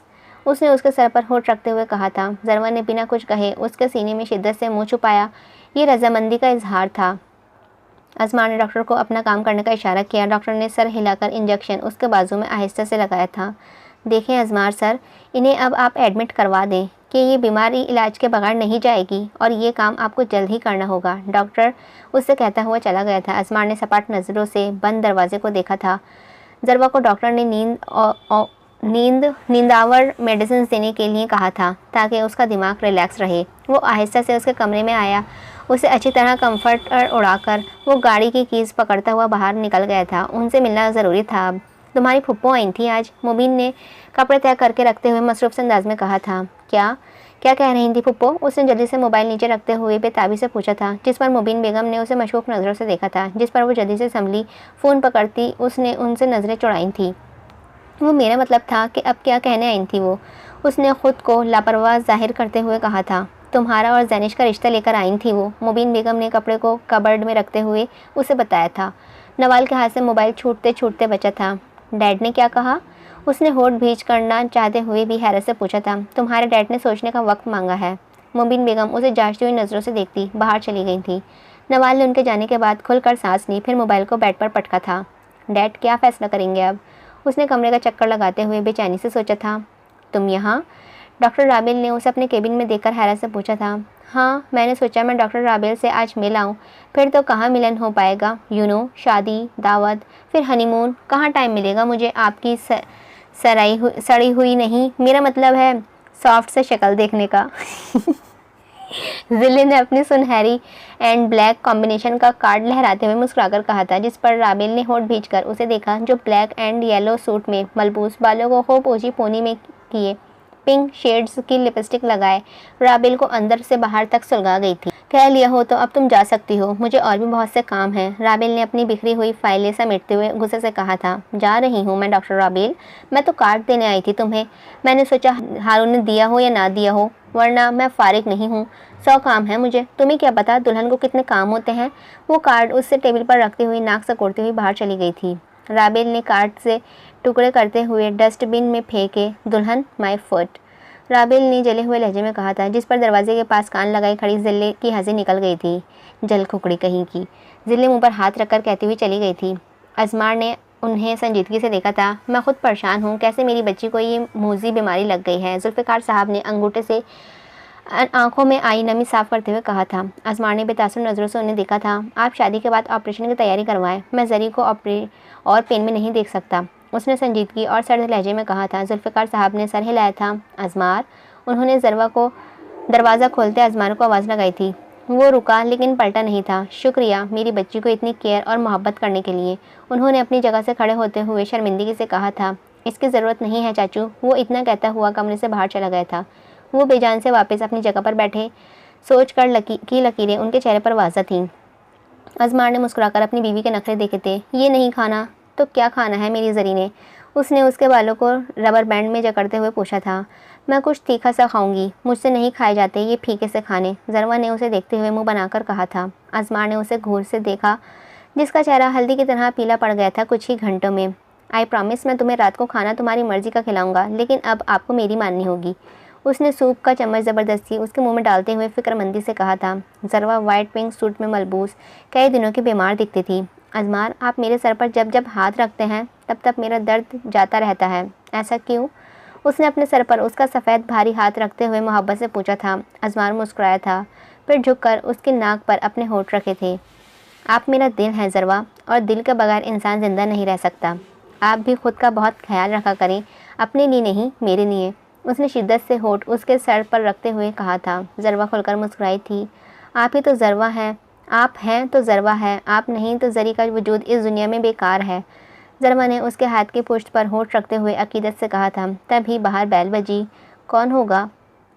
[SPEAKER 1] उसने उसके सर पर होठ रखते हुए कहा था। ज़रवा ने बिना कुछ कहे उसके सीने में शिद्दत से मुँह छुपाया। ये रजामंदी का इजहार था। अजमार ने डॉक्टर को अपना काम करने का इशारा किया। डॉक्टर ने सर हिलाकर इंजेक्शन उसके बाजू में आहिस्ता से लगाया था। देखें अजमार सर, इन्हें अब आप एडमिट करवा दें कि ये बीमारी इलाज के बगैर नहीं जाएगी और ये काम आपको जल्द ही करना होगा, डॉक्टर उससे कहता हुआ चला गया था। अजमार ने सपाट नज़रों से बंद दरवाजे को देखा था। ज़रवा को डॉक्टर ने नींदावर मेडिसिन देने के लिए कहा था ताकि उसका दिमाग रिलैक्स रहे। वो आहिस्ता से उसके कमरे में आया। उसे अच्छी तरह कंफर्टर उड़ाकर वो गाड़ी की कीज़ पकड़ता हुआ बाहर निकल गया था। उनसे मिलना ज़रूरी था अब। तुम्हारी फुप्पो आई थी आज, मुबीन ने कपड़े तय करके रखते हुए मसरूफ़ से अंदाज में कहा था। क्या क्या कह रही थी फुप्पो? उसने जल्दी से मोबाइल नीचे रखते हुए बेताबी से पूछा था, जिस पर मुबीन बेगम ने उसे मशकूक नज़रों से देखा था, जिस पर वो जल्दी से संभली। फ़ोन पकड़ती उसने उनसे नज़रें चुराई थी। वो मेरा मतलब था कि अब क्या कहने आई थी वो, उसने ख़ुद को लापरवाह जाहिर करते हुए कहा था। तुम्हारा और जैनिश का रिश्ता लेकर आई थी वो, मुबीन बेगम ने कपड़े को कबर्ड में रखते हुए उसे बताया था। नवाल के हाथ से मोबाइल छूटते छूटते बचा था। डैड ने क्या कहा? उसने होठ भींच करना चाहते हुए भी हैरत से पूछा था। तुम्हारे डैड ने सोचने का वक्त मांगा है। मुबीन बेगम उसे जांचती हुई नज़रों से देखती बाहर चली गई थी। नवाल ने उनके जाने के बाद खुलकर सांस ली, फिर मोबाइल को बेड पर पटका था। डैड क्या फ़ैसला करेंगे अब? उसने कमरे का चक्कर लगाते हुए बेचैनी से सोचा था। तुम यहाँ? डॉक्टर राबिल ने उसे अपने केबिन में देखकर हैरत से पूछा था। हाँ, मैंने सोचा मैं डॉक्टर राबिल से आज मिल आऊँ, फिर तो कहाँ मिलन हो पाएगा, शादी, दावत, फिर हनीमून, कहाँ टाइम मिलेगा मुझे आपकी सड़ी हुई नहीं, मेरा मतलब है सॉफ्ट से शक्ल देखने का। जिले ने अपनी सुनहरी एंड ब्लैक कॉम्बिनेशन का कार्ड लहराते हुए मुस्कुराकर कहा था, जिस पर राबिल ने होठ भींचकर उसे देखा, जो ब्लैक एंड येलो सूट में मलबूस, बालों को खूब ऊंची पोनी में किए, पिंक शेड्स की लिपस्टिक लगाए राबिल को अंदर से बाहर तक सुलगा गई थी। कह लिया हो तो अब तुम जा सकती हो, मुझे और भी बहुत से काम हैं, राबिल ने अपनी बिखरी हुई फाइलें समेटते हुए गुस्से से कहा था। जा रही हूँ मैं डॉक्टर राबिल, मैं तो कार्ड देने आई थी तुम्हें, मैंने सोचा हारून ने दिया हो या ना दिया हो, वरना मैं फारिग नहीं हूँ, 100 काम है मुझे, तुम्हें क्या पता दुल्हन को कितने काम होते हैं। वो कार्ड उससे टेबल पर रखती हुई नाक सकोड़ती हुई बाहर चली गई थी। राबिल ने कार्ड से टुकड़े करते हुए डस्टबिन में फेंके। दुल्हन माय फुट, राबिल ने जले हुए लहजे में कहा था, जिस पर दरवाजे के पास कान लगाई खड़ी जिले की हंसी निकल गई थी। जल खुकड़ी कहीं की। जिले मुंह पर हाथ रखकर कहती हुई चली गई थी। अजमार ने उन्हें संजीदगी से देखा था। मैं खुद परेशान हूँ, कैसे मेरी बच्ची को ये मोजी बीमारी लग गई है। जुल्फ़िकार साहब ने अंगूठे से आंखों में आई नमी साफ करते हुए कहा था। अजमार ने बेतासुर नज़रों से उन्हें देखा था। आप शादी के बाद ऑपरेशन की तैयारी करवाएं। मैं जरी को और पेन में नहीं देख सकता, उसने संजीदगी और सर्द लहजे में कहा था। जुल्फ़िकार साहब ने सर हिलाया था। अजमार, उन्होंने जरवा को दरवाज़ा खोलते अजमार को आवाज़ लगाई थी। वो रुका लेकिन पलटा नहीं था। शुक्रिया मेरी बच्ची को इतनी केयर और मोहब्बत करने के लिए, उन्होंने अपनी जगह से खड़े होते हुए शर्मिंदगी से कहा था। इसकी ज़रूरत नहीं है चाचू, वो इतना कहता हुआ कमरे से बाहर चला गया था। वो बेजान से वापस अपनी जगह पर बैठे, सोच कर लकीरें उनके चेहरे पर वाज़ा थीं। अजमार ने मुस्कुराकर अपनी बीवी के नखरे देखे थे। ये नहीं खाना तो क्या खाना है मेरी जरी ने, उसने उसके बालों को रबर बैंड में जकड़ते हुए पूछा था। मैं कुछ तीखा सा खाऊंगी, मुझसे नहीं खाए जाते ये फीके से खाने, जरवा ने उसे देखते हुए मुंह बनाकर कहा था। अजमार ने उसे घूर से देखा, जिसका चेहरा हल्दी की तरह पीला पड़ गया था कुछ ही घंटों में। आई प्रॉमिस, मैं तुम्हें रात को खाना तुम्हारी मर्जी का खिलाऊंगा, लेकिन अब आपको मेरी माननी होगी, उसने सूप का चम्मच ज़बरदस्ती उसके मुंह में डालते हुए फिक्रमंदी से कहा था। जरवा वाइट पिंक सूट में मलबूस कई दिनों की बीमार दिखती थी। अजमार, आप मेरे सर पर जब जब हाथ रखते हैं तब तब मेरा दर्द जाता रहता है, ऐसा क्यों? उसने अपने सर पर उसका सफ़ेद भारी हाथ रखते हुए मोहब्बत से पूछा था। अजमार मुस्कुराया था, फिर झुककर उसकी नाक पर अपने होंठ रखे थे। आप मेरा दिल हैं जरवा, और दिल के बगैर इंसान ज़िंदा नहीं रह सकता। आप भी खुद का बहुत ख्याल रखा करें, अपने लिए नहीं मेरे लिए, उसने शिद्दत से होंठ उसके सर पर रखते हुए कहा था। जरवा खुलकर मुस्कुराई थी। आप ही तो जरवा हैं, आप हैं तो जरवा है, आप नहीं तो जरी का वजूद इस दुनिया में बेकार है। जरवा ने उसके हाथ की पुष्ट पर होंठ रखते हुए अकीदत से कहा था। तभी बाहर बैल बजी। कौन होगा?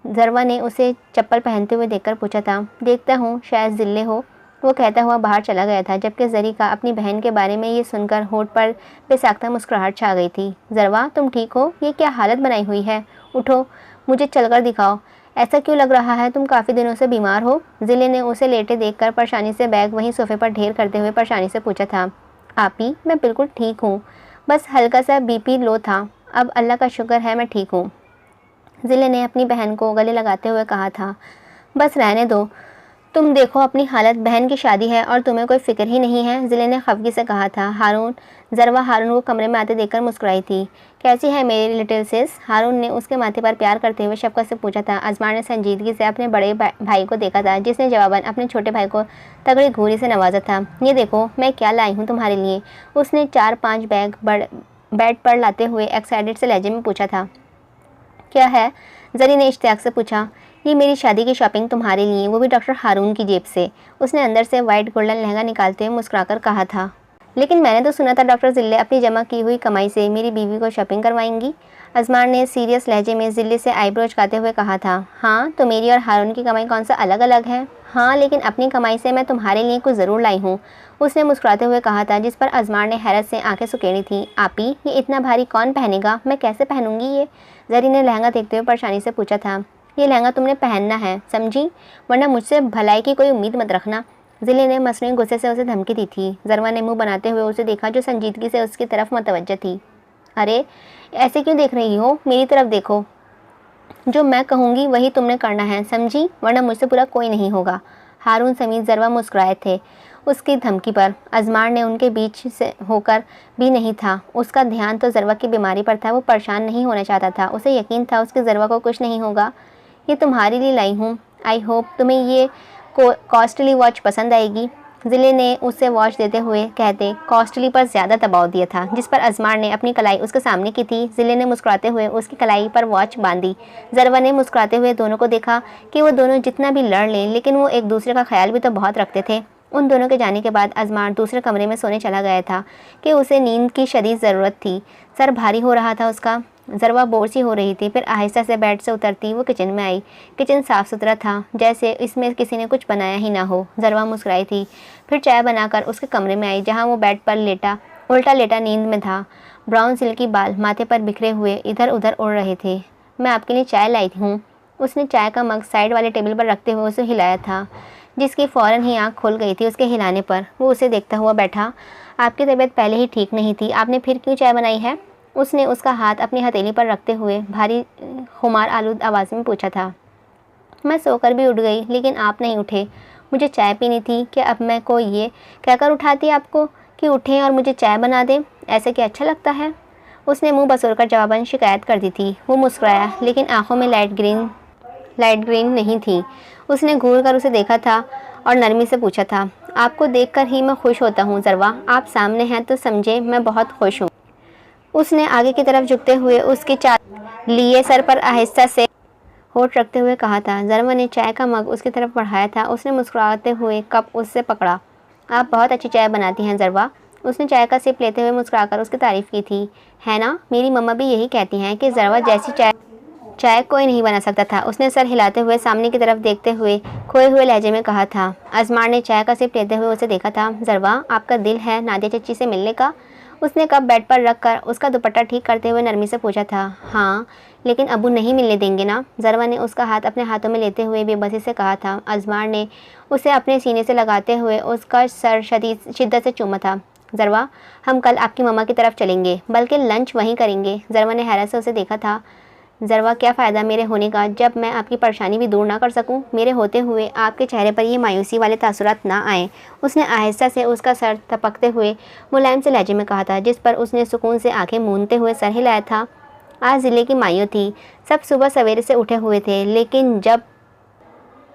[SPEAKER 1] जरवा ने उसे चप्पल पहनते हुए देखकर पूछा था। देखता हूँ शायद जिले हो, वो कहता हुआ बाहर चला गया था, जबकि जरी का अपनी बहन के बारे में ये सुनकर होंठ पर बेसाख्ता मुस्कुराहट छा गई थी। जरवा, तुम ठीक हो? ये क्या हालत बनाई हुई है? उठो, मुझे चलकर दिखाओ। ऐसा क्यों लग रहा है तुम काफ़ी दिनों से बीमार हो? जिले ने उसे लेटे देखकर परेशानी से बैग वहीं सोफे पर ढेर करते हुए परेशानी से पूछा था। आपी, मैं बिल्कुल ठीक हूँ, बस हल्का सा बीपी लो था, अब अल्लाह का शुक्र है मैं ठीक हूँ, जिले ने अपनी बहन को गले लगाते हुए कहा था। बस रहने दो, तुम देखो अपनी हालत, बहन की शादी है और तुम्हें कोई फिक्र ही नहीं है, जिले ने खफगी से कहा था। जरवा हारून को कमरे में आते देखकर मुस्कुराई थी। कैसी है मेरी लिटिल सिस? हारून ने उसके माथे पर प्यार करते हुए शफकत से पूछा था। अजमार ने संजीदगी से अपने बड़े भाई को देखा था, जिसने जवाबन अपने छोटे भाई को तगड़ी घूरी से नवाजा था। ये देखो मैं क्या लाई हूँ तुम्हारे लिए, उसने 4-5 बैग बेड पर लाते हुए एक्साइटेड से लहजे में पूछा था। क्या है? जरी ने इश्तियाक से पूछा। ये मेरी शादी की शॉपिंग तुम्हारे लिए, वो भी डॉक्टर हारून की जेब से, उसने अंदर से वाइट गोल्डन लहंगा निकालते हुए मुस्कुराकर कहा था। लेकिन मैंने तो सुना था डॉक्टर जिले अपनी जमा की हुई कमाई से मेरी बीवी को शॉपिंग करवाएंगी। अजमार ने सीरियस लहजे में जिले से आईब्रो चकाते हुए कहा था। हाँ, तो मेरी और हारून की कमाई कौन सा अलग अलग है? हाँ, लेकिन अपनी कमाई से मैं तुम्हारे लिए कुछ ज़रूर लाई हूँ, उसने मुस्कुराते हुए कहा था, जिस पर अजमार ने हैरत से आंखें सुकेड़ी थी। आपी, ये इतना भारी कौन पहनेगा? मैं कैसे पहनूंगी ये? जरी ने लहंगा देखते हुए परेशानी से पूछा था। ये लहंगा तुमने पहनना है, समझी, वरना मुझसे भलाई की कोई उम्मीद मत रखना, जिले ने मसनूई गुस्से से उसे धमकी दी थी। जरवा ने मुंह बनाते हुए उसे देखा, जो संजीदगी से उसकी तरफ मुतवज्जह थी। अरे ऐसे क्यों देख रही हो? मेरी तरफ देखो, जो मैं कहूँगी वही तुमने करना है, समझी, वरना मुझसे पूरा कोई नहीं होगा। हारून समीत जरवा मुस्कुराए थे उसकी धमकी पर। अजमार ने उनके बीच से होकर भी नहीं था, उसका ध्यान तो जरवा की बीमारी पर था। वो परेशान नहीं होना चाहता था, उसे यकीन था उसके जरवा को कुछ नहीं होगा। ये तुम्हारे लिए लाई हूँ, आई होप तुम्हें ये कॉस्टली वॉच पसंद आएगी, जिले ने उसे वॉच देते हुए कहते कॉस्टली पर ज़्यादा दबाव दिया था, जिस पर अजमार ने अपनी कलाई उसके सामने की थी। जिले ने मुस्कुराते हुए उसकी कलाई पर वॉच बांधी। जरवा ने मुस्कुराते हुए दोनों को देखा कि वो दोनों जितना भी लड़ लें, लेकिन वो एक दूसरे का ख्याल भी तो बहुत रखते थे। उन दोनों के जाने के बाद अजमार दूसरे कमरे में सोने चला गया था कि उसे नींद की शदीद ज़रूरत थी। सर भारी हो रहा था उसका। जरवा बोर सी हो रही थी, फिर आहिस्ता से बेड से उतरती वो किचन में आई। किचन साफ़ सुथरा था, जैसे इसमें किसी ने कुछ बनाया ही ना हो। जरवा मुस्कुराई थी, फिर चाय बनाकर उसके कमरे में आई, जहाँ वो बेड पर उल्टा लेटा नींद में था। ब्राउन सिल्की बाल माथे पर बिखरे हुए इधर उधर उड़ रहे थे। मैं आपके लिए चाय लाई हूँ, उसने चाय का मग साइड वाले टेबल पर रखते हुए उसे हिलाया था, जिसकी फ़ौरन ही आँख खुल गई थी उसके हिलाने पर। वो उसे देखता हुआ बैठा। आपकी तबीयत पहले ही ठीक नहीं थी, आपने फिर क्यों चाय बनाई है? उसने उसका हाथ अपनी हथेली पर रखते हुए भारी खुमार आलूद आवाज़ में पूछा था। मैं सोकर भी उठ गई, लेकिन आप नहीं उठे। मुझे चाय पीनी थी। क्या अब मैं को ये कहकर उठाती आपको कि उठें और मुझे चाय बना दें? ऐसे क्या अच्छा लगता है? उसने मुंह बसोरकर जवाबन शिकायत कर दी थी। वो मुस्कुराया, लेकिन आंखों में लाइट ग्रीन नहीं थी। उसने घूर कर उसे देखा था और नरमी से पूछा था, आपको देखकर ही मैं खुश होता हूँ ज़रवा। आप सामने हैं तो समझे मैं बहुत खुश हूँ। उसने आगे की तरफ झुकते हुए उसके लिए सर पर आहिस्ता से होठ रखते हुए कहा था। ज़रवा ने चाय का मग उसकी तरफ बढ़ाया था। उसने मुस्कुराते हुए कप उससे पकड़ा। आप बहुत अच्छी चाय बनाती हैं ज़रवा। उसने चाय का सिप लेते हुए मुस्कुराकर उसकी तारीफ़ की थी। है ना, मेरी मम्मा भी यही कहती हैं कि ज़रवा जैसी चाय कोई नहीं बना सकता था। उसने सर हिलाते हुए सामने की तरफ देखते हुए खोए हुए लहजे में कहा था। अजमार ने चाय का सिप लेते हुए उसे देखा था। ज़रवा, आपका दिल है नादिया चच्ची से मिलने का? उसने कप बेड पर रख कर उसका दुपट्टा ठीक करते हुए नरमी से पूछा था। हाँ, लेकिन अबू नहीं मिलने देंगे ना? ज़रवा ने उसका हाथ अपने हाथों में लेते हुए बेबसी से कहा था। अजमार ने उसे अपने सीने से लगाते हुए उसका सर शिद्दत से चूमा था। ज़रवा, हम कल आपकी मम्मा की तरफ चलेंगे, बल्कि लंच वहीं करेंगे। ज़रवा ने हैरत से उसे देखा था। ज़रवा, क्या फ़ायदा मेरे होने का जब मैं आपकी परेशानी भी दूर ना कर सकूं? मेरे होते हुए आपके चेहरे पर ये मायूसी वाले तासुरात ना आए। उसने आहिस्ता से उसका सर थपकते हुए मुलायम से लहजे में कहा था, जिस पर उसने सुकून से आंखें मूंदते हुए सर हिलाया था। आज ज़िले की मायूं थी। सब सुबह सवेरे से उठे हुए थे, लेकिन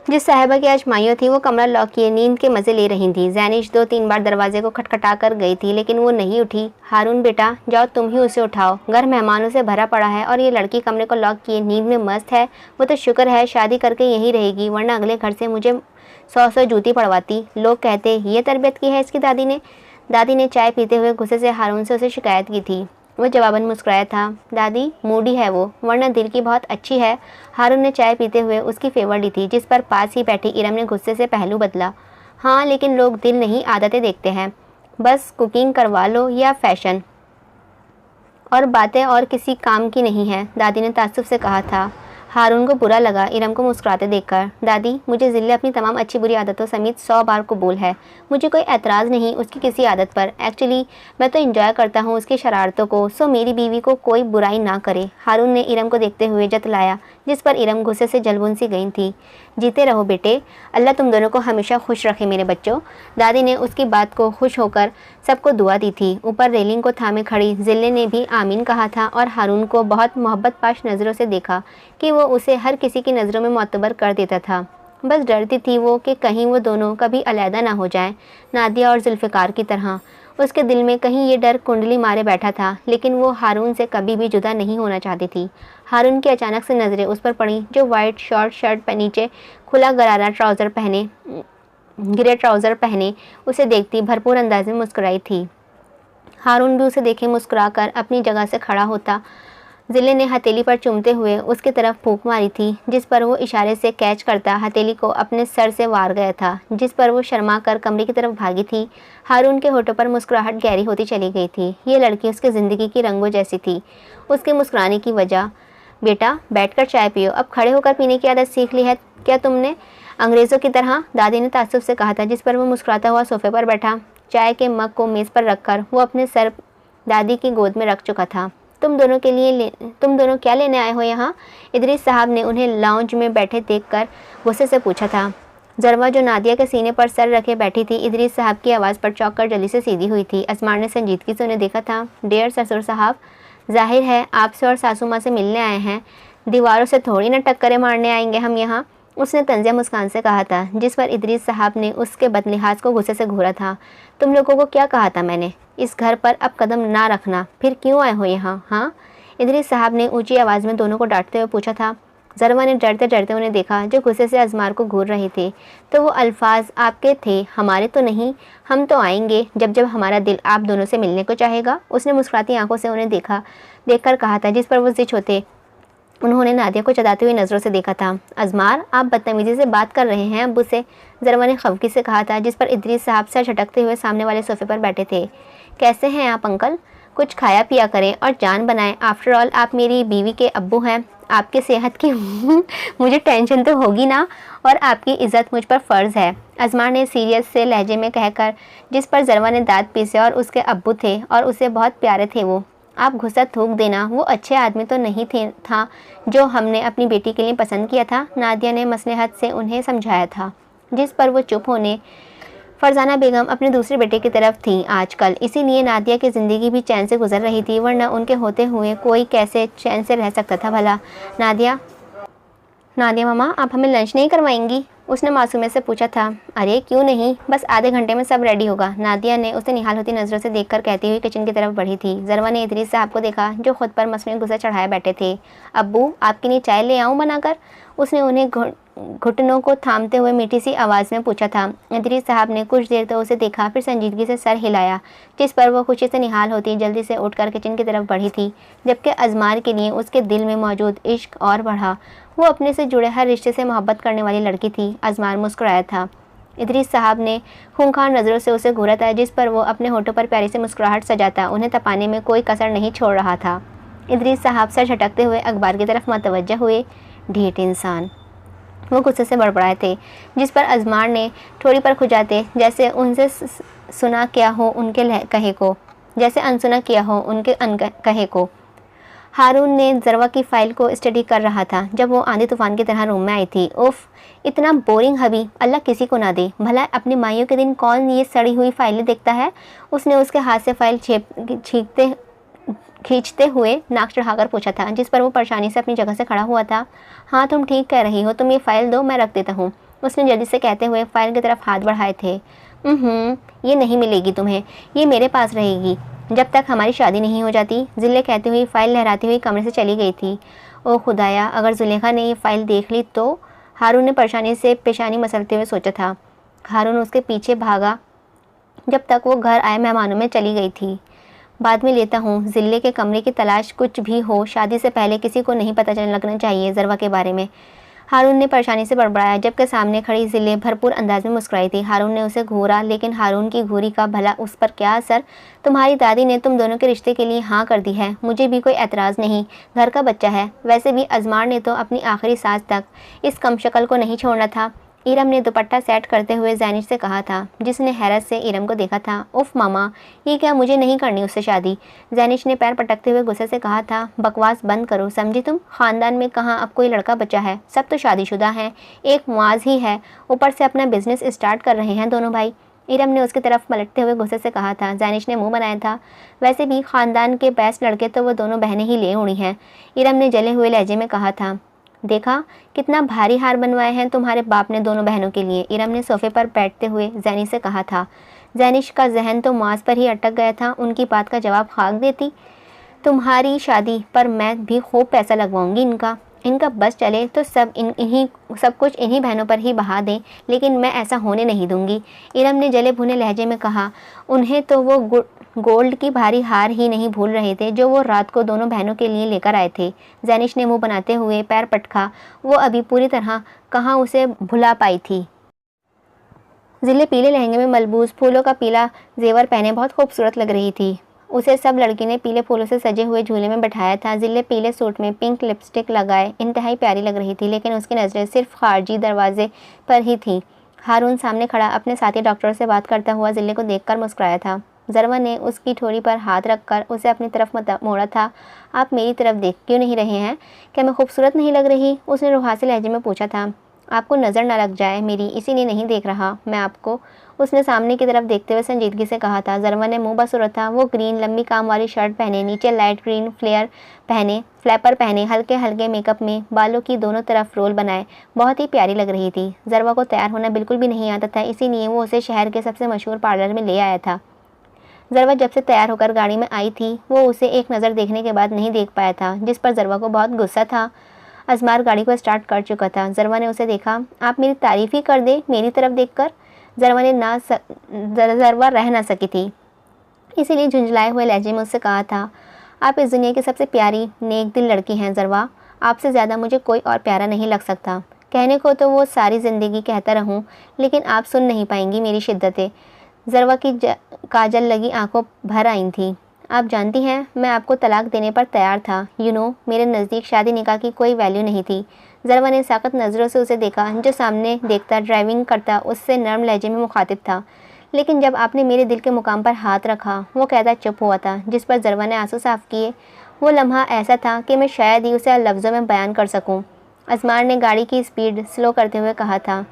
[SPEAKER 1] जिस साहिबा की आज मायूं थी वो कमरा लॉक किए नींद के मज़े ले रही थी। जैनिश 2-3 बार दरवाजे को खटखटा कर गई थी, लेकिन वो नहीं उठी। हारून बेटा, जाओ तुम ही उसे उठाओ। घर मेहमानों से भरा पड़ा है और ये लड़की कमरे को लॉक किए नींद में मस्त है। वो तो शुक्र है शादी करके यहीं रहेगी, वरना अगले घर से मुझे 100 जूती पड़वाती। लोग कहते ये तरबियत की है इसकी दादी ने चाय पीते हुए गुस्से से हारून से उसे शिकायत की थी। वो जवाबन मुस्कुराया था। दादी, मूडी है वो, वरना दिल की बहुत अच्छी है। हारून ने चाय पीते हुए उसकी फेवर ली थी, जिस पर पास ही बैठी इरम ने गुस्से से पहलू बदला। हाँ, लेकिन लोग दिल नहीं आदतें देखते हैं। बस कुकिंग करवा लो या फैशन, और बातें और किसी काम की नहीं है, दादी ने ताज्जुब से कहा था। हारून को बुरा लगा इरम को मुस्कुराते देखकर। दादी, मुझे ज़िले अपनी तमाम अच्छी बुरी आदतों समेत 100 बार कबूल है। मुझे कोई एतराज़ नहीं उसकी किसी आदत पर। एक्चुअली मैं तो इंजॉय करता हूँ उसकी शरारतों को, सो मेरी बीवी को कोई बुराई ना करे। हारून ने इरम को देखते हुए जतलाया, जिस पर इरम गुस्से से जलबुन सी गई थी। जीते रहो बेटे, अल्लाह तुम दोनों को हमेशा खुश रखे मेरे बच्चों। दादी ने उसकी बात को खुश होकर सबको दुआ दी थी। ऊपर रेलिंग को थामे खड़ी ज़िले ने भी आमीन कहा था और हारून को बहुत मोहब्बत पाश नज़रों से देखा कि वो उसे हर किसी की नज़रों में मोतबर कर देता था। बस डरती थी वो कि कहीं वो दोनों कभी अलहदा ना हो जाएं, नादिया और जुल्फ़िकार की तरह। उसके दिल में कहीं ये डर कुंडली मारे बैठा था, लेकिन वो हारून से कभी भी जुदा नहीं होना चाहती थी। हारून की अचानक से नज़रें उस पर पड़ी, जो वाइट शॉर्ट शर्ट पर नीचे खुला गरारा गिरे ट्राउज़र पहने उसे देखती भरपूर अंदाज में मुस्कुराई थी। हारून भी उसे देखे मुस्कुराकर अपनी जगह से खड़ा होता। ज़िले ने हथेली पर चूमते हुए उसकी तरफ फूंक मारी थी, जिस पर वो इशारे से कैच करता हथेली को अपने सर से वार गया था, जिस पर वो शर्मा कर कमरे की तरफ भागी थी। हारून के होठों पर मुस्कुराहट गहरी होती चली गई थी। ये लड़की उसकी ज़िंदगी की रंगों जैसी थी। उसके मुस्कुराने की वजह, बेटा बैठकर चाय पियो, अब खड़े होकर पीने की आदत सीख ली है क्या तुमने, अंग्रेज़ों की तरह? दादी ने ताज्जुब से कहा था, जिस पर वो मुस्कुराता हुआ सोफे पर बैठा। चाय के मग को मेज़ पर रखकर वो अपने सर दादी की गोद में रख चुका था। तुम दोनों क्या लेने आए हो यहाँ? इदरीस साहब ने उन्हें लाउंज में बैठे देखकर गुस्से से पूछा था। ज़रवा, जो नादिया के सीने पर सर रखे बैठी थी, इदरीस साहब की आवाज़ पर चौंक कर जल्दी से सीधी हुई थी। असमार ने संजीदगी से उन्हें देखा था। डियर ससुर साहब, जाहिर है आपसे और सासू माँ से मिलने आए हैं, दीवारों से थोड़ी न टक्करें मारने आएंगे हम यहाँ, उसने तंज़िया मुस्कान से कहा था, जिस पर इदरीस साहब ने उसके बदलिहाज को गुस्से से घूरा था। तुम लोगों को क्या कहा था मैंने? इस घर पर अब कदम ना रखना। फिर क्यों आए हो यहाँ? हाँ, इदरीस साहब ने ऊंची आवाज़ में दोनों को डांटते हुए पूछा था। ज़रवा ने डरते डरते उन्हें देखा, जो गुस्से से अजमार को घूर रहे थे। तो वो अल्फाज आपके थे, हमारे तो नहीं। हम तो आएंगे जब जब हमारा दिल आप दोनों से मिलने को चाहेगा, उसने मुस्कुराती आंखों से उन्हें देखकर कहा था, जिस पर वो जिद होते उन्होंने नादिया को चलाती हुई नज़रों से देखा था। अजमार, आप बदतमीज़ी से बात कर रहे हैं अब्बू से, ज़रवा ने खफगी से कहा था, जिस पर इदरीस साहब सर झटकते हुए सामने वाले सोफे पर बैठे थे। कैसे हैं आप अंकल? कुछ खाया पिया करें और जान बनाएं। आफ्टर ऑल आप मेरी बीवी के अब्बू हैं। आपकी सेहत की मुझे टेंशन तो होगी ना, और आपकी इज़्ज़त मुझ पर फ़र्ज़ है, अजमार ने सीरियस से लहजे में कहकर, जिस पर ज़रवा ने दांत पीसे। और उसके अब्बू थे और उसे बहुत प्यारे थे वो। आप गुस्सा थूक देना, वो अच्छे आदमी तो नहीं था जो हमने अपनी बेटी के लिए पसंद किया था, नादिया ने मसलहत से उन्हें समझाया था, जिस पर वो चुप होने। फरजाना बेगम अपने दूसरे बेटे की तरफ थी आजकल, इसीलिए नादिया की ज़िंदगी भी चैन से गुजर रही थी, वरना उनके होते हुए कोई कैसे चैन से रह सकता था भला। नादिया नादिया मामा, आप हमें लंच नहीं करवाएंगी? उसने मासूमियत से पूछा था। अरे क्यों नहीं, बस आधे घंटे में सब रेडी होगा, नादिया ने उसे निहाल होती नज़रों से देखकर कहती हुई किचन की तरफ बढ़ी थी। जरवा ने इदरीस साहब को देखा जो खुद पर मसनूई गुस्सा चढ़ाए बैठे थे। अब्बू, आपके लिए चाय ले आऊँ बनाकर? उसने उन्हें घुटनों को थामते हुए मीठी सी आवाज़ में पूछा था। इदरीस साहब ने कुछ देर तो उसे देखा, फिर संजीदगी से सर हिलाया, जिस पर वो खुशी से निहाल होती जल्दी से उठकर किचन की तरफ बढ़ी थी, जबकि अजमार के लिए उसके दिल में मौजूद इश्क और बढ़ा। वो अपने से जुड़े हर रिश्ते से मोहब्बत करने वाली लड़की थी। अजमार मुस्कुराया था। इदरीस साहब ने खूंखार नज़रों से उसे घूरा था, जिस पर वो अपने होठों पर प्यारी से मुस्कुराहट सजाता उन्हें तपाने में कोई कसर नहीं छोड़ रहा था। इदरीस साहब सर झटकते हुए अखबार की तरफ मतवज्जा हुए। ढीठ इंसान, वो गुस्से से बड़बड़ाए थे, जिस पर अजमार ने ठोड़ी पर खुजाते जैसे उनसे सुना किया हो उनके कहे को, जैसे अनसुना किया हो उनके कहे को। हारून ने जरवा की फ़ाइल को स्टडी कर रहा था जब वो आंधी तूफान की तरह रूम में आई थी। उफ, इतना बोरिंग हबी अल्लाह किसी को ना दे। भला अपनी माइयों के दिन कौन ये सड़ी हुई फाइलें देखता है? उसने उसके हाथ से फाइल खींचते हुए नाक चढ़ाकर पूछा था, जिस पर वो परेशानी से अपनी जगह से खड़ा हुआ था। हाँ, तुम ठीक कह रही हो, तुम ये फ़ाइल दो, मैं रख देता हूँ। उसने जल्दी से कहते हुए फ़ाइल की तरफ हाथ बढ़ाए थे। ये नहीं मिलेगी तुम्हें, ये मेरे पास रहेगी जब तक हमारी शादी नहीं हो जाती, जिले कहती हुई फ़ाइल लहराती हुई कमरे से चली गई थी। ओ खुदाया, अगर जुलेखा ने ये फ़ाइल देख ली तो? हारून ने परेशानी से पेशानी मसलते हुए सोचा था। हारून उसके पीछे भागा जब तक वो घर आए मेहमानों में चली गई थी। बाद में लेता हूँ, जिले के कमरे की तलाश कुछ भी हो, शादी से पहले किसी को नहीं पता चलने लगना चाहिए जरवा के बारे में। हारून ने परेशानी से बड़बड़ाया, जबकि सामने खड़ी जिले भरपूर अंदाज में मुस्कुराई थी। हारून ने उसे घूरा, लेकिन हारून की घूरी का भला उस पर क्या असर? तुम्हारी दादी ने तुम दोनों के रिश्ते के लिए हाँ कर दी है, मुझे भी कोई एतराज़ नहीं, घर का बच्चा है। वैसे भी अजमार ने तो अपनी आखिरी सांस तक इस कमशक्ल को नहीं छोड़ना था। इरम ने दुपट्टा सेट करते हुए जैनिश से कहा था, जिसने हैरत से इरम को देखा था। उफ मामा, ये क्या, मुझे नहीं करनी उससे शादी। जैनिश ने पैर पटकते हुए गुस्से से कहा था। बकवास बंद करो, समझी तुम? ख़ानदान में कहाँ अब कोई लड़का बच्चा है, सब तो शादीशुदा हैं, एक मुआज ही है, ऊपर से अपना बिजनेस स्टार्ट कर रहे हैं दोनों भाई। इरम ने उसकी तरफ पलटते हुए गुस्से से कहा था। जैनिश ने मुंह बनाया था। वैसे भी ख़ानदान के बेस्ट लड़के तो वो दोनों बहनें ही ले उड़ी हैं। इरम ने जले हुए लहजे में कहा था। देखा कितना भारी हार बनवाए हैं तुम्हारे बाप ने दोनों बहनों के लिए, इरम ने सोफे पर बैठते हुए जैनिश से कहा था। जैनिश का जहन तो मुआज पर ही अटक गया था, उनकी बात का जवाब खाक देती। तुम्हारी शादी पर मैं भी खूब पैसा लगवाऊंगी इनका बस चले तो सब कुछ इन्हीं बहनों पर ही बहा दें, लेकिन मैं ऐसा होने नहीं दूंगी। इरम ने जले भुने लहजे में कहा। उन्हें तो वो गोल्ड की भारी हार ही नहीं भूल रहे थे जो वो रात को दोनों बहनों के लिए लेकर आए थे। जैनिश ने मुंह बनाते हुए पैर पटका, वो अभी पूरी तरह कहाँ उसे भुला पाई थी। जिले पीले लहंगे में मलबूस फूलों का पीला जेवर पहने बहुत खूबसूरत लग रही थी। उसे सब लड़की ने पीले फूलों से सजे हुए झूले में बैठाया था। जिले पीले सूट में पिंक लिपस्टिक लगाए इंतहाई प्यारी लग रही थी, लेकिन उसकी नज़रें सिर्फ खारजी दरवाजे पर ही थीं। हारून सामने खड़ा अपने साथी डॉक्टर से बात करता हुआ जिले को देखकर मुस्कुराया था। जरवा ने उसकी ठोड़ी पर हाथ रखकर उसे अपनी तरफ मोड़ा था। आप मेरी तरफ देख क्यों नहीं रहे हैं? क्या मैं खूबसूरत नहीं लग रही? उसने रुहासे लहजे में पूछा था। आपको नज़र न लग जाए मेरी, इसीलिए नहीं देख रहा मैं आपको, उसने सामने की तरफ देखते हुए संजीदगी से कहा था। जरवा ने मुंह बसुरा था। वो ग्रीन लंबी काम वाली शर्ट पहने, नीचे लाइट ग्रीन फ्लैपर पहने, हल्के हल्के मेकअप में बालों की दोनों तरफ रोल बनाए बहुत ही प्यारी लग रही थी। जरवा को तैयार होना बिल्कुल भी नहीं आता था, इसीलिए वो उसे शहर के सबसे मशहूर पार्लर में ले आया था। जरवा जब से तैयार होकर गाड़ी में आई थी, वो उसे एक नज़र देखने के बाद नहीं देख पाया था, जिस पर जरवा को बहुत गुस्सा था। अजमार गाड़ी को स्टार्ट कर चुका था। जरवा ने उसे देखा। आप मेरी तारीफ़ ही कर दे मेरी तरफ देखकर। जरवा रह ना सकी थी, इसीलिए झुंझलाए हुए लहजे में उससे कहा था। आप इस दुनिया की सबसे प्यारी नेक दिल लड़की हैं जरवा, आपसे ज़्यादा मुझे कोई और प्यारा नहीं लग सकता। कहने को तो वो सारी ज़िंदगी कहता रहूं, लेकिन आप सुन नहीं पाएंगी मेरी शिद्दतें। जरवा की काजल लगी आंखों भर आई थी। आप जानती हैं, मैं आपको तलाक देने पर तैयार था। मेरे नज़दीक शादी निकाह की कोई वैल्यू नहीं थी। जरवा ने साकत नज़रों से उसे देखा, जो सामने देखता ड्राइविंग करता उससे नर्म लहजे में मुखातिब था। लेकिन जब आपने मेरे दिल के मुकाम पर हाथ रखा, वो कहता चुप हुआ था, जिस पर ज़रवा ने आंसू साफ किए। वो लम्हा ऐसा था कि मैं शायद ही उसे लफ्ज़ों में बयान कर सकूं। अजमार ने गाड़ी की स्पीड स्लो करते हुए कहा था,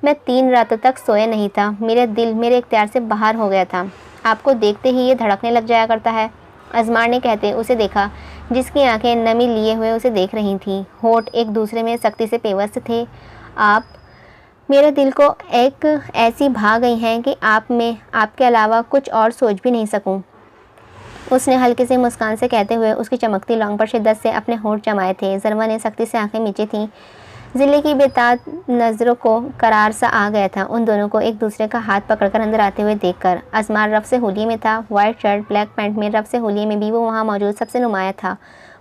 [SPEAKER 1] मैं 3 रातों तक सोया नहीं था। मेरा दिल मेरे इख्तियार से बाहर हो गया था। आपको देखते ही ये धड़कने लग जाया करता है। अजमार ने कहते उसे देखा, जिसकी आंखें नमी लिए हुए उसे देख रही थीं। होठ एक दूसरे में सख्ती से पेवस्त थे। आप मेरे दिल को एक ऐसी भा गई हैं कि आप में आपके अलावा कुछ और सोच भी नहीं सकूं। उसने हल्के से मुस्कान से कहते हुए उसकी चमकती लौंग पर शिद्दत से अपने होंठ जमाए थे। ज़रवा ने सख्ती से आंखें मींची थीं। ज़िले की बेताब नज़रों को करार सा आ गया था उन दोनों को एक दूसरे का हाथ पकड़कर अंदर आते हुए देखकर। अजमार रफ से होलिये में था, वाइट शर्ट ब्लैक पैंट में। रफ से होलिये में भी वो वहाँ मौजूद सबसे नुमाया था।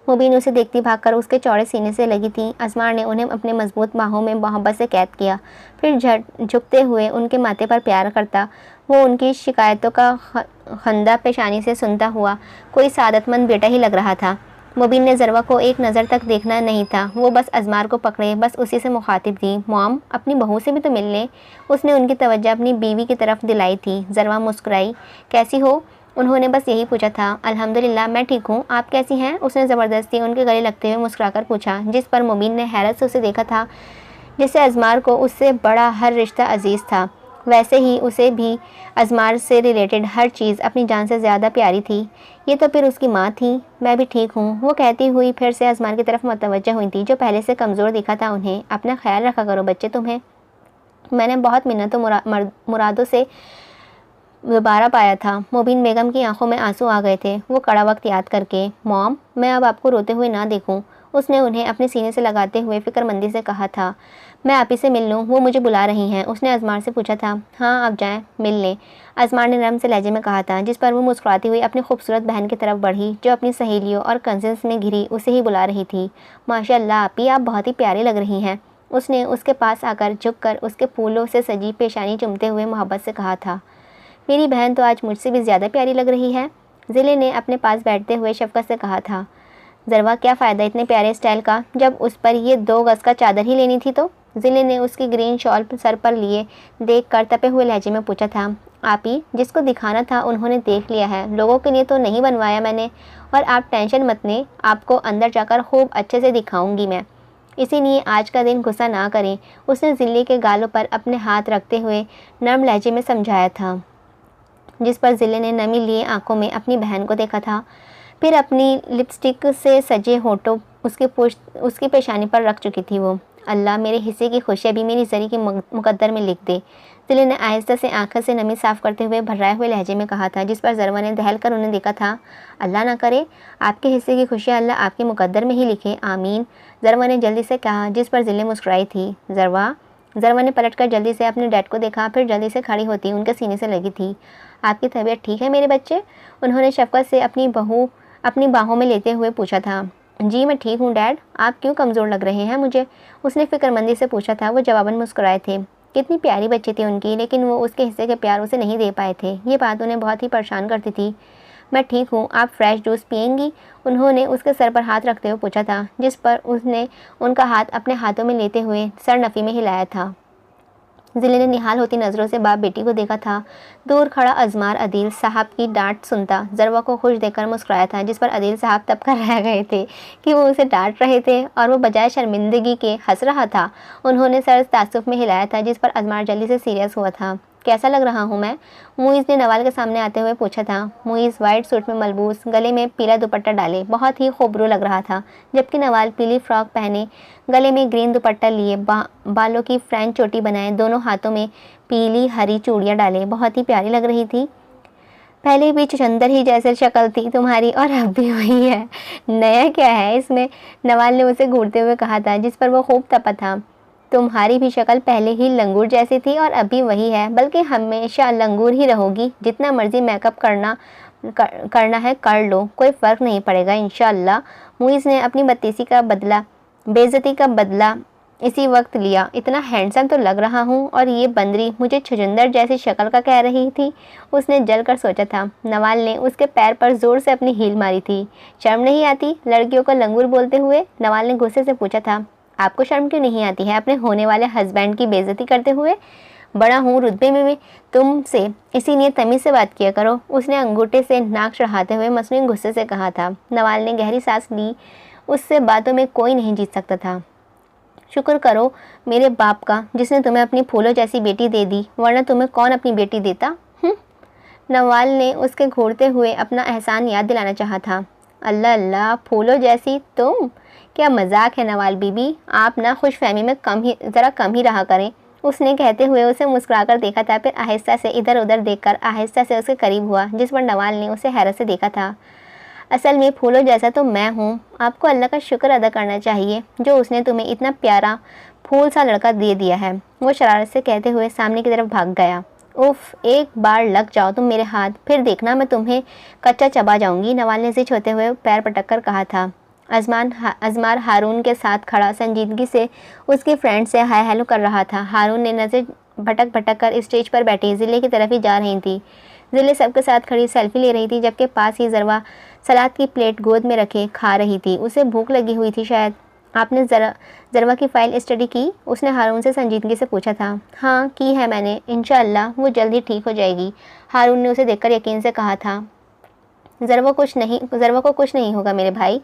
[SPEAKER 1] मुबीन उसे देखती भागकर उसके चौड़े सीने से लगी थी। अजमार ने उन्हें अपने मजबूत बाहों में मोहब्बत से कैद किया, फिर झुकते हुए उनके माथे पर प्यार करता। वो उनकी शिकायतों का खंदा पेशानी से सुनता हुआ कोई सादतमंद बेटा ही लग रहा था। मुबीन ने ज़रवा को एक नज़र तक देखना नहीं था। वो बस अजमार को पकड़े, बस उसी से मुखातिब थी। मॉम, अपनी बहू से भी तो मिल लें। उसने उनकी तवज्जो अपनी बीवी की तरफ दिलाई थी। ज़रवा मुस्कुराई। कैसी हो? उन्होंने बस यही पूछा था। अल्हम्दुलिल्लाह, मैं ठीक हूँ, आप कैसी हैं? उसने ज़बरदस्ती उनके गले लगते हुए मुस्कुराकर पूछा, जिस पर मुबीन ने हैरत से उसे देखा था। जिससे अजमार को उससे बड़ा हर रिश्ता अजीज़ था, वैसे ही उसे भी अजमार से रिलेटेड हर चीज़ अपनी जान से ज़्यादा प्यारी थी। ये तो फिर उसकी माँ थी। मैं भी ठीक हूँ, वो कहती हुई फिर से अजमार की तरफ मुतवज्जह हुई थी, जो पहले से कमज़ोर दिखा था उन्हें। अपना ख्याल रखा करो बच्चे, तुम्हें मैंने बहुत मिन्नतों मुरादों से दोबारा पाया था। मुबीन बेगम की आंखों में आंसू आ गए थे, वो कड़ा वक्त याद करके। मॉम, मैं अब आपको रोते हुए ना देखूं, उसने उन्हें अपने सीने से लगाते हुए फिक्रमंदी से कहा था। मैं आप ही से मिल लूँ, वो मुझे बुला रही हैं। उसने अजमार से पूछा था। हाँ, आप जाएं, मिल लें, अजमार ने नरम से लहजे में कहा था, जिस पर वो मुस्कुराती हुई अपनी खूबसूरत बहन की तरफ बढ़ी, जो अपनी सहेलियों और कज़िन्स में घिरी उसे ही बुला रही थी। माशाअल्लाह आपी, आप बहुत ही प्यारी लग रही हैं। उसने उसके पास आकर झुककर उसके फूलों से सजी पेशानी चूमते हुए मोहब्बत से कहा था। मेरी बहन तो आज मुझसे भी ज़्यादा प्यारी लग रही है, ज़िले ने अपने पास बैठते हुए शफ़क़त से कहा था। ज़रवा, क्या फ़ायदा इतने प्यारे स्टाइल का, जब उस पर ये 2 गज़ का चादर ही लेनी थी तो? ज़िले ने उसकी ग्रीन शॉल सर पर लिए देख कर तपे हुए लहजे में पूछा था। आप ही, जिसको दिखाना था उन्होंने देख लिया है, लोगों के लिए तो नहीं बनवाया मैंने। और आप टेंशन मत लें, आपको अंदर जाकर खूब अच्छे से दिखाऊंगी मैं, इसीलिए आज का दिन गुस्सा ना करें। उसने ज़िले के गालों पर अपने हाथ रखते हुए नर्म लहजे में समझाया था, जिस पर ज़िले ने नमी लिए आंखों में अपनी बहन को देखा था, फिर अपनी लिपस्टिक से सजे होठों उसकी पेशानी पर रख चुकी थी वो। अल्लाह, मेरे हिस्से की खुशियाँ भी मेरी ज़री के मुकद्दर में लिख दे, ज़िले ने आहिस्ता से आंखों से नमी साफ़ करते हुए भर्राए हुए लहजे में कहा था, जिस पर ज़रवा ने दहल कर उन्हें देखा था। अल्लाह ना करे आपके हिस्से की खुशियाँ अल्लाह आपके मुकद्दर में ही लिखे, आमीन, ज़रवा ने जल्दी से कहा, जिस पर ज़िले मुस्कुराई थी। ज़रवा ने पलटकर जल्दी से अपने डैड को देखा, फिर जल्दी से खड़ी होती उनके सीने से लगी थी। आपकी तबीयत ठीक है मेरे बच्चे? उन्होंने शफ़क़त से अपनी बाहों में लेते हुए पूछा था। जी मैं ठीक हूँ डैड, आप क्यों कमज़ोर लग रहे हैं मुझे? उसने फ़िक्रमंदी से पूछा था। वो जवाबन मुस्कुराए थे। कितनी प्यारी बच्ची थी उनकी, लेकिन वो उसके हिस्से के प्यार उसे नहीं दे पाए थे। ये बात उन्हें बहुत ही परेशान करती थी। मैं ठीक हूँ, आप फ्रेश जूस पियेंगी? उन्होंने उसके सर पर हाथ रखते हुए पूछा था, जिस पर उसने उनका हाथ अपने हाथों में लेते हुए सर नफ़ी में हिलाया था। ज़िले ने निहाल होती नज़रों से बाप बेटी को देखा था। दूर खड़ा अजमार अदील साहब की डांट सुनता ज़रवा को खुश देखकर मुस्कुराया था, जिस पर अदील साहब तब कर रह गए थे कि वो उसे डांट रहे थे और वो बजाय शर्मिंदगी के हंस रहा था। उन्होंने सर तासुफ में हिलाया था, जिस पर अजमार जल्दी से सीरियस हुआ था। कैसा लग रहा हूँ मैं? मुइज़ ने नवाल के सामने आते हुए पूछा था। मुइज़ वाइट सूट में मलबूस, गले में पीला दुपट्टा डाले बहुत ही खूबरू लग रहा था, जबकि नवाल पीली फ्रॉक पहने गले में ग्रीन दुपट्टा लिए बालों की फ्रेंच चोटी बनाए, दोनों हाथों में पीली हरी चूड़ियाँ डाले बहुत ही प्यारी लग रही थी। पहले भी चुचंदर ही जैसे शक्ल थी तुम्हारी और अब भी वही है, नया क्या है इसमें? नवाल ने उसे घूरते हुए कहा था, जिस पर वो खूब तपा था। तुम्हारी भी शक्ल पहले ही लंगूर जैसी थी और अभी वही है, बल्कि हमेशा लंगूर ही रहोगी। जितना मर्जी मेकअप करना है कर लो, कोई फ़र्क नहीं पड़ेगा इंशाअल्लाह। मुइज़ ने अपनी बेइज्जती का बदला इसी वक्त लिया। इतना हैंडसम तो लग रहा हूँ, और ये बंदरी मुझे छुचंदर जैसी शक्ल का कह रही थी, उसने जल कर सोचा था। नवाल ने उसके पैर पर ज़ोर से अपनी हील मारी थी। शर्म नहीं आती लड़कियों को लंगूर बोलते हुए? नवाल ने गुस्से से पूछा था। आपको शर्म क्यों नहीं आती है अपने होने वाले हस्बैंड की बेइज्जती करते हुए? बड़ा हूँ रुतबे में तुमसे, इसीलिए तमीज़ से बात किया करो, उसने अंगूठे से नाक चढ़ाते हुए मसनून गुस्से से कहा था। नवाल ने गहरी सांस ली। उससे बातों में कोई नहीं जीत सकता था। शुक्र करो मेरे बाप का जिसने तुम्हें अपनी फूलों जैसी बेटी दे दी, वरना तुम्हें कौन अपनी बेटी देता। नवाल ने उसके घूरते हुए अपना एहसान याद दिलाना चाहा था। अल्लाह अल्लाह, फूलों जैसी तुम, क्या मजाक है नवाल बीबी, आप ना खुशफहमी में ज़रा कम ही रहा करें। उसने कहते हुए उसे मुस्कुराकर देखा था, फिर आहिस्ता से इधर उधर देखकर आहिस्ता से उसके करीब हुआ, जिस पर नवाल ने उसे हैरत से देखा था। असल में फूलों जैसा तो मैं हूँ। आपको अल्लाह का शुक्र अदा करना चाहिए जो उसने तुम्हें इतना प्यारा फूल सा लड़का दे दिया है। वो शरारत से कहते हुए सामने की तरफ भाग गया। उफ, एक बार लग जाओ तुम मेरे हाथ, फिर देखना मैं तुम्हें कच्चा चबा जाऊंगी, नवाल ने जिद होते हुए पैर पटक कर कहा था। अजमार हारून के साथ खड़ा संजीदगी से उसके फ्रेंड से हाय हेलो कर रहा था। हारून ने नज़र भटक भटक कर स्टेज पर बैठी ज़िले की तरफ ही जा रही थी। ज़िले सबके साथ खड़ी सेल्फी ले रही थी, जबकि पास ही जरवा सलाद की प्लेट गोद में रखे खा रही थी। उसे भूख लगी हुई थी शायद। आपने जरवा की फ़ाइल स्टडी की? उसने हारून से संजीदगी से पूछा था। हाँ की है मैंने, इंशाअल्लाह वो जल्दी ठीक हो जाएगी, हारून ने उसे देखकर यकीन से कहा था। जरवा को कुछ नहीं होगा मेरे भाई,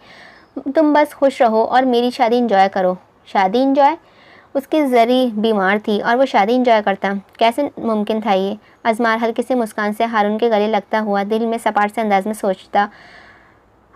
[SPEAKER 1] तुम बस खुश रहो और मेरी शादी इंजॉय करो। शादी इंजॉय? उसकी जरी बीमार थी और वो शादी इंजॉय करता, कैसे मुमकिन था ये? अजमार हल्की सी मुस्कान से हारून के गले लगता हुआ दिल में सपाट से अंदाज में सोचता।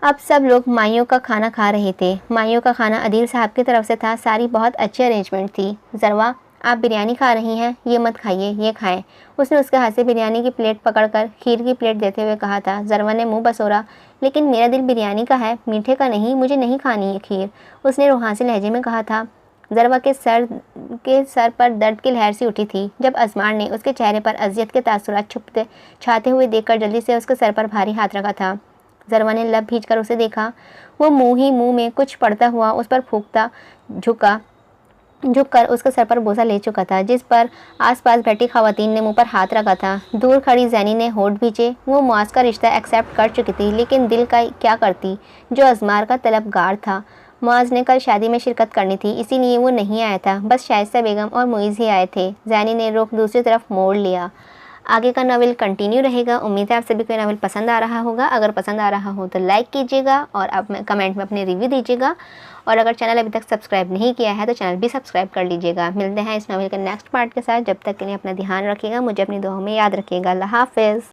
[SPEAKER 1] अब सब लोग माइयों का खाना खा रहे थे। माइयों का खाना अदील साहब की तरफ से था। सारी बहुत अच्छी अरेंजमेंट थी। जरवा, आप बिरयानी खा रही हैं, ये मत खाइए, ये खाएं। उसने उसके हाथ से बिरयानी की प्लेट पकड़कर खीर की प्लेट देते हुए कहा था। जरवा ने मुंह बसोरा, लेकिन मेरा दिल बिरयानी का है, मीठे का नहीं, मुझे नहीं खानी है खीर, उसने रूहानी लहजे में कहा था। जरवा के सर पर दर्द की लहर सी उठी थी जब अजमार ने उसके चेहरे पर अजियत के तासुरात छाते हुए देखकर जल्दी से उसके सर पर भारी हाथ रखा था। जरवा ने लब भींचकर उसे देखा। वो मुंह में कुछ पड़ता हुआ उस पर फूंकता झुककर उसके सर पर बोझा ले चुका था, जिस पर आसपास बैठी खवातीन ने मुंह पर हाथ रखा था। दूर खड़ी जैनी ने होठ भींचे। वो मुआज का रिश्ता एक्सेप्ट कर चुकी थी, लेकिन दिल का क्या करती जो अजमार का तलबगार था। मुआज ने कल शादी में शिरकत करनी थी, इसीलिए वो नहीं आया था, बस शाइस्ता बेगम और मुइज़ ही आए थे। जैनी ने रुख दूसरी तरफ मोड़ लिया। आगे का नावल कंटिन्यू रहेगा। उम्मीद है आप सभी को नावल पसंद आ रहा होगा। अगर पसंद आ रहा हो तो लाइक कीजिएगा और आप कमेंट में अपने रिव्यू दीजिएगा, और अगर चैनल अभी तक सब्सक्राइब नहीं किया है तो चैनल भी सब्सक्राइब कर लीजिएगा। मिलते हैं इस नावल के नेक्स्ट पार्ट के साथ। जब तक के लिए अपना ध्यान रखिएगा, मुझे अपनी दुआओं में याद रखिएगा। अल्लाह हाफ़िज़।